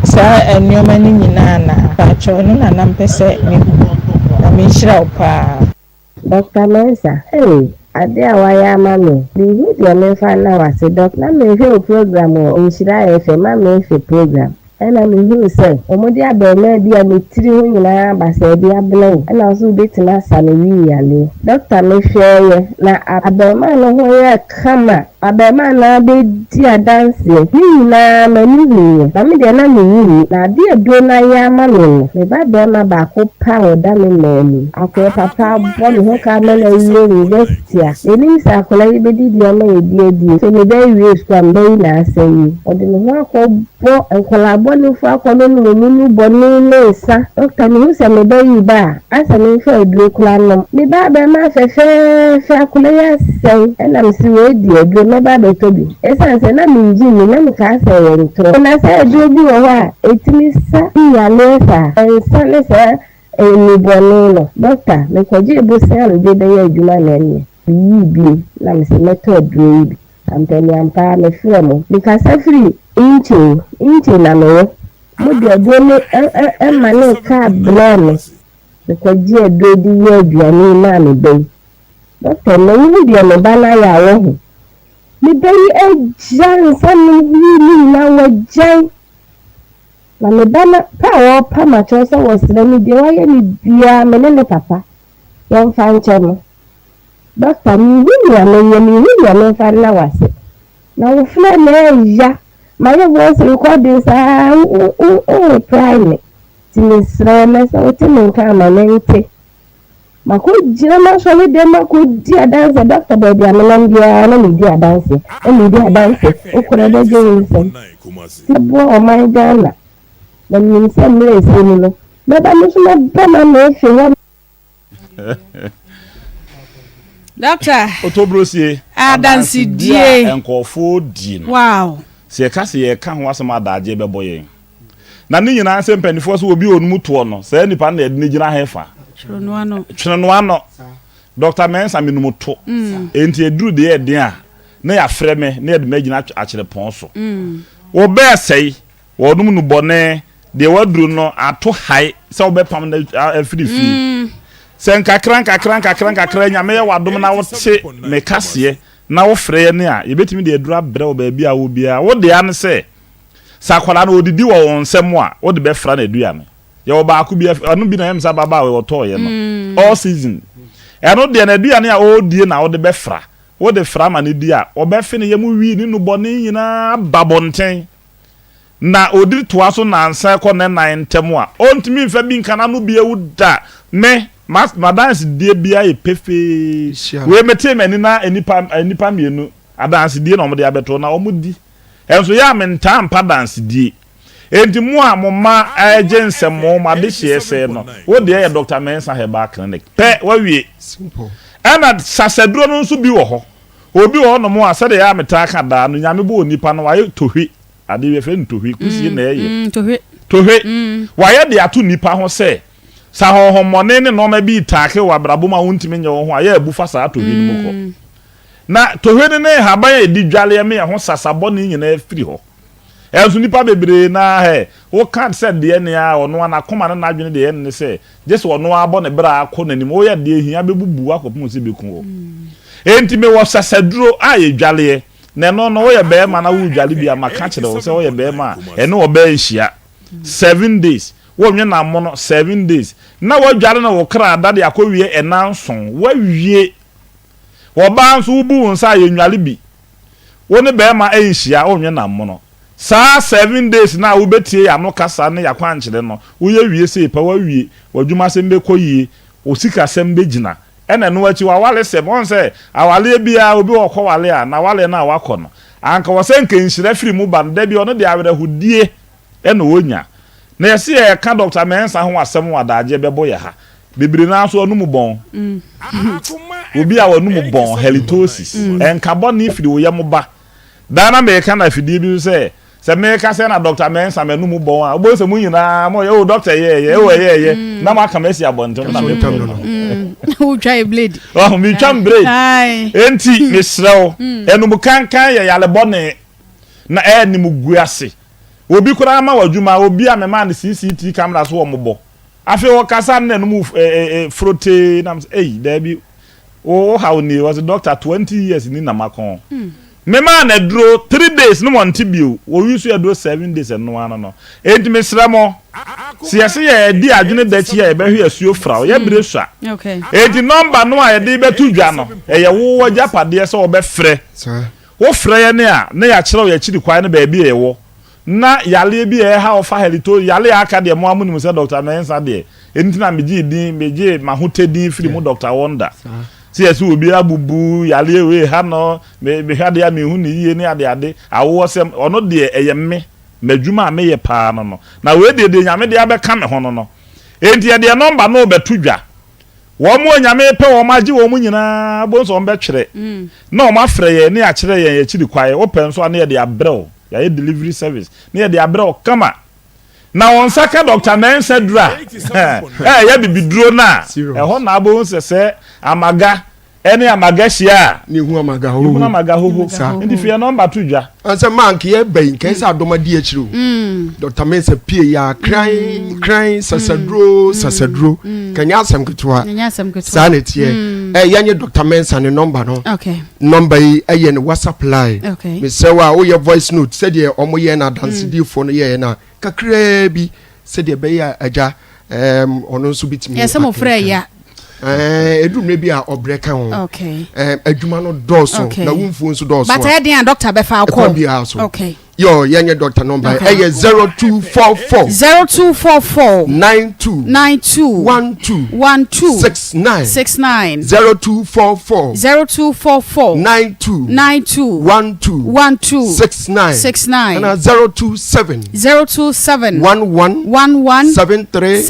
[SPEAKER 12] sa enuoma ni nyina na Pacho no na pese mi na me hira opa
[SPEAKER 13] Dr. Mensa ade a waya ama me bihu de me fa na wase doc na me hwe program o nshira FM ma me hwe program ena me hu se omodi abema bia me tiri hu nyina basa bia blen ena so betina sa me wi yale doctor me hweye na abema no ho ya kama abema na be dia dance ni na mani ni na me de na me wi na de do na ya ma me ba bema ba ko pa o da me mani akọ papa bo me ho ka me na wi university a eni sa akola be di dia ma e di so me be wi school am be na asayi o de me ho akọ bo enkola boni fa kono nunu boni nesa doctor ni se me bayi ba asa me fa eduro kula no me ba be ma fe akula ya sei ena me si we di eduro me ba be tobi esa se na mi nji ni na me ka se ye ntro na se eduro bi wo ha etimi sa ya lesa ensa lesa ni boni no doctor me ko je bo se alo de ya aduma na ni bi na me se meto eduro bi ampeni ampa me fremo because free inche na no mo de adole mane ka blame ko je do di ye aduane na me be doctor no ni de me bana ya wo me be ejan san ni na wajan na me bana pa o pa ma cho so was na ni de wa ye ni bia me ne papa yan fa nche mo doctor ni ya me fa na wase na wo fle na ya my voice recording sa private tinisra na so timin ka manente mako jira na so le de mako dia dance doctor baby amalam dia na mi dia dance o kore da je nse bo o my gala na mi se mle se ni no na ba mi so ba na me fe wa
[SPEAKER 2] doctor
[SPEAKER 11] otobrosie
[SPEAKER 2] adansi die
[SPEAKER 11] enkofo di no
[SPEAKER 2] wow
[SPEAKER 11] se ka se ye ka ho asem adaje bebo yen na ni nyina se mpanifo so obi onum to no se nipa na edini gina hefa chrono ano Dr. Mensa minum to enti eduru de eden a na ya freme na edima gina akire pon so wo be sei wo num nu bone de waduru no ato hai se wo be pam na afiri fi se nkakran nya me wadom na wo te me kase na wo frɛ ne a yebetimi de adura brɛ wo ba bia wo bia wo de an se sakwala na odidi wo nsɛm a wo de be fra na adua no ye wo ba aku bia anu bi na yem sa baba wo to ye no all season eno de na adua ne a o die na wo de be fra wo de fra ma ne di a wo be fe ne yem wi ni no bɔne nyina babonten na odiri toa so na ansa kɔ ne nan ntem a ontimi mfa bi nkana no bia wo da me madance die bia e pefe we mete mani na enipa mienu adance die na omde abeto na omudi enso ya menta mpa dance die enti mu a moma agensem mo ma de hye no wo de ye Dr. Mensa Heba Clinic pe wa wie simple ana sasaduro no nso bi wo ho obi wo no mo asede ya meta ka da no nyame bo onipa no waye tohwe ade we fe ntohwe kusie na ye tohwe waye de ato nipa ho se sa ho monene no ma bi taake wa braboma wontimi nye wo ho aye abufa sa to hwe ni moko na to hwe ne haba ya di dwale me ho sasabo ne nyina afiri ho enso nipa bebre na he wo kan se de ne a ono na Akoma na adwene de ne se just ono abo ne bra akọ nanim wo ya de hia bebubu akopum se bekun wo enti me wo sasaduro aye dwale ne no wo ya be ma na wo dwale bia maka kire wo se wo ya be ma ene wo be nhia 7 days wo nwe na mo no 7 days na wo dware na wo kra dade akowie enanson wa wie wo ba nso ubu nsa ye nwale bi wo ne be ma enhia wo nwe na mo no saa 7 days na wo betie ya no kasa ne yakwa nkyere no wo ye wie se pa wa wie wadwuma se mbe koyie o sika se mbe gina ene no wachi wa wale se bon se awale bia obi wo kọ wale a na wale na wakọ no anka wo se nke nhyira firi mu ba da bi ono de awere hudie ene wonya na yesi e ka Dr. Mensa ho asem wadaje bebo ye ha bibiri na so onu mu bon obi a wonu mu bon halitosis enka boni firi wo ye mu ba dana me ka na fidi bi se me ka se na Dr. Mensa me nu mu bon a obo se mu nyina mo ye o doctor ye na ma ka mesi abonto na me
[SPEAKER 2] who try blade
[SPEAKER 11] oh mi cham blade enti me srew enu mu kankan ye yale bone na ni mu guase obi kura ma wadwuma obi a me ma ne CCTV camera so wo mo bo afi wo kasa na no mu frote na da bi oh how ni was a doctor 20 years ni na makon me ma na duro 3 days no monte bio wo yusu ya duro 7 days no ano no enti me sramo siase ye di adwene dachi ya be hwe asuo fra ya bire sua
[SPEAKER 2] okay
[SPEAKER 11] enti number no a ye di betu dwa no ye wo japade se wo be frɛ wo frɛ ye ne a ne ya kyerɛ wo ya chiri kwai no ba bi ye wo na yale bi e ha ofa helito yale aka de mo amunum se doctor Mensa de enti na meje mahotedin firi mu Dr. Wonder si esu obi abubu yale we ha no me hade ya me hu ni yie ni ade awo sem ono de eyemme madwuma me ye pa no na we de nyame de abeka me ho no enti ye de number no betudwa wo mo nyame pe wo maji wo mu nyina bo so mbe twere na o ma frɛ ye ni a kyerɛ ye ye chiri kwae wo pe nso na ye de abrɛw ya ye delivery service ni ye de abrɛw kama na on saka Dr. Mensa dra ya bibiduro na ho na abo se amaga ene amaga hia
[SPEAKER 14] ni hu amaga ho
[SPEAKER 11] hu amaga ho ndi fi number 2 dwa
[SPEAKER 14] anse man ke ben ke sa domadi akiro Dr. Mensa pie ya crying sasadro kanya asem ketwa sa na tie yanye Dr. Mensa ne number no
[SPEAKER 2] okay
[SPEAKER 14] number yi eye ne WhatsApp line
[SPEAKER 2] okay
[SPEAKER 14] me Serwaa wo ye voice note said ye omo ye na dance di fo no ye na kakra bi said ye be ya aja ono nso bitimi
[SPEAKER 2] yes mo frɛ ya
[SPEAKER 14] edum bi a obreka ho
[SPEAKER 2] okay
[SPEAKER 14] adwuma no dɔso na wumfu nso dɔso
[SPEAKER 2] but I dey doctor be fa call
[SPEAKER 14] okay yo yenye doctor number eye 0244 92 69 0244 92 69 and 027 11 73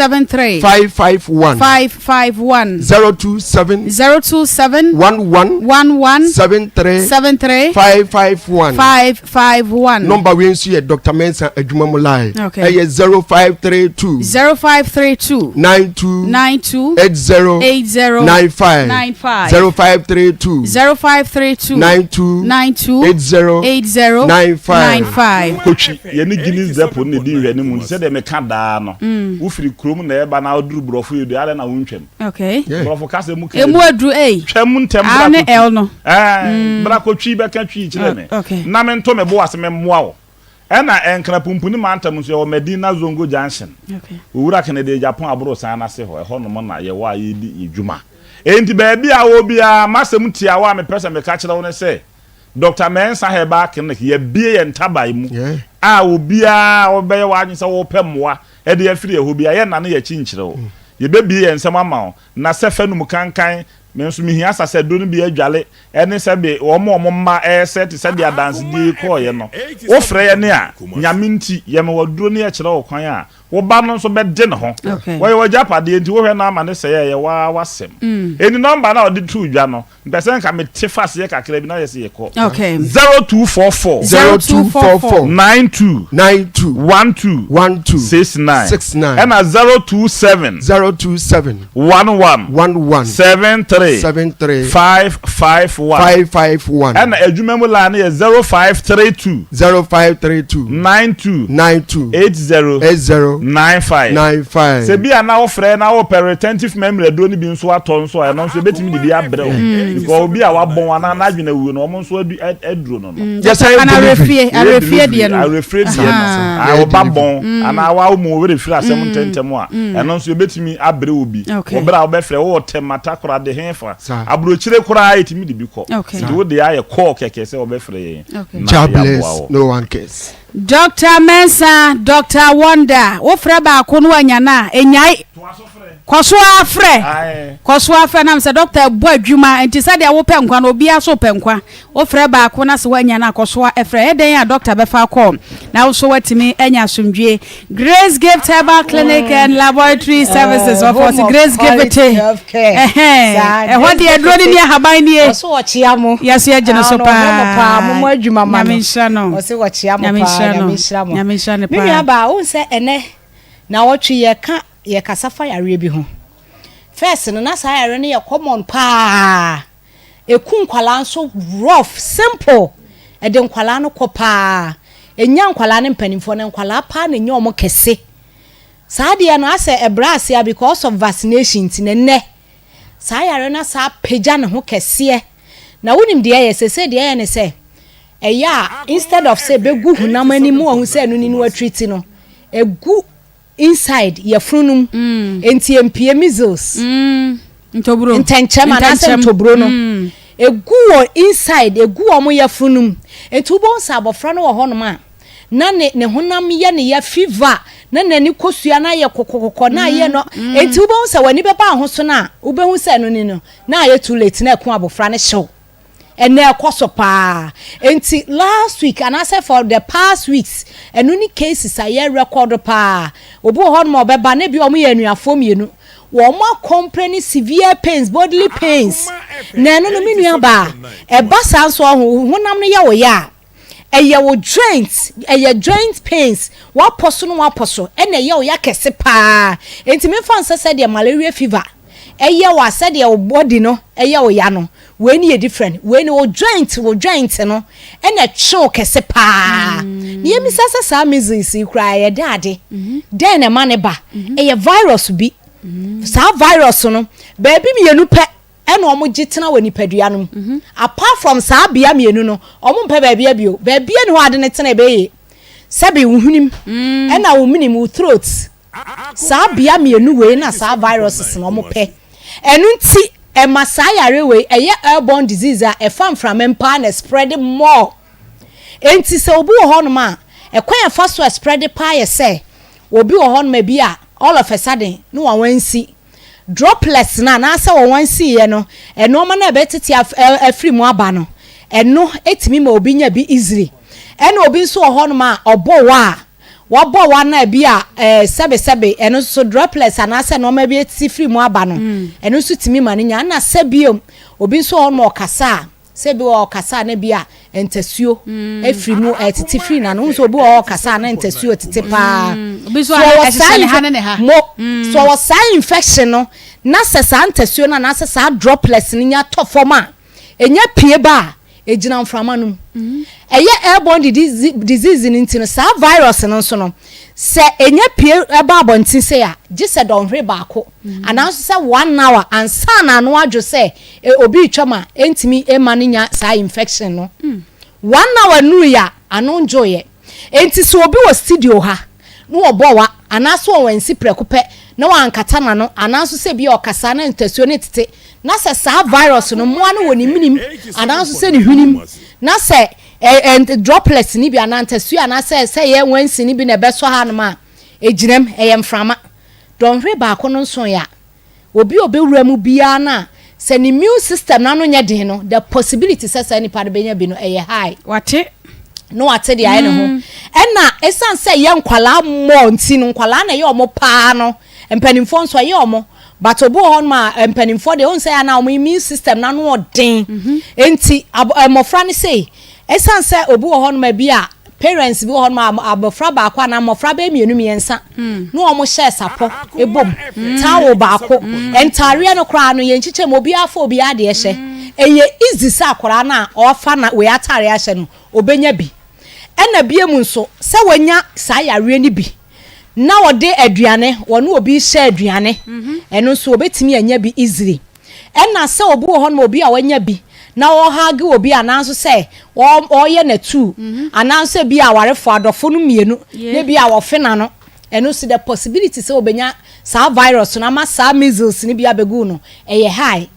[SPEAKER 14] 551 027 11 73 551 number we nso Dr. Mensa adwuma mu line eye 0532 92 80 95 0532 92 80 95
[SPEAKER 11] coach ye ni Guinness depo ne di hwe ne mu se de me ka da no wo firi krom na e ba na oduru brofo ye do ale na wonchwem
[SPEAKER 2] okay
[SPEAKER 11] brofo ka se mu ka
[SPEAKER 2] emu adru
[SPEAKER 11] twem ntem bra
[SPEAKER 2] ane el no
[SPEAKER 11] bra ko twi be ka twi kire me na me nto me bo ase me moa wo ena enkra pumpuni mantam so ye Medina Zongo Junction owura Kennedy Japan abro san na se ho e ho no na ye wa ye di edwuma enti ba bia wo bia masem tia wa me pese me ka kire wo ne se Dr. Mensa heba clinic ye bie ye ntabai mu a obia obeye wa anyi se wo pemmoa e de afiri e ho bia ye na ne ye chinkire wo ye be bie ye nsem ama na se fenum kankan me nso mi hia sase do no bi adwale ene se be wo mo ma set se de dance di ko ye no wo frɛ ye ne a nyame nti ye me woduro ne ye kire wo kwan a wo ba no nso be de ne ho wo ye wajapade enti wo hwe na ama ne se ye wasem eni number na odi tu dwa no mpese nka me tefase ye kakra bi na ye se ye ko 0244 92 12 69 and 027 11 73 551 and adwuma la na ye 0532 92 80 95 se bia na wo frɛ na wo retentive memory do ni bi nso atɔ nso a no nso betimi di bia brɛ because obi a wabɔn ana na adwena wuo no omo nso aduro no
[SPEAKER 2] yes I refie de no
[SPEAKER 11] I wo babɔn ana wa mo we refie asɛm ntentem a ɛno nso betimi abrɛ obi wo bra wo be frɛ wo temata kora de hefa abrochire kora etimi di bi kɔ nti wo de aye call keke se wo be frɛ ye
[SPEAKER 14] jobless no one cares
[SPEAKER 2] Dr. Mensa Dr. Wonder wo frɛ ba ko no anya na enyai kwaso afrɛ nam se doctor bo adwuma enti se de wo penkwa no obi aso penkwa wo frɛ ba ko na se wanya na kwaso afrɛ eden ya doctor be fa call na wo so watimi anya asomdwe Grace Gift Herbal Clinic and Laboratory Services of course Grace Gift ho de adro ni haban nie
[SPEAKER 8] so wo chia mo
[SPEAKER 2] yeso ye gene so pa
[SPEAKER 8] mo adwuma ma no
[SPEAKER 2] o
[SPEAKER 8] se wo chia mo pa
[SPEAKER 2] nyamisha ne pa
[SPEAKER 8] me aba wo se ene na wo twi ye kasafa yare bi ho first no na sa yare ne ye common pa eku nkwala nso rough simple e de nkwala no kopa enya nkwala ne mpanimfo ne nkwala pa na nya omo kese saa de no ase ebrase because of vaccination tinenne saa yare na saa peja ne ho kese na wonim de ye sese de ye ne se eya instead of say begu hunam animu ohun se no ni no treat no egu inside ye frunum enti empie measles
[SPEAKER 2] ntobro
[SPEAKER 8] intenchema na se ntobro no egu inside egu omo ye frunum enti ubon sa abofra no wo honom a na ne honam ye ne ya fever na nani kosua na ye kokokoko na ye no enti ubon sa wani beba ho so na ubehun se no ni no na ye too late na ekun abofra ne hyew ene ekoso pa enti last week and I said for the past weeks enuni cases aye record pa obo ho no obeba na bi omo ye anuafo mienu wo mo complaining severe pains bodily pains na no menua ba e ba sanso ho honam no ye wo ya eye wo joint pains wa poso no wa poso ene ye wo ya kese pa enti me fan se de malaria fever eye wa se de wo body no eye wo ya no when you different when wo joint no ene twe kese pa ni emi sasa sa measles kra ye dade den e mane ba eye virus bi sa virus no baby mienu pe ene omo gitena wani padua no apart from sa bia mienu no omo pe baby abio baby ene ho ade ne tena be sabe wuhunim ena wo minim wo throat sa bia mienu we na sa viruses no omo pe enu nti e masayare we eye airborne disease a e fam from empa na spread more enti se obi wo hono ma e kwan fa so spread pa ye se obi wo hono ma bi a all of a sudden no one wansi droplets na say one wansi ye no e no ma na be tete afri mu aba no e no etimi ma obi nya bi easily e na obi so wo hono ma obo wa na bi a sebe eno so droplets and ase no ma bi eti free mu aba no eno so timi ma nya na sebiom obi so ho no kasa sebi o kasa na bi a entasuo efri mu etiti free na no so obi o kasa na entasuo tete pa
[SPEAKER 2] obi so a ha ne ha
[SPEAKER 8] so was sign infection no na se sa entasuo na se sa droplets ni nya to form a enya pie ba ejina mframa no eye airborne disease ni ntino sa virus no so no se enya pie eba abontin se ya gise don hwe baako ananso se 1 hour ansa na no adwo se obi twama entimi emaninya sa infection no 1 hour nu ya ano njoye enti so obi wo studio ha no obowa anaso wansi prekope na wankata na no ananso se bi okasa na ntasuo ne tete na se sa virus no mo ano woni minim ananso se ne hwinim na se and droplets ni bi anantasuo anase ye wansi ni bi na beso ha no ma ejinem eyemframa don hwe ba ko no so ya obi obewura mu bia na se ni immune system na no nya den no the possibility se ni pade benya bi no eye high
[SPEAKER 2] wate
[SPEAKER 8] no wate de aye ne ho ena esan se ye nkwala mo nti no nkwala na ye omo pa no empanimfo nso ye omo but obo hon ma empanimfo de on say na omo immune system na no den enti mofra ne say esan se obo hon ma bi a parents bi hon ma abofra ba kwa na mofra ba mienu miensa no omo share sapo ebom tawo ba ko entare no kra no ye nchiche mo bi afọ obi ade ehye eye easy sa akora na ofa na we atare ahye no obenya bi ena biemu nso se wanya sa yare ni bi na wode aduane wono obi share aduane eno nso obetimi anya bi easily ena se obi wo ho no obi a wanya bi na wo hage obi ananso se oye na tu ananso bi a warefo adofo no mienu na bi a wo fena no eno so the possibility se obenya sa virus na ma sa measles ni bi abegu no eye high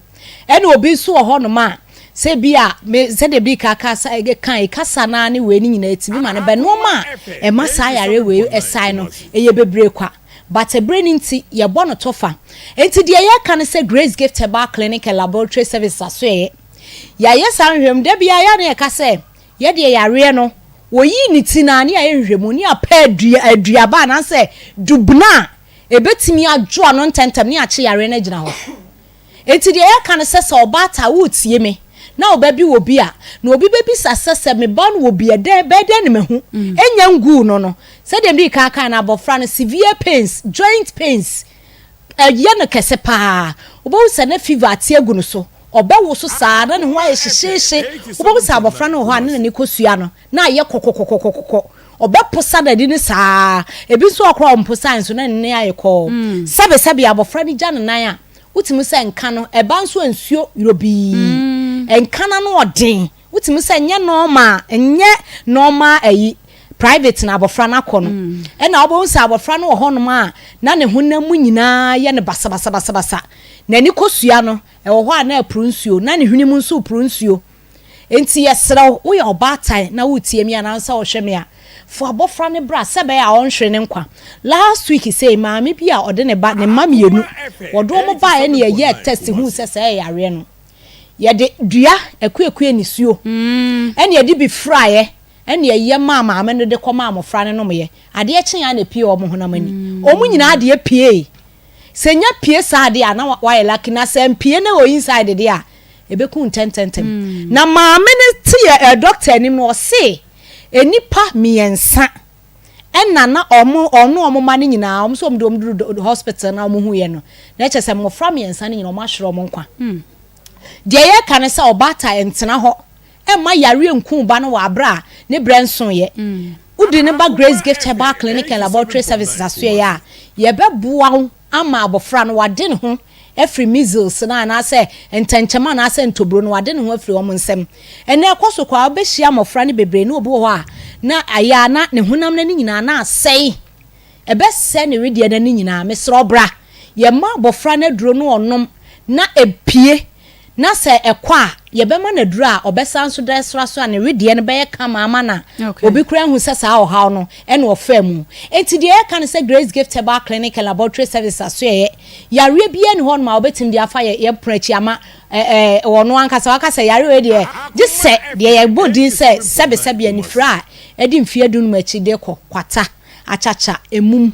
[SPEAKER 8] ena obi so wo ho no ma se bia me se de bi kaka kan kasa na ne we ni nyina etibi ma ne be no ma e ma sa yare we esai no eye bebre kwa but e brain nti ye bo no tofa enti de ye kan se Grace Gift Herbal Clinic and Laboratory Service aso ye ya yesa nhwem de bia ya ne ka se ye de yare no wo yi ni ti na ne ya nhwemu ni apa aduaba na se dubna ebetimi adwo ano ntentem ne ache yare na gina ho enti de ye kan se se obata wo tie me na obabi wo bia na obi bebi sasese me ba no wo bia de be de ne me hu enya ngu no se dem bi kaka na abofra no severe pains joint pains ye no kese pa obo se na fever atie gu no so oba wo so saa na ne ho aye hyehye obo se abofra no ho ane ne kosua no na aye kokokokokoko oba posa da di ne saa ebi so okro omposa nso na ne aye ko sebe abofra ni gya ne nan a utimi se nka no eba nso ansuo yobi enka na no odin utimi se nye normal ayi private na abofra na kono e na obo nsa abofra no ho no ma na ne honam nyina ye ne basa na ni kosua no e wo ho na apru nsuo na ne hwenim nso apru nsuo enti yesra wo ye obatai na wotie mi anansa wo hwe me a fo abofra ne bra sebe ya onhwe ne nkwa last week say maami bi a ode ne ba ne mamienu wodo mo ba ye ne ye test hu se yare no ye de dua ekuekue ni suo ene ye de bi fraye ene ye mama amene de koma amofra ne no me ade e chen ya na pie omo honamani omu nyina ade pie senya pie sa ade a na wa ye laki na se pie na o inside de a ebeku ntententem na maame ne tie doctor ni no se enipa miensa enna na omo mane nyina omo so omo hospital na omo huye no na echese mofra miensa ne nyina omo ahwere omo nkwa de ye kan se obata entena ho emma yare nku ba no wa bra ne brenson ye udi ne ba Grace Gift Herbal Clinic and Laboratory Services asoye ya ye beboa ama abofra no wade ne ho every measles na say entenchema na say ntobro no wade ne ho afiri omo nsem ene ekoso kwa obehia mofra ne bebre ne obi ho a na aya na ne honam na nyina na asai ebe se ne redie na nyina mesro bra ye ma abofra na duro no onom na epie na se ekwa ye be ma na duro a obesa nso desra so ne redie ne be ye kama ama na obi kura hu se sa ohaw no ene ofamu enti de ye kan se Grace Gift Herbal Clinic and Laboratory Services aso ye yare bia ne hon ma obetim de afa ye prachi ama wono ankasa wakasa yare we de je se de ye bodi se sebe anifra edi mfie dunu machi de kwata achacha emum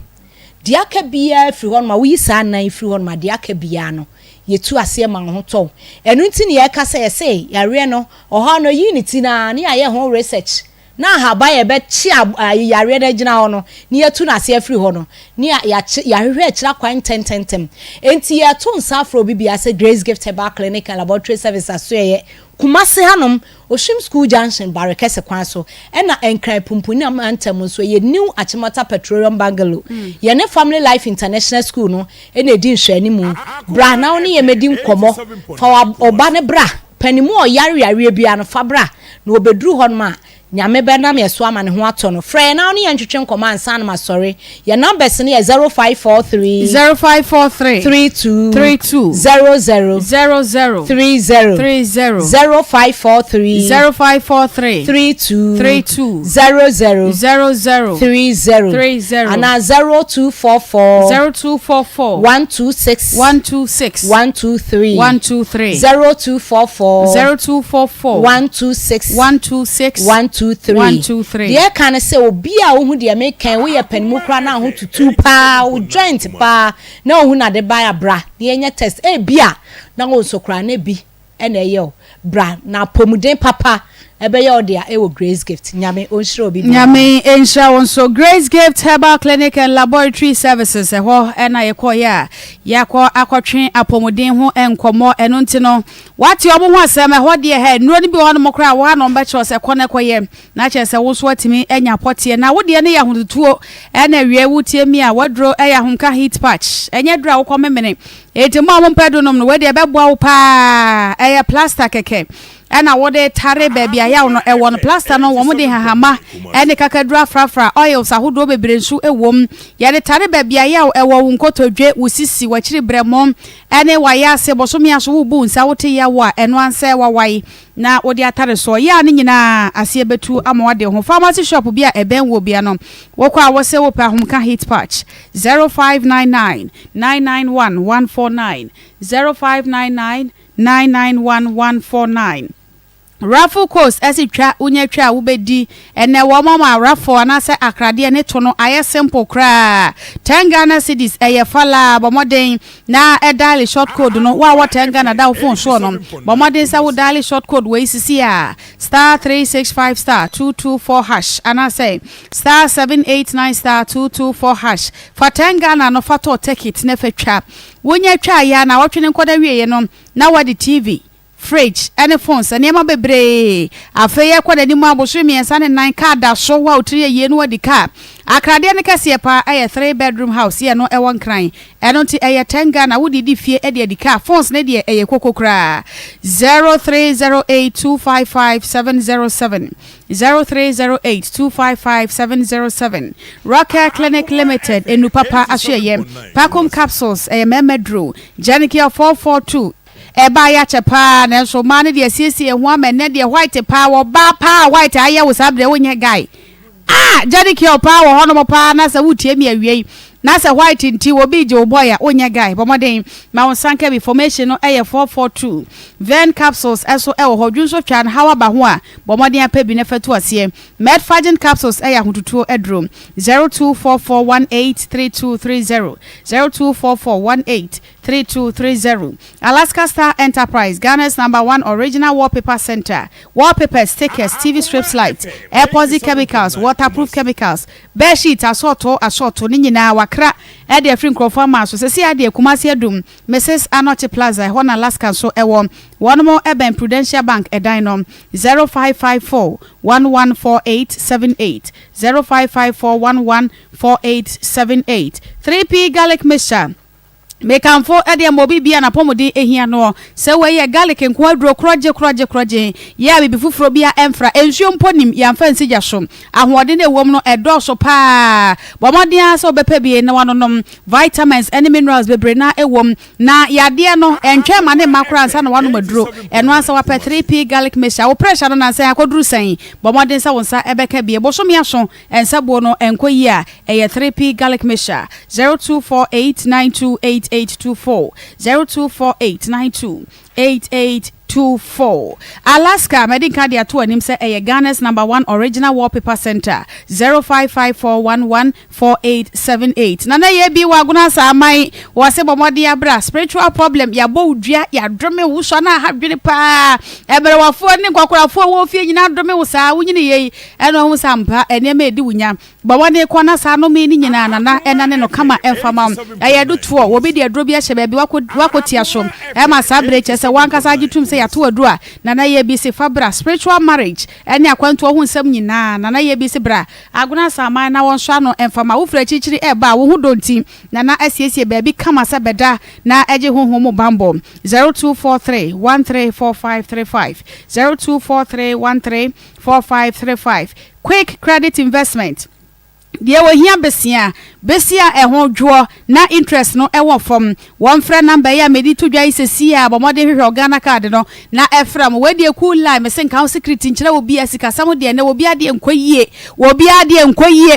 [SPEAKER 8] de aka bia firi hon ma wi sa nan firi hon ma de aka bia no yetu ase ma ho to enu nti ne ye kasa ye se yare no oha no unity na ne aye ho research na haba ye be chi yare na gina ho no ne yetu na ase afiri ho no ne ya hwehwe kira kwan tententem enti ye to nsafro bibia se Grace Gift Herbal Clinic and Laboratory Services aso ye kumase hanom Oshim School Junction Barakese kwan so na enkran pumpuni amantem so ye new Achimota Petroleum Bungalow ye ne Family Life International School no na edi nhwani mu bra na oni ye medi nkomo fa oba ne bra panimu oyare bia no fa bra na obedru hon ma nyame be na me so ama ne ho ato no frɛ na oni ye ntwetwe nkomo ansa na masori ye numbers ne ye 0543 32 00 0543 32 00 30 ana 0244 126 123 0244 126 123 ye kan se obi a wo hu de me kan wo ye panimu kra na ho tutu pa wo joint pa na wo hu na de ba ya bra ye nya test bia na wo so kra na bi ena ye bra na pomuden papa ebe ye odia wo Grace Gift nyame onhire obi
[SPEAKER 2] nyame enhira won so Grace Gift Herbal Clinic and Laboratory Services ho ena ye ko ya akotwe apomuden ho enkomo eno ntino wati obo ho asem ho de he nuro ni bi ho no mokra wa no mba che se kone koye na che se wo so atimi enya pote na wo de ne ya hotutuo ena wie wutie mi a wadro eya honka heat patch enya dura wo ko memene etimo ampedo nom no we de beboa wo pa eya plaster keke ena wode tare baby aya no ewo no plaster no wo mo de hahama ene kakadura frafra oils ahodo bebre nsu ewom ye de tare baby aya ewo wo nkotodwe wusisi wachiri bremom ene waya ase bosomi aso wo bu nsa wote ya wa eno anse wawai na wode atare so ya ne nyina ase betu ama wade ho pharmacy shop bia eben wo bia no wo kwa wo se wo pa homka heat patch 0599 991 149 0599 991149 Raffle course asitwa unyatwa ubedi ene wo mama raffle anase akrade ne to no aye simple kra 10 Ghana cedis eye fala bomoden na edale short code no wa 10 Ghana da phone so no bomoden sa wo dale short code we sisi a *365 *224 hash anase *789 *224 hash for 10 Ghana no fato ticket ne fetwa wonya twa ya na wotwene nkoda wie no na wadi TV fridge ene phones ene bebre afeye kwa dani mu aboso miensa ne nan car da so wa otiri ye no wadi car akrade ne kase pa 3 bedroom house ye no e won kran eno ti 10 Ghana wodi di fie e di car phones ne de kokokra 0308255707 0308255707 Rocker Clinic Limited enu papa ahye Pacom capsules memedro Janikia 442 eba ya chepa na so mane de asiesie ho amene de white power ba pa white aye wo sabre wonye guy Janikia power ho no pa na sa wutie mi awie na sa white nti obi je oboya onye guy bomoden ma won sanka information no 442 Ven capsules eso hodwunso twa na hawa ba ho a bomoden apabi na fatu ase Medfagin capsules hotutuo edrom 0244183230 0244183230 Alaska Star Enterprise Ghana's #1 original wallpaper center wallpaper stickers TV strips lights airport chemicals waterproof chemicals bed sheet asorto ni nyina wakra e de free crofo ma so se sia de kumase adum Mrs Anoche Plaza hona Alaska so one more Eben Prudential Bank edaino 0554114878 0554114878 3P garlic mixture mekanfo ade mobi bia na pomode ehia no se we garlic nko aduro kroje ya bibi fufuro bia emfra ensuo mponim ya mfa nsija so ahode na ewom no edo so pa bomode asa obepa bie na wanonom vitamins and minerals bebre na ewom na yade no entwe ma ne makra ansa na wanom aduro eno asa wa 3P garlic mixture wo pressure no na ansa akoduru san bomode nsa wonsa ebeka bie bosom ya so ensa bo no enkoyi a 3P garlic mixture 0248928824 0248928824 Alaska medical dia to anim say Ghana's #1 original wallpaper center 0554114878 nana ye bi waguna sa mai wase bomode abra spiritual problem ya bo udua ya drome wo so na hadwene pa ebere wafo ne kwakorafo wo fie nyina drome wo sa wunyine ye eno hu sampa ene ma edi wunya bomode kona sa no me ni nyina nana enane no kama enfama ayedu tuo wo bi de adro bi ahye ba bi wakotia so e ma sabre chese wankasa agitum se ya to adua nana ye bi se fabra spiritual marriage ene akwanto ho nsam nyina nana ye bi se bra aguna sama na won swa no enfama wo fra chichiri e ba wo hu donti nana asiesie ba bi kama sa beda na eje honhom bambo 0243134535 0243134535 quick credit investment dia wo hia besia ehon dwo na interest no ewo from one friend number ya medi to dwa isesi a bomode hwehwe organa card no na efram we de cool line me sen kan secret nkyere obi asika sam de na obi ade enkoyie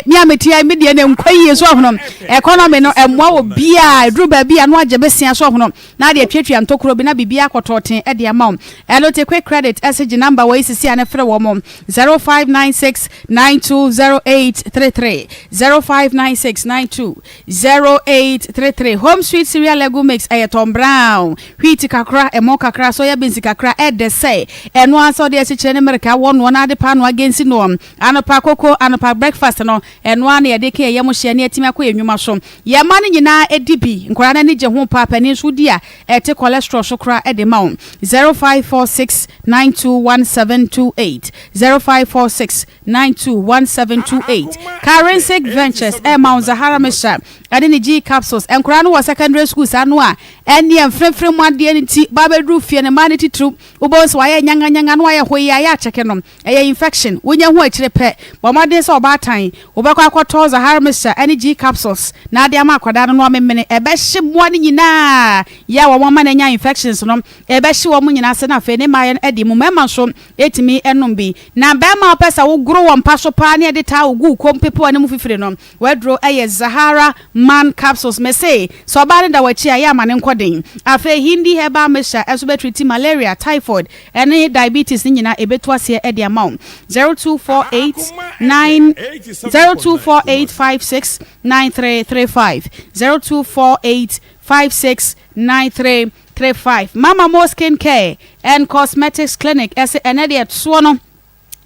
[SPEAKER 2] mi ametia me de na enkoyie so hono economy no emwa obi a edru ba bia no age besia so hono na de twetwa ntokoro bi na bibia akototen e de amount elote quick credit message number we isesi a na frɛ wo mom 0596920833 0596920833 Home Sweet Cereal Lego Mix Tom Brown wheat kakra emo kakra soya beans kakra de say eno aso de asikyere ne merika won ade pa no agensi no anopa koko anopa breakfast no eno ana ye de ke ye mo hye ne atimi akọ enwuma so ye ma ne nyina edibi nkora na ne je ho pa pani so di a ete cholesterol so kra de ma 0546921728 0546921728 Currency Ventures Mount Zahara Mesha adini G capsules enkura no secondary school sanu a ene enfrefre mu ade nti babedru fie ne manity true ubos wa ye nyanga no ya hoyi ya cheke no infection wonya ho akire pe bomade se obatan obekwa akoto Zahara Mesha ene G capsules na ade ama akwada no amemene ebe hye mo ne nyina ya wo mama na nya infections no ebe hye wo mu nyina se na fe ne maye edi mu mema so etimi enom bi na be ma pesa wo gro wo mpa so pa ne ede ta ogu kom pepo ne mu fifire no wedro Zahara man capsules me say so bad da wachi ya mane nkoden afa hindi heba mesha eso betreat malaria typhoid any diabetes nyina ebeto ase e de amount 0248569335 0248569335 Mama Mo Skin Care and Cosmetics Clinic ese enede so no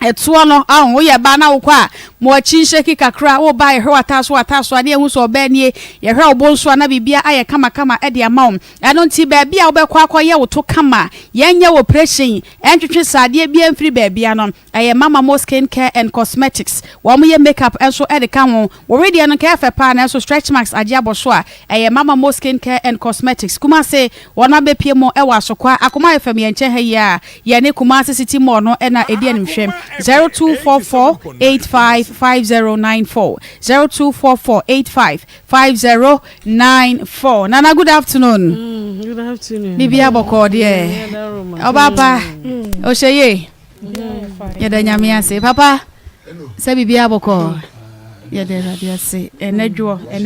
[SPEAKER 2] etuo no wo ye ba na wo kwa mo achi sheki kakra wo ba ye hwe ataso ade ehu so oba nie ye hwe obonso na bibia aye kama e de ama wo eno nti ba bia wo be kwa akoye wo to kama yenye wo operation entwetwe sade bia mfiri ba bia no aye mama mo skin care and cosmetics wo mo ye makeup enso e de ka ho wo ready no ka fe pa na enso stretch marks aje aboso a aye mama mo skin care and cosmetics kuma se wona be pie mo e wa sokwa Akoma FM ye nche ha ya ye ne kuma se city mo no e na edi animhwem 0244855094 0244855094 Nana good afternoon.
[SPEAKER 6] Good afternoon.
[SPEAKER 2] Bibi aboko de Obapa Osheye ye da nyame ase papa se bibi aboko ye de radio se enedwo